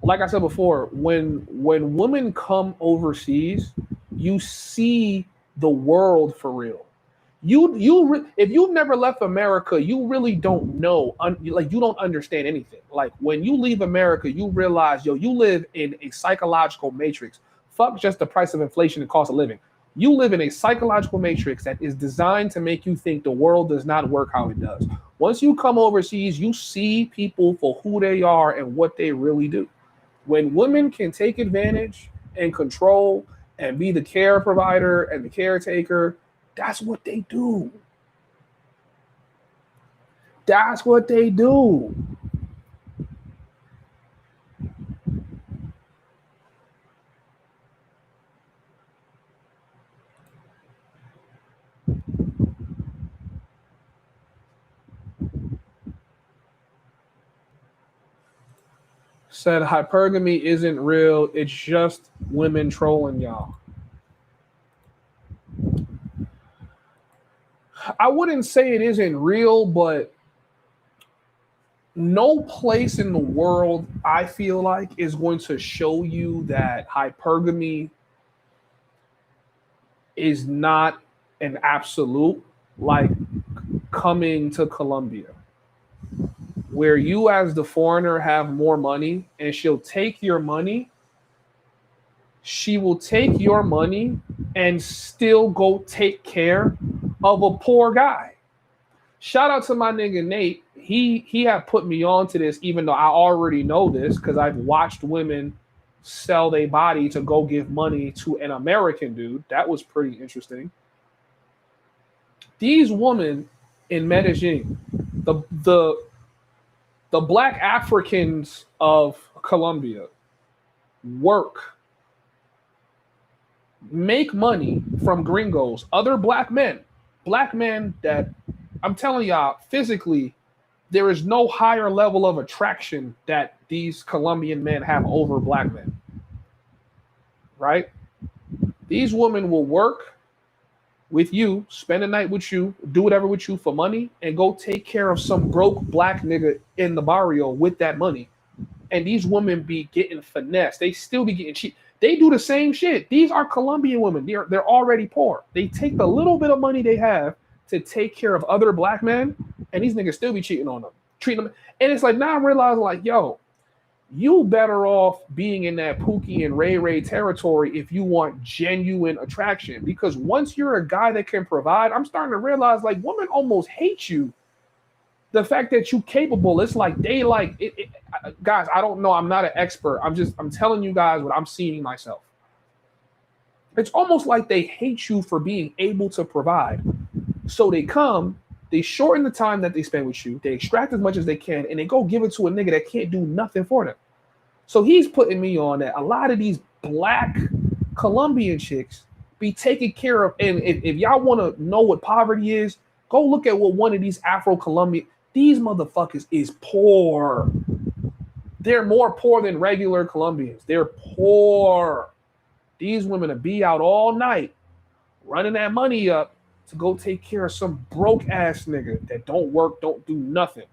like I said before, when women come overseas, you see the world for real. If you've never left America, you really don't know. You don't understand anything. When you leave America, you realize, yo, you live in a psychological matrix. Fuck just the price of inflation and cost of living. You live in a psychological matrix that is designed to make you think the world does not work how it does. Once you come overseas, you see people for who they are and what they really do. When women can take advantage and control and be the care provider and the caretaker, that's what they do. That's what they do. said hypergamy isn't real. It's just women trolling y'all. I wouldn't say it isn't real, but no place in the world, I feel like, is going to show you that hypergamy is not an absolute, like coming to Colombia, where you as the foreigner have more money and she'll take your money. She will take your money and still go take care of a poor guy. Shout out to my nigga Nate. He had put me on to this, even though I already know this because I've watched women sell their body to go give money to an American dude. That was pretty interesting. These women in Medellin, the black Africans of Colombia, work, make money from gringos, other black men that I'm telling y'all, physically, there is no higher level of attraction that these Colombian men have over black men. Right? These women will work with you, spend a night with you, do whatever with you for money, and go take care of some broke black nigga in the barrio with that money. And these women be getting finessed. They still be getting cheap. They do the same shit. These are Colombian women. They're already poor. They take the little bit of money they have to take care of other black men, and these niggas still be cheating on them, treating them. And it's like, now I'm realizing, like, yo, you better off being in that Pookie and Ray Ray territory if you want genuine attraction. Because once you're a guy that can provide, I'm starting to realize, like, women almost hate you. The fact that you capable, it's like they like it. Guys, I don't know. I'm not an expert. I'm telling you guys what I'm seeing myself. It's almost like they hate you for being able to provide. So they come, they shorten the time that they spend with you, they extract as much as they can, and they go give it to a nigga that can't do nothing for them. So he's putting me on that a lot of these black Colombian chicks be taken care of. And if y'all want to know what poverty is, go look at what one of these Afro-Colombian, these motherfuckers is poor. They're more poor than regular Colombians. They're poor. These women will be out all night running that money up to go take care of some broke ass nigga that don't work, don't do nothing.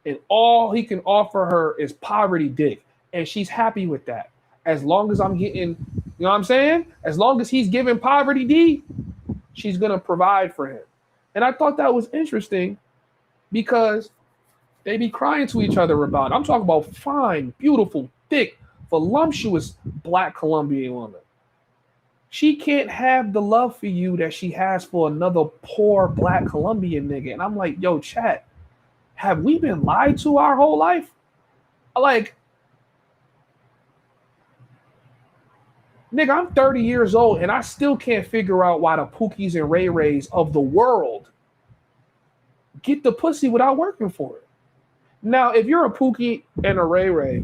And all he can offer her is poverty dick. And she's happy with that. As long as I'm getting, you know what I'm saying? As long as he's giving poverty D, she's going to provide for him. And I thought that was interesting because they be crying to each other about it. I'm talking about fine, beautiful, thick, voluptuous black Colombian woman. She can't have the love for you that she has for another poor black Colombian nigga. And I'm like, yo, chat, have we been lied to our whole life? Like, nigga, I'm 30 years old and I still can't figure out why the Pookies and Ray Rays of the world get the pussy without working for it. Now, if you're a Pookie and a Ray Ray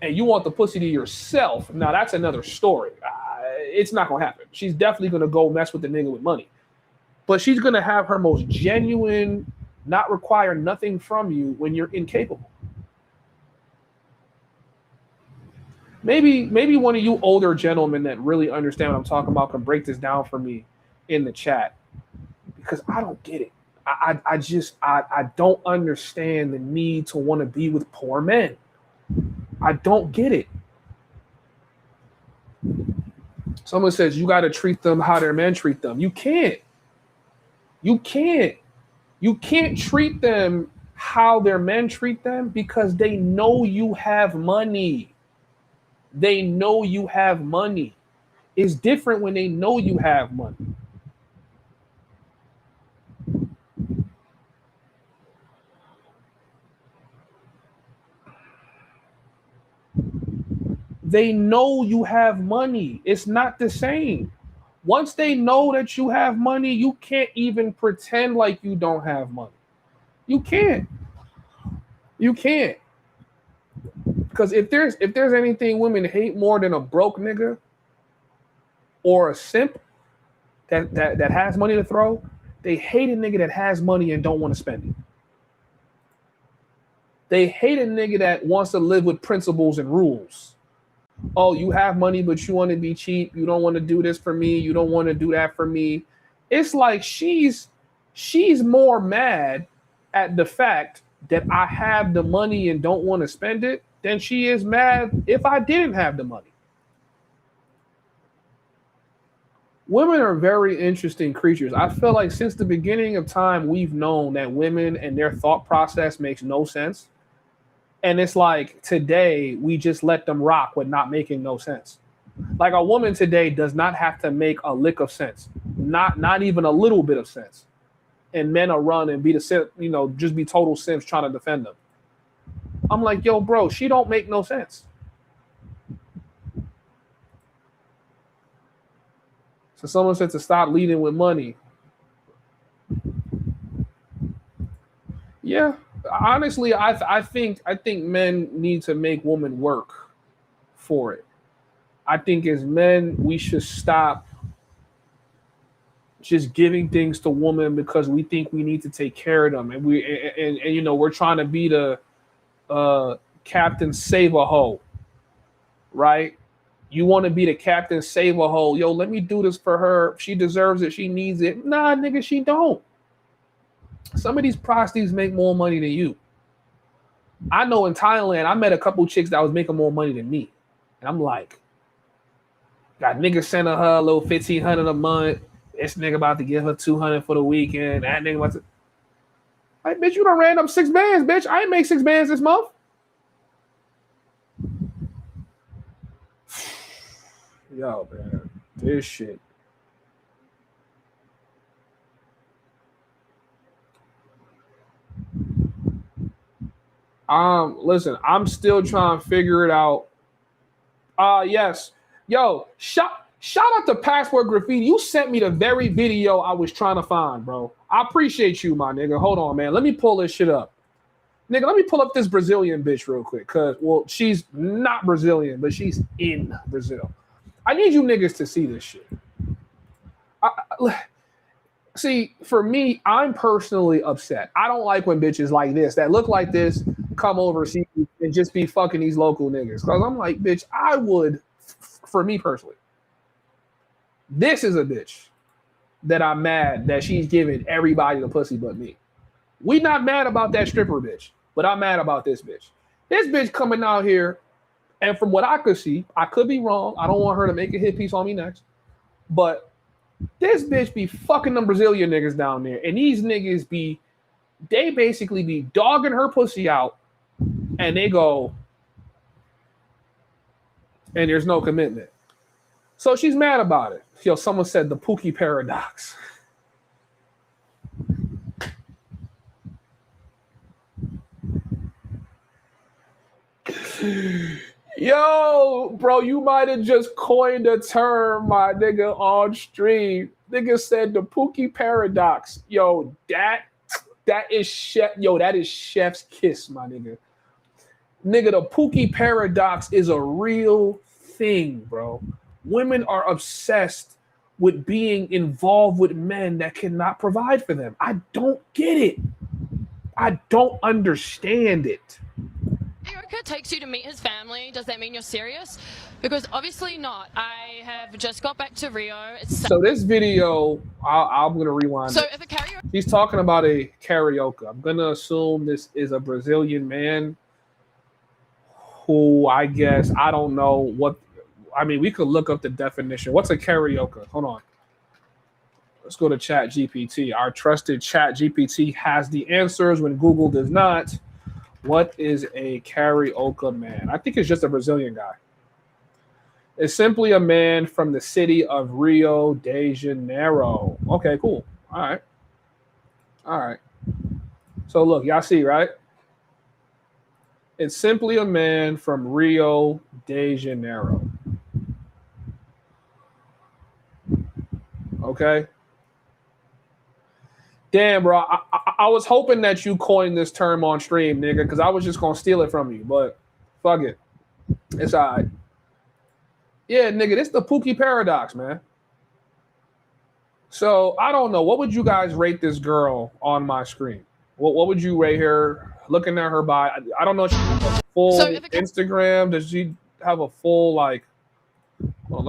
and you want the pussy to yourself, now that's another story. It's not going to happen. She's definitely going to go mess with the nigga with money. But she's going to have her most genuine, not require nothing from you when you're incapable. Maybe one of you older gentlemen that really understand what I'm talking about can break this down for me in the chat. Because I don't get it. I don't understand the need to want to be with poor men. I don't get it. Someone says you got to treat them how their men treat them. You can't. You can't treat them how their men treat them because they know you have money. They know you have money. It's different when they know you have money. They know you have money. It's not the same. Once they know that you have money, you can't even pretend like you don't have money. You can't. You can't. Because if there's anything women hate more than a broke nigga or a simp that has money to throw, they hate a nigga that has money and don't want to spend it. They hate a nigga that wants to live with principles and rules. Oh, you have money, but you want to be cheap. You don't want to do this for me. You don't want to do that for me. It's like she's more mad at the fact that I have the money and don't want to spend it than she is mad if I didn't have the money. Women are very interesting creatures. I feel like since the beginning of time, we've known that women and their thought process makes no sense. And it's like today, we just let them rock with not making no sense. Like a woman today does not have to make a lick of sense, not even a little bit of sense. And men are run and be the, you know, just be total simps trying to defend them. I'm like, yo, bro, she don't make no sense. So someone said to stop leading with money. Yeah, honestly, I think men need to make women work for it. I think as men, we should stop just giving things to women because we think we need to take care of them, and you know, we're trying to be the Captain Save a Hoe, right? You want to be the Captain Save a Hoe. Yo, let me do this for her. She deserves it. She needs it. Nah, nigga, she don't. Some of these prostitutes make more money than you. I know in Thailand, I met a couple chicks that was making more money than me. And I'm like, got nigga sending her a little $1,500 a month. This nigga about to give her $200 for the weekend. That nigga about to... Like, bitch, you done ran up 6 bands, bitch. I ain't make 6 bands this month. Yo, man, this shit. Listen, I'm still trying to figure it out. Yes. Yo, shout out to Passport Graffiti. You sent me the very video I was trying to find, bro. I appreciate you, my nigga. Hold on, man. Let me pull this shit up. Nigga, let me pull up this Brazilian bitch real quick. Cause, well, she's not Brazilian, but she's in Brazil. I need you niggas to see this shit. See, for me, I'm personally upset. I don't like when bitches like this, that look like this, come overseas and just be fucking these local niggas. Because I'm like, bitch, I would, for me personally, this is a bitch that I'm mad that she's giving everybody the pussy but me. We not mad about that stripper bitch, but I'm mad about this bitch. This bitch coming out here, and from what I could see, I could be wrong. I don't want her to make a hit piece on me next. But this bitch be fucking them Brazilian niggas down there. And these niggas they basically be dogging her pussy out. And they go, and there's no commitment. So she's mad about it. Yo, someone said the Pookie paradox. Yo, bro, you might have just coined a term, my nigga, on stream. Nigga said the Pookie paradox. Yo, that is chef's kiss, my nigga. Nigga, the Pookie paradox is a real thing, bro. Women are obsessed with being involved with men that cannot provide for them. I don't get it. I don't understand it. America takes you to meet his family, does that mean you're serious? Because obviously not. I have just got back to Rio. So this video, I'm going to rewind. So if a karaoke... He's talking about a karaoke. I'm going to assume this is a Brazilian man who I guess, I don't know what... I mean, we could look up the definition. What's a karaoke? Hold on. Let's go to Chat GPT. Our trusted Chat GPT has the answers when Google does not. What is a karaoke man? I think it's just a Brazilian guy. It's simply a man from the city of Rio de Janeiro. Okay, cool. All right. So look, y'all see, right? It's simply a man from Rio de Janeiro. Okay. Damn, bro. I was hoping that you coined this term on stream, nigga, because I was just going to steal it from you. But fuck it. It's all right. Yeah, nigga, this is the Pookie paradox, man. So, I don't know. What would you guys rate this girl on my screen? What would you rate her? looking at her bio. I don't know if she has a full Instagram. Does she have a full like? Well,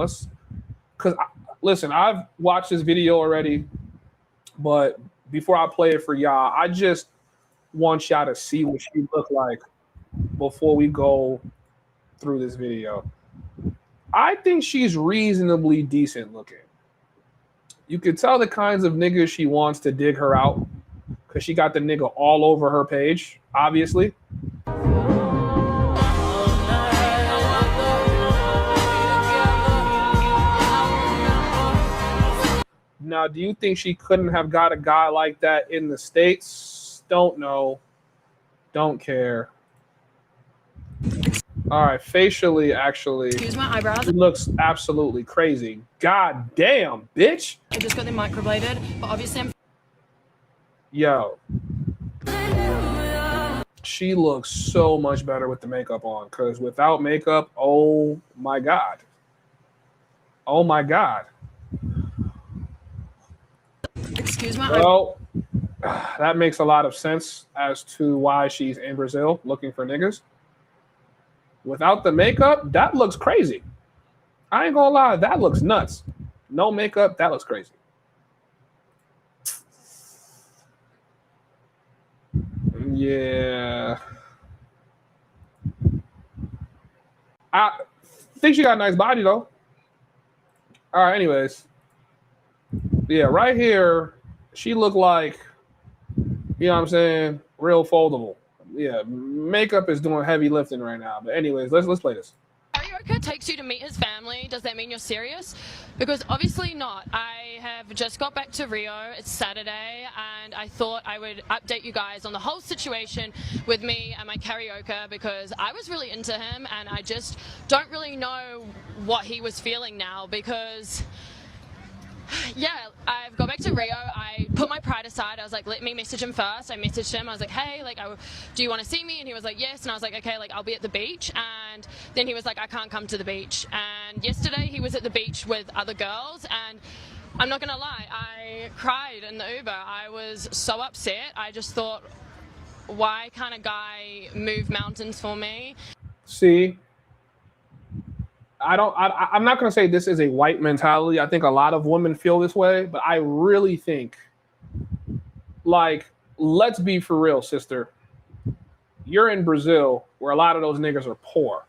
listen. I've watched this video already, but before I play it for y'all, I just want y'all to see what she looked like before we go through this video. I think she's reasonably decent looking. You could tell the kinds of niggas she wants to dig her out because she got the nigga all over her page, obviously. Now, do you think she couldn't have got a guy like that in the States? Don't know. Don't care. All right, facially, actually, Excuse my eyebrows. It looks absolutely crazy. God damn, bitch. I just got them microbladed, but obviously I'm... Yo. She looks so much better with the makeup on, because without makeup, oh my God. Oh my God. Excuse my Well, that makes a lot of sense as to why she's in Brazil looking for niggas. Without the makeup, that looks crazy. I ain't gonna lie, that looks nuts. No makeup, that looks crazy. Yeah. I think she got a nice body, though. All right, anyways. Yeah, right here, she looked like, you know what I'm saying, real foldable. Yeah, makeup is doing heavy lifting right now. But anyways, let's play this. Karaoke takes you to meet his family. Does that mean you're serious? Because obviously not. I have just got back to Rio. It's Saturday, and I thought I would update you guys on the whole situation with me and my karaoke, because I was really into him, and I just don't really know what he was feeling now, because... Yeah, I've got back to Rio. I put my pride aside. I was like, let me message him first. I messaged him. I was like, hey, like, do you want to see me? And he was like, yes. And I was like, okay, like, I'll be at the beach. And then he was like, I can't come to the beach. And yesterday he was at the beach with other girls. And I'm not going to lie, I cried in the Uber. I was so upset. I just thought, why can't a guy move mountains for me? See, I'm not going to say this is a white mentality. I think a lot of women feel this way, but I really think, like, let's be for real, sister. You're in Brazil where a lot of those niggas are poor.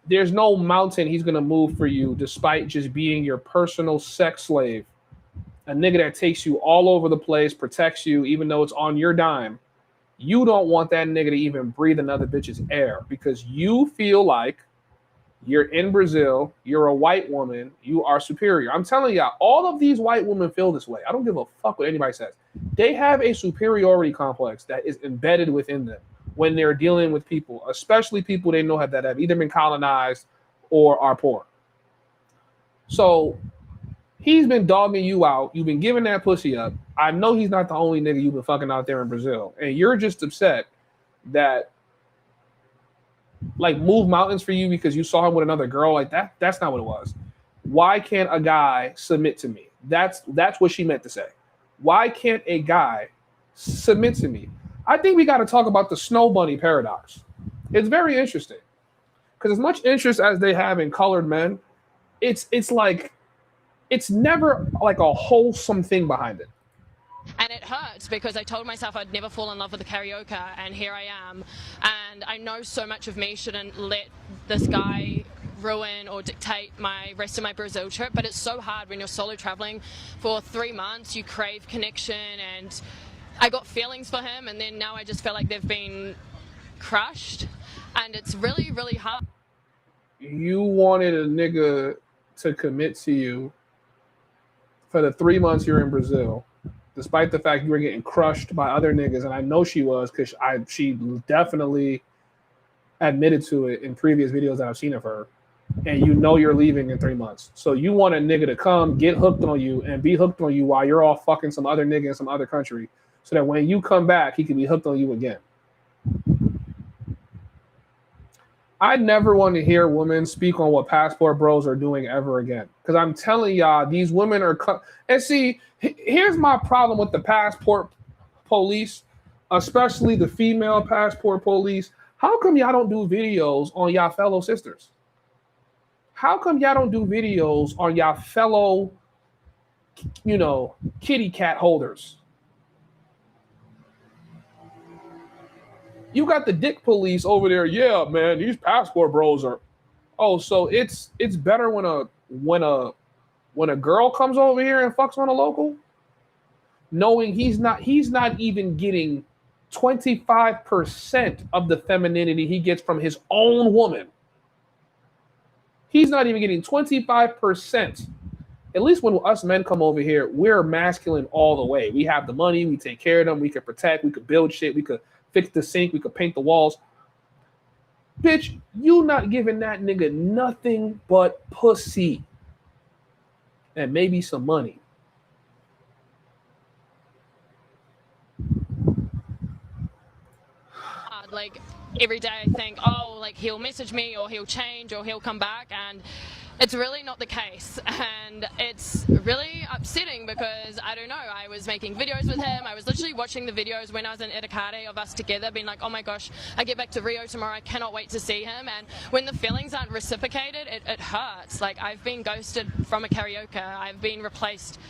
There's no mountain he's going to move for you despite just being your personal sex slave. A nigga that takes you all over the place, protects you, even though it's on your dime. You don't want that nigga to even breathe another bitch's air because you feel like you're in Brazil, you're a white woman, you are superior. I'm telling y'all, all of these white women feel this way. I don't give a fuck what anybody says. They have a superiority complex that is embedded within them when they're dealing with people, especially people they know that have either been colonized or are poor. So he's been dogging you out. You've been giving that pussy up. I know he's not the only nigga you've been fucking out there in Brazil. And you're just upset that, like, move mountains for you because you saw him with another girl. Like, that's not what it was. Why can't a guy submit to me? That's what she meant to say. Why can't a guy submit to me? I think we got to talk about the snow bunny paradox. It's very interesting because as much interest as they have in colored men, it's like it's never like a wholesome thing behind it. And it hurts because I told myself I'd never fall in love with the karaoke, and here I am. And I know so much of me shouldn't let this guy ruin or dictate my rest of my Brazil trip, but it's so hard when you're solo traveling for 3 months. You crave connection, and I got feelings for him, and then now I just feel like they've been crushed, and it's really, really hard. You wanted a nigga to commit to you for the 3 months you're in Brazil, despite the fact you were getting crushed by other niggas, and I know she was because she definitely admitted to it in previous videos that I've seen of her, and you know you're leaving in 3 months. So you want a nigga to come, get hooked on you, and be hooked on you while you're all fucking some other nigga in some other country, so that when you come back, he can be hooked on you again. I never want to hear women speak on what passport bros are doing ever again. Because I'm telling y'all, these women are... And see, here's my problem with the passport police. especially the female passport police, how come y'all don't do videos on y'all fellow sisters? How come y'all don't do videos on y'all fellow, kitty cat holders? You got the dick police over there. Yeah, man, these passport bros are. Oh, so it's better when a girl comes over here and fucks on a local, knowing he's not even getting 25% of the femininity he gets from his own woman. He's not even getting 25%. At least when us men come over here, we're masculine all the way. We have the money, we take care of them, we can protect, we could build shit, we could fix the sink, we could paint the walls. Bitch, you not giving that nigga nothing but pussy and maybe some money. Like every day I think, oh, like he'll message me or he'll change or he'll come back, and it's really not the case. And it's really upsetting because I don't know, I was making videos with him. I was literally watching the videos when I was in Etikade of us together, being like, oh my gosh, I get back to Rio tomorrow, I cannot wait to see him. And when the feelings aren't reciprocated, it hurts. Like, I've been ghosted from a karaoke, I've been replaced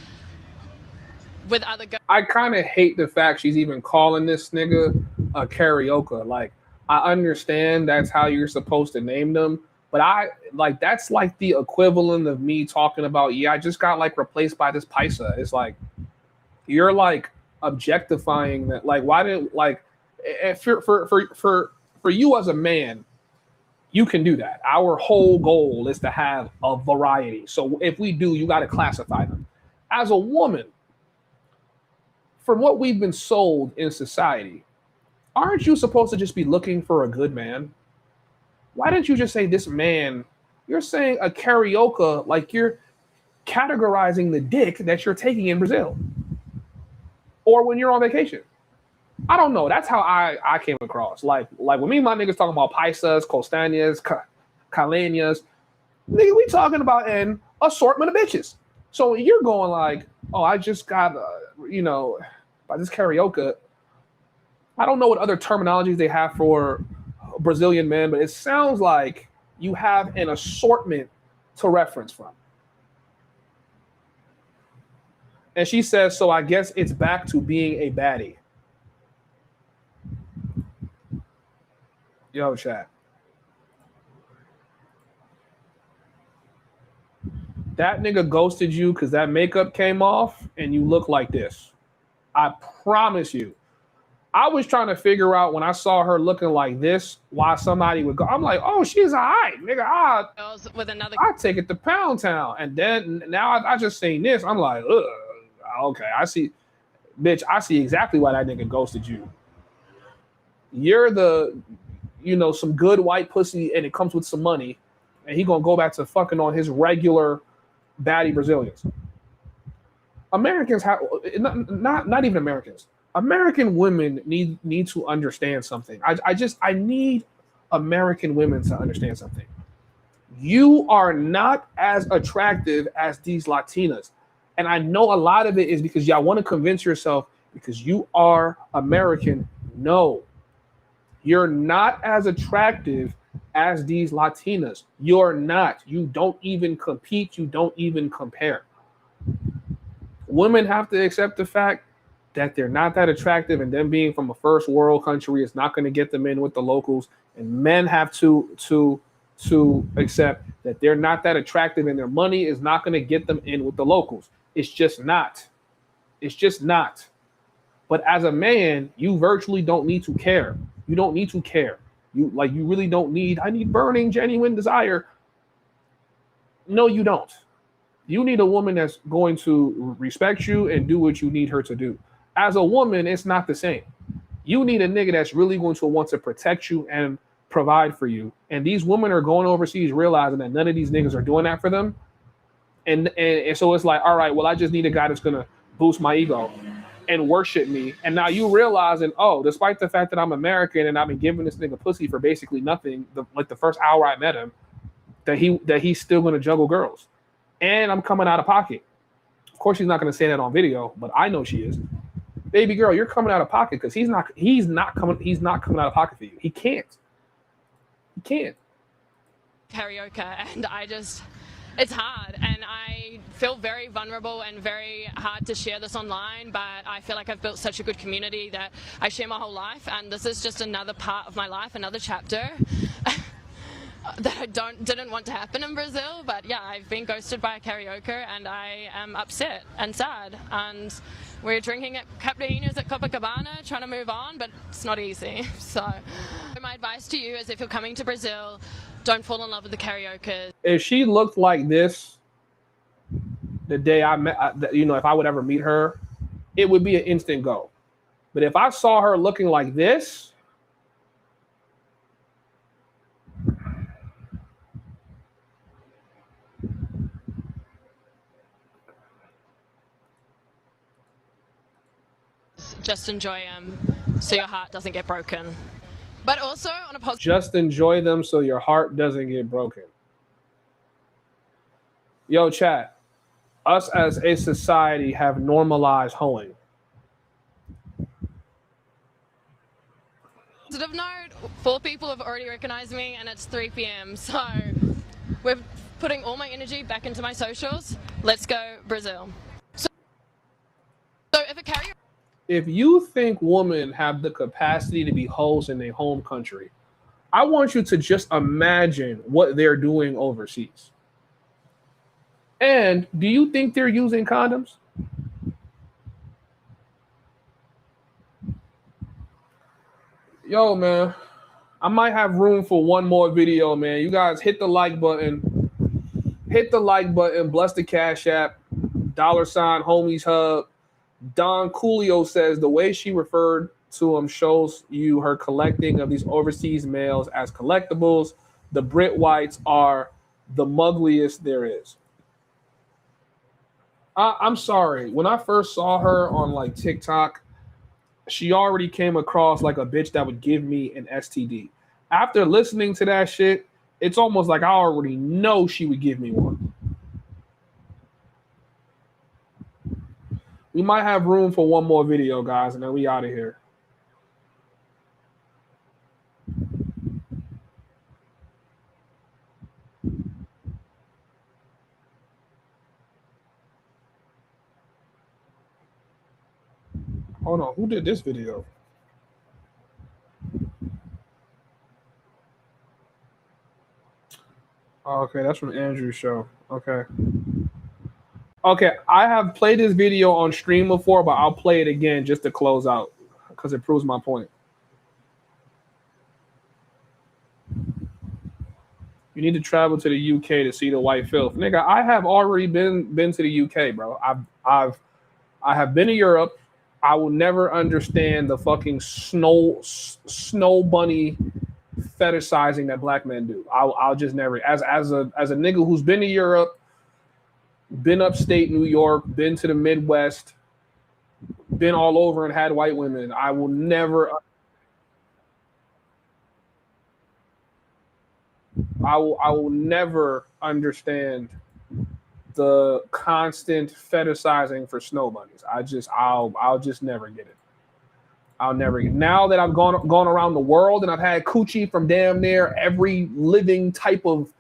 with other girls. I kind of hate the fact she's even calling this nigga a karaoke. Like, I understand that's how you're supposed to name them, but that's like the equivalent of me talking about, yeah, I just got like replaced by this paisa. It's like, you're like objectifying that. Like, why didn't, like, for you as a man, you can do that. Our whole goal is to have a variety. So if we do, you got to classify them. As a woman, from what we've been sold in society, aren't you supposed to just be looking for a good man? Why didn't you just say this man? You're saying a karaoke like you're categorizing the dick that you're taking in Brazil or when you're on vacation. I don't know. That's how I came across. Like when me and my niggas talking about paisas, costañas, caleñas, nigga, we talking about an assortment of bitches. So when you're going like, oh, I just got, by this karaoke, I don't know what other terminologies they have for Brazilian men, but it sounds like you have an assortment to reference from. And she says, so I guess it's back to being a baddie. Yo, chat. That nigga ghosted you because that makeup came off and you look like this. I promise you. I was trying to figure out when I saw her looking like this, why somebody would go. I'm like, oh, she's all right, nigga. I take it to Pound Town. And then now I just seen this. I'm like, ugh, okay, I see. Bitch, I see exactly why that nigga ghosted you. You're some good white pussy and it comes with some money. And he gonna go back to fucking on his regular baddie Brazilians. Americans have, not even Americans. American women need to understand something. I need American women to understand something. You are not as attractive as these Latinas. And I know a lot of it is because y'all want to convince yourself because you are American. No, you're not as attractive as these Latinas. You're not. You don't even compete. You don't even compare. Women have to accept the fact that they're not that attractive, and them being from a first world country is not going to get them in with the locals. And men have to accept that they're not that attractive, and their money is not going to get them in with the locals. It's just not. It's just not. But as a man, you virtually don't need to care. You don't need to care. You really don't need. I need burning, genuine desire. No, you don't. You need a woman that's going to respect you and do what you need her to do. As a woman, it's not the same. You need a nigga that's really going to want to protect you and provide for you. And these women are going overseas realizing that none of these niggas are doing that for them. And so it's like, all right, well, I just need a guy that's going to boost my ego and worship me. And now you realizing, oh, despite the fact that I'm American and I've been giving this nigga pussy for basically nothing, the first hour I met him, that he's still going to juggle girls. And I'm coming out of pocket. Of course, she's not going to say that on video, but I know she is. baby girl, you're coming out of pocket because he's not coming out of pocket for you. He can't. Karaoke, and it's hard, and I feel very vulnerable and very hard to share this online, but I feel like I've built such a good community that I share my whole life, and this is just another part of my life, another chapter that I didn't want to happen in Brazil. But yeah, I've been ghosted by a karaoke, and I am upset and sad, and we're drinking at Capitaninos at Copacabana, trying to move on, but it's not easy. So my advice to you is, if you're coming to Brazil, don't fall in love with the karaoke. If she looked like this the day I met, if I would ever meet her, it would be an instant go. But if I saw her looking like this, just enjoy them so your heart doesn't get broken. But also on a positive, just enjoy them so your heart doesn't get broken. Yo, chat. Us as a society have normalized hoeing. positive note, 4 people have already recognized me, and it's 3 p.m. So we're putting all my energy back into my socials. Let's go Brazil. So if you think women have the capacity to be hoes in their home country, I want you to just imagine what they're doing overseas. And do you think they're using condoms? Yo, man, I might have room for one more video, man. You guys hit the like button. Bless the Cash App. $, Homieshub. Don Coolio says the way she referred to him shows you her collecting of these overseas males as collectibles. The Brit Whites are the muggliest there is. I'm sorry. When I first saw her on like TikTok, she already came across like a bitch that would give me an STD. After listening to that shit, it's almost like I already know she would give me one. We might have room for one more video, guys, and then we out of here. Hold on, who did this video? Oh, okay, that's from Andrew's show. Okay, I have played this video on stream before, but I'll play it again just to close out because it proves my point. You need to travel to the UK to see the white filth. Nigga, I have already been to the UK, bro. I have been to Europe. I will never understand the fucking snow bunny fetishizing that black men do. I'll just never. As a nigga who's been to Europe, been upstate New York, been to the Midwest, been all over and had white women, I will never. I will never understand the constant fetishizing for snow bunnies. I'll just never get it. I'll never get it. Now that I've gone around the world and I've had coochie from damn near every living type of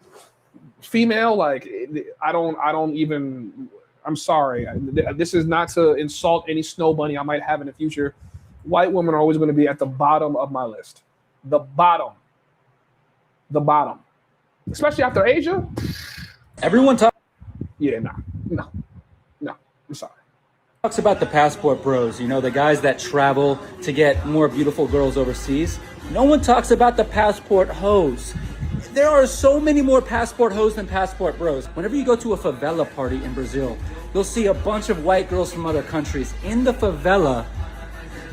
female, like I don't even. I'm sorry. This is not to insult any snow bunny I might have in the future. White women are always going to be at the bottom of my list. The bottom. Especially after Asia. Everyone talks. Yeah, no. I'm sorry. Talks about the passport bros, the guys that travel to get more beautiful girls overseas. No one talks about the passport hoes. There are so many more passport hoes than passport bros. Whenever you go to a favela party in Brazil, you'll see a bunch of white girls from other countries in the favela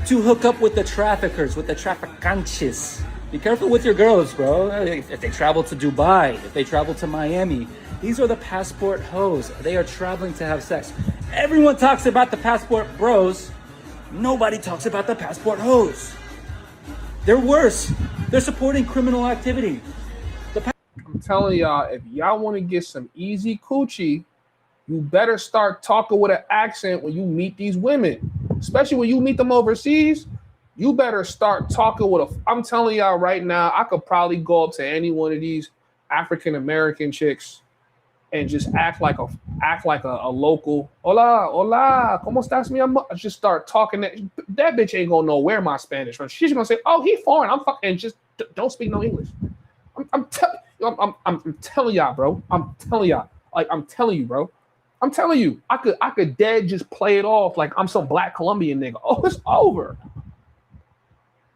to hook up with the traffickers, with the traficantes. Be careful with your girls, bro. If they travel to Dubai, if they travel to Miami, these are the passport hoes. They are traveling to have sex. Everyone talks about the passport bros. Nobody talks about the passport hoes. They're worse. They're supporting criminal activity. I'm telling y'all, if y'all want to get some easy coochie, you better start talking with an accent when you meet these women. especially when you meet them overseas, you better start talking with a. I'm telling y'all right now, I could probably go up to any one of these African American chicks and just act like a local. Hola, hola, ¿cómo estás, mi amor? Just start talking. That bitch ain't gonna know where my Spanish from. She's gonna say, "Oh, he foreign. I'm fucking," and just don't speak no English. I'm telling y'all, bro. I'm telling y'all. Like I'm telling you, bro. I'm telling you. I could dead just play it off like I'm some black Colombian nigga. Oh, it's over.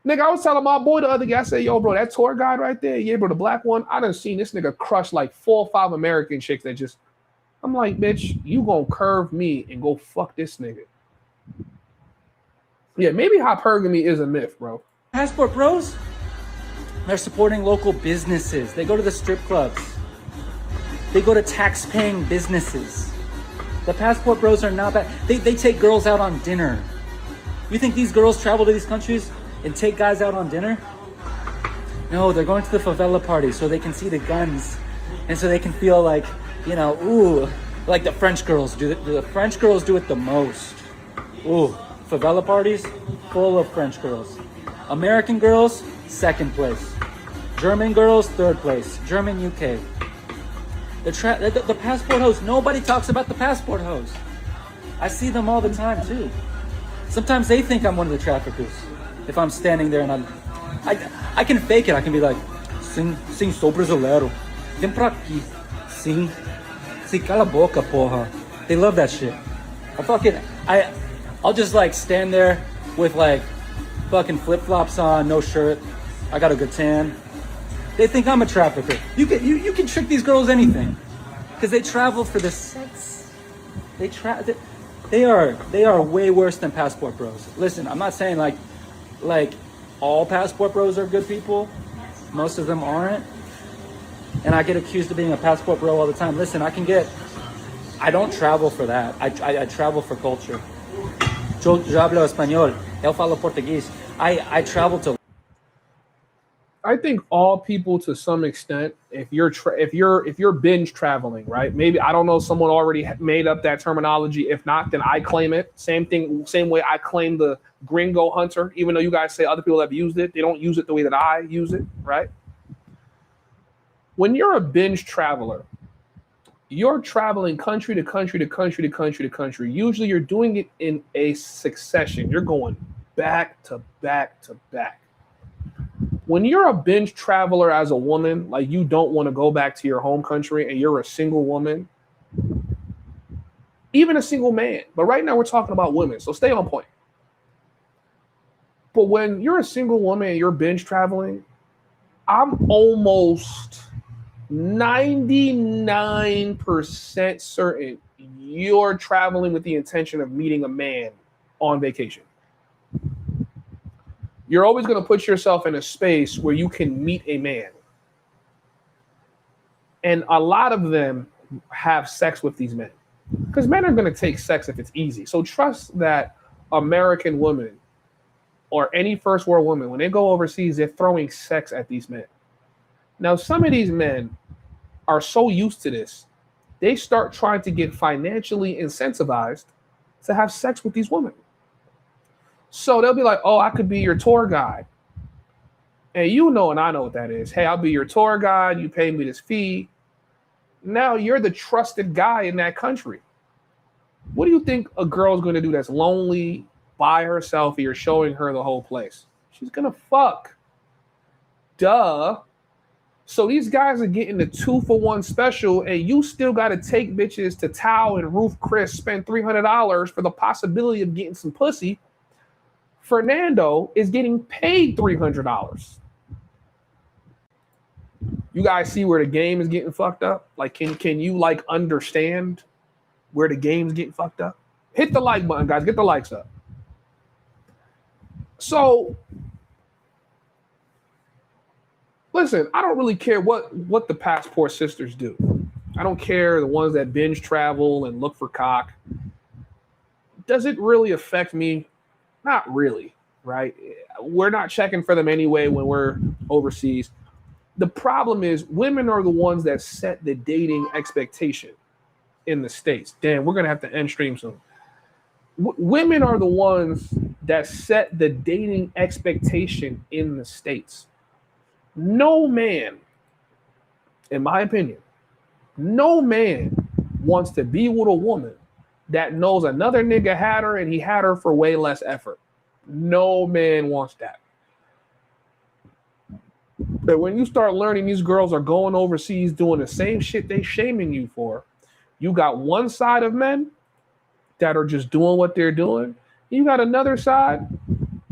Nigga, I was telling my boy the other day, I said, yo, bro, that tour guide right there, yeah, bro, the black one, I done seen this nigga crush like 4 or 5 American chicks that just, I'm like, bitch, you gonna curve me and go fuck this nigga. Yeah, maybe hypergamy is a myth, bro. Passport bros, they're supporting local businesses. They go to the strip clubs. They go to tax-paying businesses. The passport bros are not bad. They take girls out on dinner. You think these girls travel to these countries and take guys out on dinner? No, they're going to the favela party so they can see the guns and so they can feel like, you know, ooh, like the French girls do. The French girls do it the most. Ooh, favela parties full of French girls. American girls, second place. German girls, third place. German, UK. The passport hoes, nobody talks about the passport hoes. I see them all the time too. Sometimes they think I'm one of the traffickers. If I'm standing there and I can fake it. I can be like, sim, sou brasileiro. Vem pra aqui. Sim. Se cala a boca, porra. They love that shit. I'll just like stand there with like fucking flip-flops on, no shirt. I got a good tan. They think I'm a trafficker. You can trick these girls anything. Because they travel for the sex. They are way worse than passport bros. Listen, I'm not saying like all passport bros are good people. Most of them aren't. And I get accused of being a passport bro all the time. Listen, I don't travel for that. I travel for culture. Yo hablo español. Eu falo português. I travel to. I think all people to some extent, if you're binge traveling, right? Maybe, I don't know, someone already made up that terminology. If not, then I claim it. Same thing, same way I claim the gringo hunter, even though you guys say other people have used it, they don't use it the way that I use it, right? When you're a binge traveler, you're traveling country to country to country to country to country. Usually you're doing it in a succession. You're going back to back to back. When you're a binge traveler as a woman, like you don't want to go back to your home country and you're a single woman, even a single man, but right now we're talking about women, so stay on point. But when you're a single woman and you're binge traveling, I'm almost 99% certain you're traveling with the intention of meeting a man on vacation. You're always going to put yourself in a space where you can meet a man. And a lot of them have sex with these men because men are going to take sex if it's easy. So trust that American women or any first world woman, when they go overseas, they're throwing sex at these men. Now, some of these men are so used to this, they start trying to get financially incentivized to have sex with these women. So they'll be like, oh, I could be your tour guide. And you know, and I know what that is. Hey, I'll be your tour guide. You pay me this fee. Now you're the trusted guy in that country. What do you think a girl's going to do that's lonely by herself and you're showing her the whole place? She's going to fuck. Duh. So these guys are getting the 2-for-1 special, and you still got to take bitches to Tao and Ruth Chris, spend $300 for the possibility of getting some pussy. Fernando is getting paid $300. You guys see where the game is getting fucked up? Like, can you like understand where the game's getting fucked up? Hit the like button, guys. Get the likes up. So, listen, I don't really care what the passport sisters do. I don't care the ones that binge travel and look for cock. Does it really affect me? Not really, right? We're not checking for them anyway when we're overseas. The problem is women are the ones that set the dating expectation in the States. Damn, we're going to have to end stream soon. women are the ones that set the dating expectation in the States. No man, in my opinion, no man wants to be with a woman that knows another nigga had her and he had her for way less effort. No man wants that. But when you start learning these girls are going overseas doing the same shit they shaming you for, you got one side of men that are just doing what they're doing. You got another side,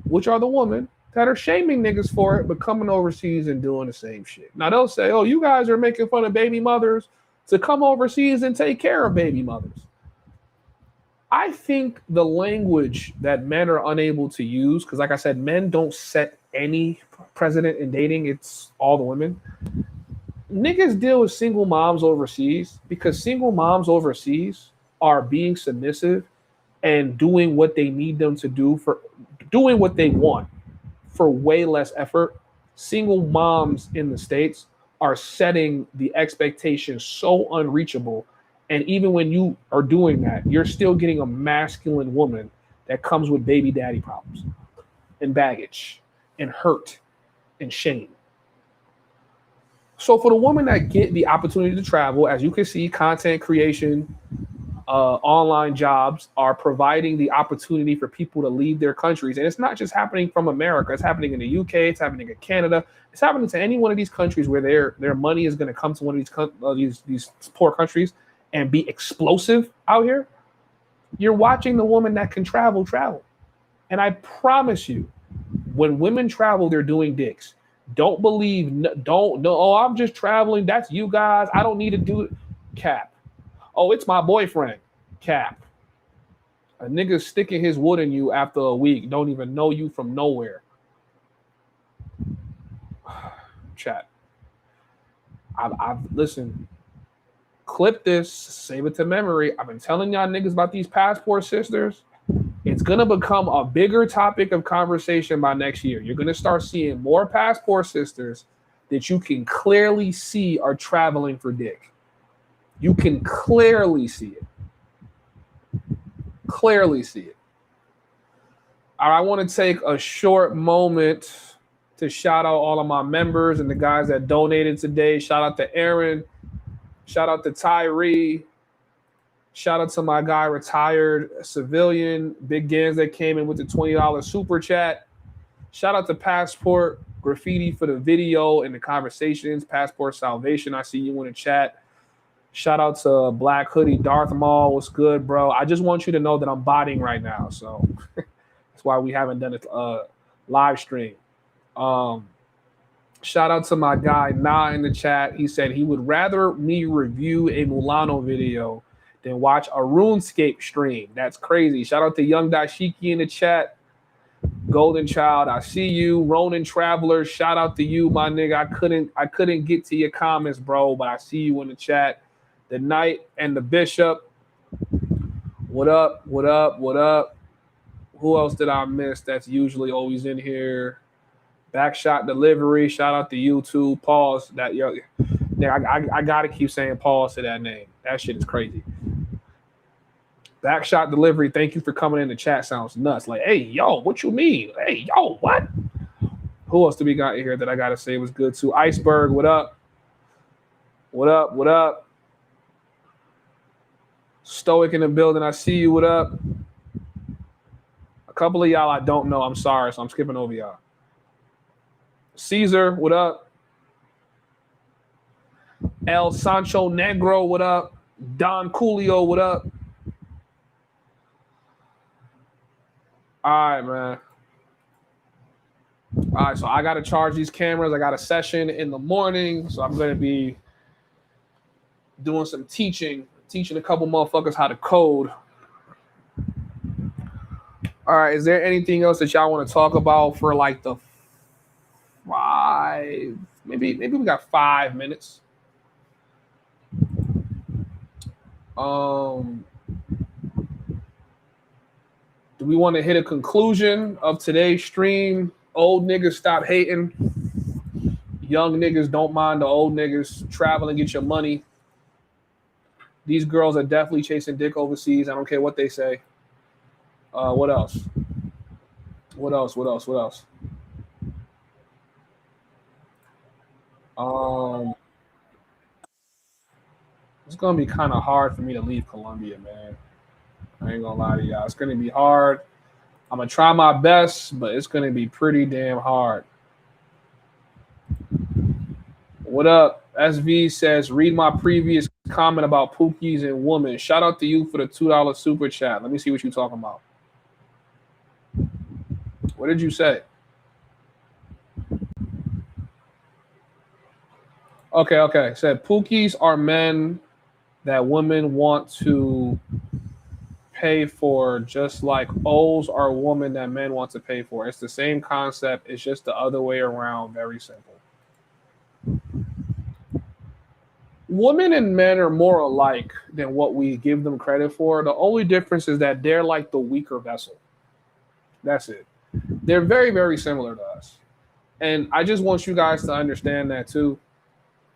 which are the women, that are shaming niggas for it, but coming overseas and doing the same shit. Now they'll say, oh, you guys are making fun of baby mothers to come overseas and take care of baby mothers. I think the language that men are unable to use, because like I said, men don't set any precedent in dating, it's all the women. Niggas deal with single moms overseas because single moms overseas are being submissive and doing what they need them to do, for doing what they want for way less effort. Single moms in the States are setting the expectation so unreachable. And even when you are doing that, you're still getting a masculine woman that comes with baby daddy problems and baggage and hurt and shame. So for the women that get the opportunity to travel, as you can see, content creation, online jobs are providing the opportunity for people to leave their countries. And it's not just happening from America. It's happening in the UK. It's happening in Canada. It's happening to any one of these countries where their money is going to come to one of these poor countries and be explosive out here. You're watching the woman that can travel. And I promise you, when women travel, they're doing dicks. Don't believe, don't, no, oh, I'm just traveling. That's you guys. I don't need to do it. Cap. Oh, it's my boyfriend. Cap. A nigga sticking his wood in you after a week, don't even know you from nowhere. Chat. I've listened. Clip this, save it to memory. I've been telling y'all niggas about these passport sisters. It's going to become a bigger topic of conversation by next year. You're going to start seeing more passport sisters that you can clearly see are traveling for dick. You can clearly see it. Clearly see it. All right, I want to take a short moment to shout out all of my members and the guys that donated today. Shout out to Aaron. Shout out to Tyree. Shout out to my guy, retired civilian, Big Gans that came in with the $20 super chat. Shout out to Passport Graffiti for the video and the conversations. Passport Salvation, I see you in the chat. Shout out to Black Hoodie Darth Maul. What's good, bro? I just want you to know that I'm botting right now, so that's why we haven't done a live stream. Shout out to my guy Na in the chat. He said he would rather me review a Mulano video than watch a RuneScape stream. That's crazy. Shout out to Young Dashiki in the chat. Golden Child, I see you. Ronin Traveler, shout out to you, my nigga. I couldn't get to your comments, bro, but I see you in the chat. The Knight and the Bishop. What up? What up? What up? Who else did I miss that's usually always in here? Backshot Delivery, shout out to you too. Pause. That yo, I gotta keep saying pause to that name. That shit is crazy. Backshot Delivery, thank you for coming in the chat. Sounds nuts. Like, hey, yo, what you mean? Hey, yo, what? Who else do we got in here that I gotta say was good too? Iceberg, what up? What up? What up? Stoic in the building, I see you. What up? A couple of y'all I don't know. I'm sorry, so I'm skipping over y'all. Caesar, what up? El Sancho Negro, what up? Don Coolio, what up? All right, man. All right, so I got to charge these cameras. I got a session in the morning, so I'm going to be doing some teaching a couple motherfuckers how to code. All right, is there anything else that y'all want to talk about for like the maybe we got 5 minutes. Do we want to hit a conclusion of today's stream? Old niggas stop hating. Young niggas don't mind the old niggas. Travel and get your money. These girls are definitely chasing dick overseas. I don't care what they say. What else? What else? What else? What else? It's gonna be kind of hard for me to leave Colombia, man. I ain't gonna lie to y'all. It's gonna be hard. I'm gonna try my best, but it's gonna be pretty damn hard. What up? SV says, read my previous comment about Pookies and women. Shout out to you for the $2 super chat. Let me see what you're talking about. What did you say? Okay. Said Pookies are men that women want to pay for, just like O's are women that men want to pay for. It's the same concept. It's just the other way around. Very simple. Women and men are more alike than what we give them credit for. The only difference is that they're like the weaker vessel. That's it. They're very, very similar to us. And I just want you guys to understand that too.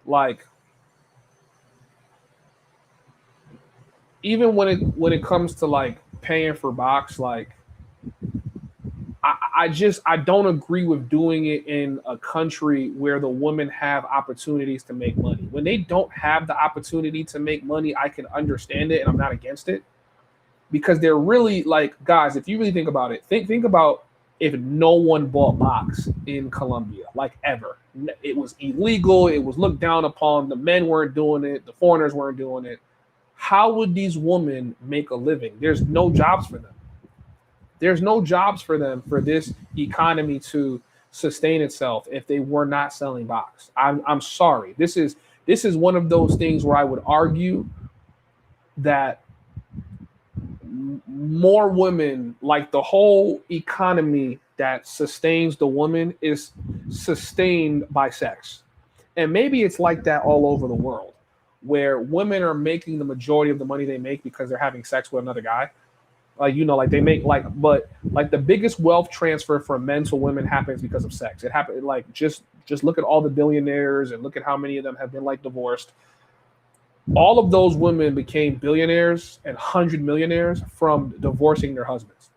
Like, even when it comes to like paying for box, like I don't agree with doing it in a country where the women have opportunities to make money. When they don't have the opportunity to make money, I can understand it and I'm not against it, because they're really like, guys, if you really think about it, think about if no one bought box in Colombia, like ever. It was illegal, it was looked down upon, the men weren't doing it, the foreigners weren't doing it. How would these women make a living? There's no jobs for them. There's no jobs for them for this economy to sustain itself if they were not selling box. I'm sorry. This is one of those things where I would argue that more women, like the whole economy that sustains the woman, is sustained by sex. And maybe it's like that all over the world, where women are making the majority of the money they make because they're having sex with another guy. Like, you know, like they make but the biggest wealth transfer from men to women happens because of sex. It happened, like, just look at all the billionaires and look at how many of them have been like divorced. All of those women became billionaires and 100 millionaires from divorcing their husbands.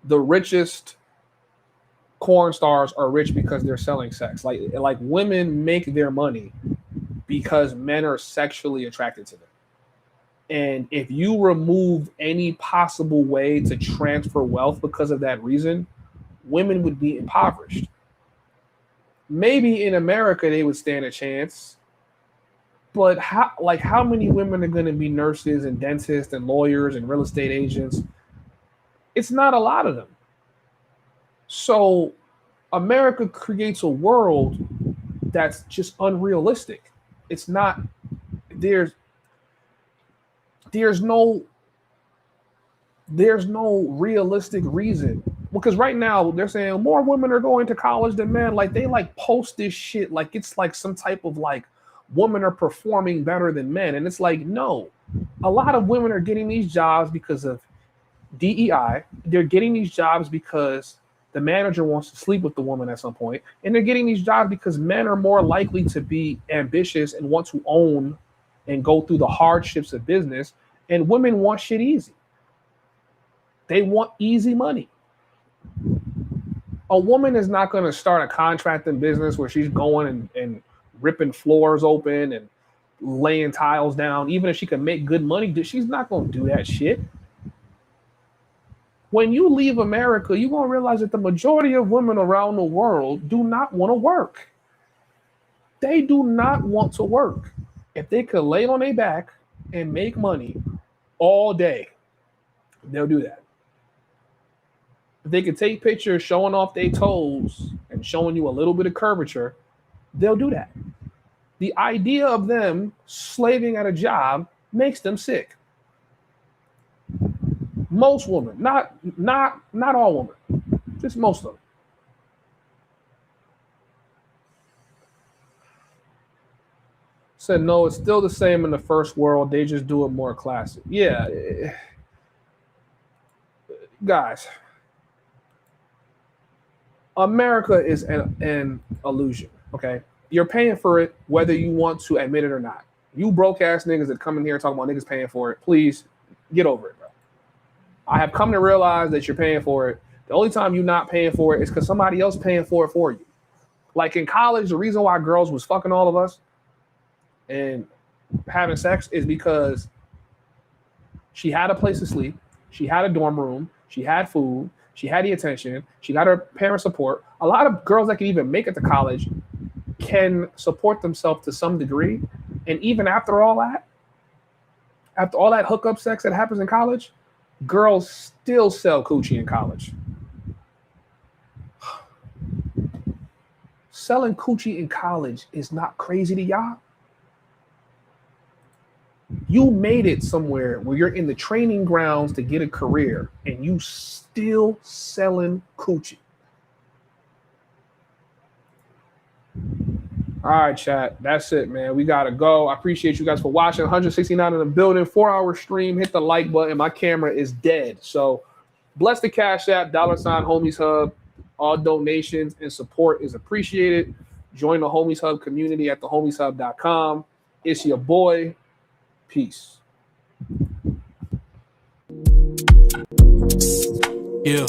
The richest porn stars are rich because they're selling sex. Like women make their money because men are sexually attracted to them. And if you remove any possible way to transfer wealth because of that reason, women would be impoverished. Maybe in America they would stand a chance, but how many women are going to be nurses and dentists and lawyers and real estate agents? It's not a lot of them. So America creates a world that's just unrealistic. It's not, there's no realistic reason, because right now they're saying more women are going to college than men. Like, they like post this shit like it's like some type of like women are performing better than men. And it's like, no, a lot of women are getting these jobs because of DEI. They're getting these jobs because the manager wants to sleep with the woman at some point. And they're getting these jobs because men are more likely to be ambitious and want to own and go through the hardships of business. And women want shit easy. They want easy money. A woman is not going to start a contracting business where she's going and ripping floors open and laying tiles down. Even if she can make good money, she's not going to do that shit. When you leave America, you're going to realize that the majority of women around the world do not want to work. They do not want to work. If they could lay on their back and make money all day, they'll do that. If they could take pictures showing off their toes and showing you a little bit of curvature, they'll do that. The idea of them slaving at a job makes them sick. Most women, not all women, just most of them. Said, no, it's still the same in the first world. They just do it more classic. Yeah. Guys, America is an illusion, okay? You're paying for it whether you want to admit it or not. You broke ass niggas that come in here talking about niggas paying for it, please get over it, bro. I have come to realize that you're paying for it. The only time you're not paying for it is because somebody else paying for it for you. Like in college, the reason why girls was fucking all of us and having sex is because she had a place to sleep, she had a dorm room, she had food, she had the attention, she got her parent support. A lot of girls that can even make it to college can support themselves to some degree. And even after all that hookup sex that happens in college, girls still sell coochie in college. Selling coochie in college is not crazy to y'all. You made it somewhere where you're in the training grounds to get a career and you still selling coochie. All right, chat. That's it, man. We got to go. I appreciate you guys for watching. 169 in the building, 4-hour stream. Hit the like button. My camera is dead. So bless the Cash App, $ Homies Hub. All donations and support is appreciated. Join the Homies Hub community at thehomieshub.com. It's your boy. Peace. Yeah.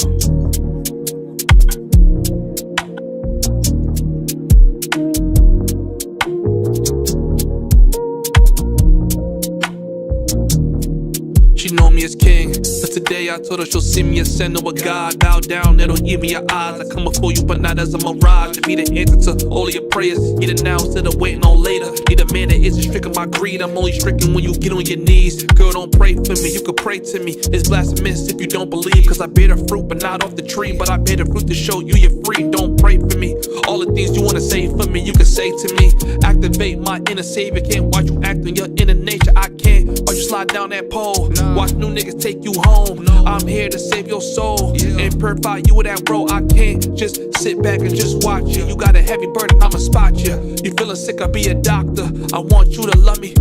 She know me as king, but today I told her she'll see me as son of a god. Bow down, it'll give me your eyes. I come before you, but not as a mirage. To be the answer to all of your prayers. Get it now instead of waiting on later. Need a man that isn't stricken by greed. I'm only stricken when you get on your knees. Girl, don't pray for me, you can pray to me. It's blasphemous if you don't believe. Cause I bear the fruit, but not off the tree. But I bear the fruit to show you you're free. Don't pray for me. All the things you wanna say for me, you can say to me. Activate my inner savior. Can't watch you act on your inner nature. I can't watch you slide down that pole. Watch new niggas take you home. I'm here to save your soul and purify you with that bro. I can't just sit back and just watch you. You got a heavy burden, I'ma spot you. You feeling sick, I'll be a doctor. I want you to love me.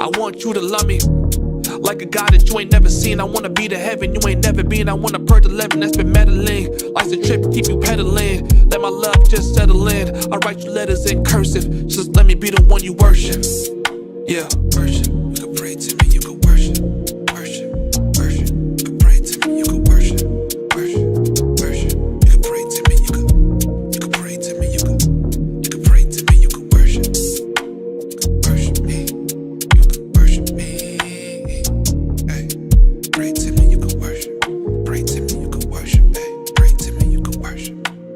I want you to love me like a God that you ain't never seen. I wanna be to heaven you ain't never been. I wanna purge 11 that's been meddling. Life's a trip, keep you pedaling. Let my love just settle in. I write you letters in cursive. Just let me be the one you worship. Yeah, worship.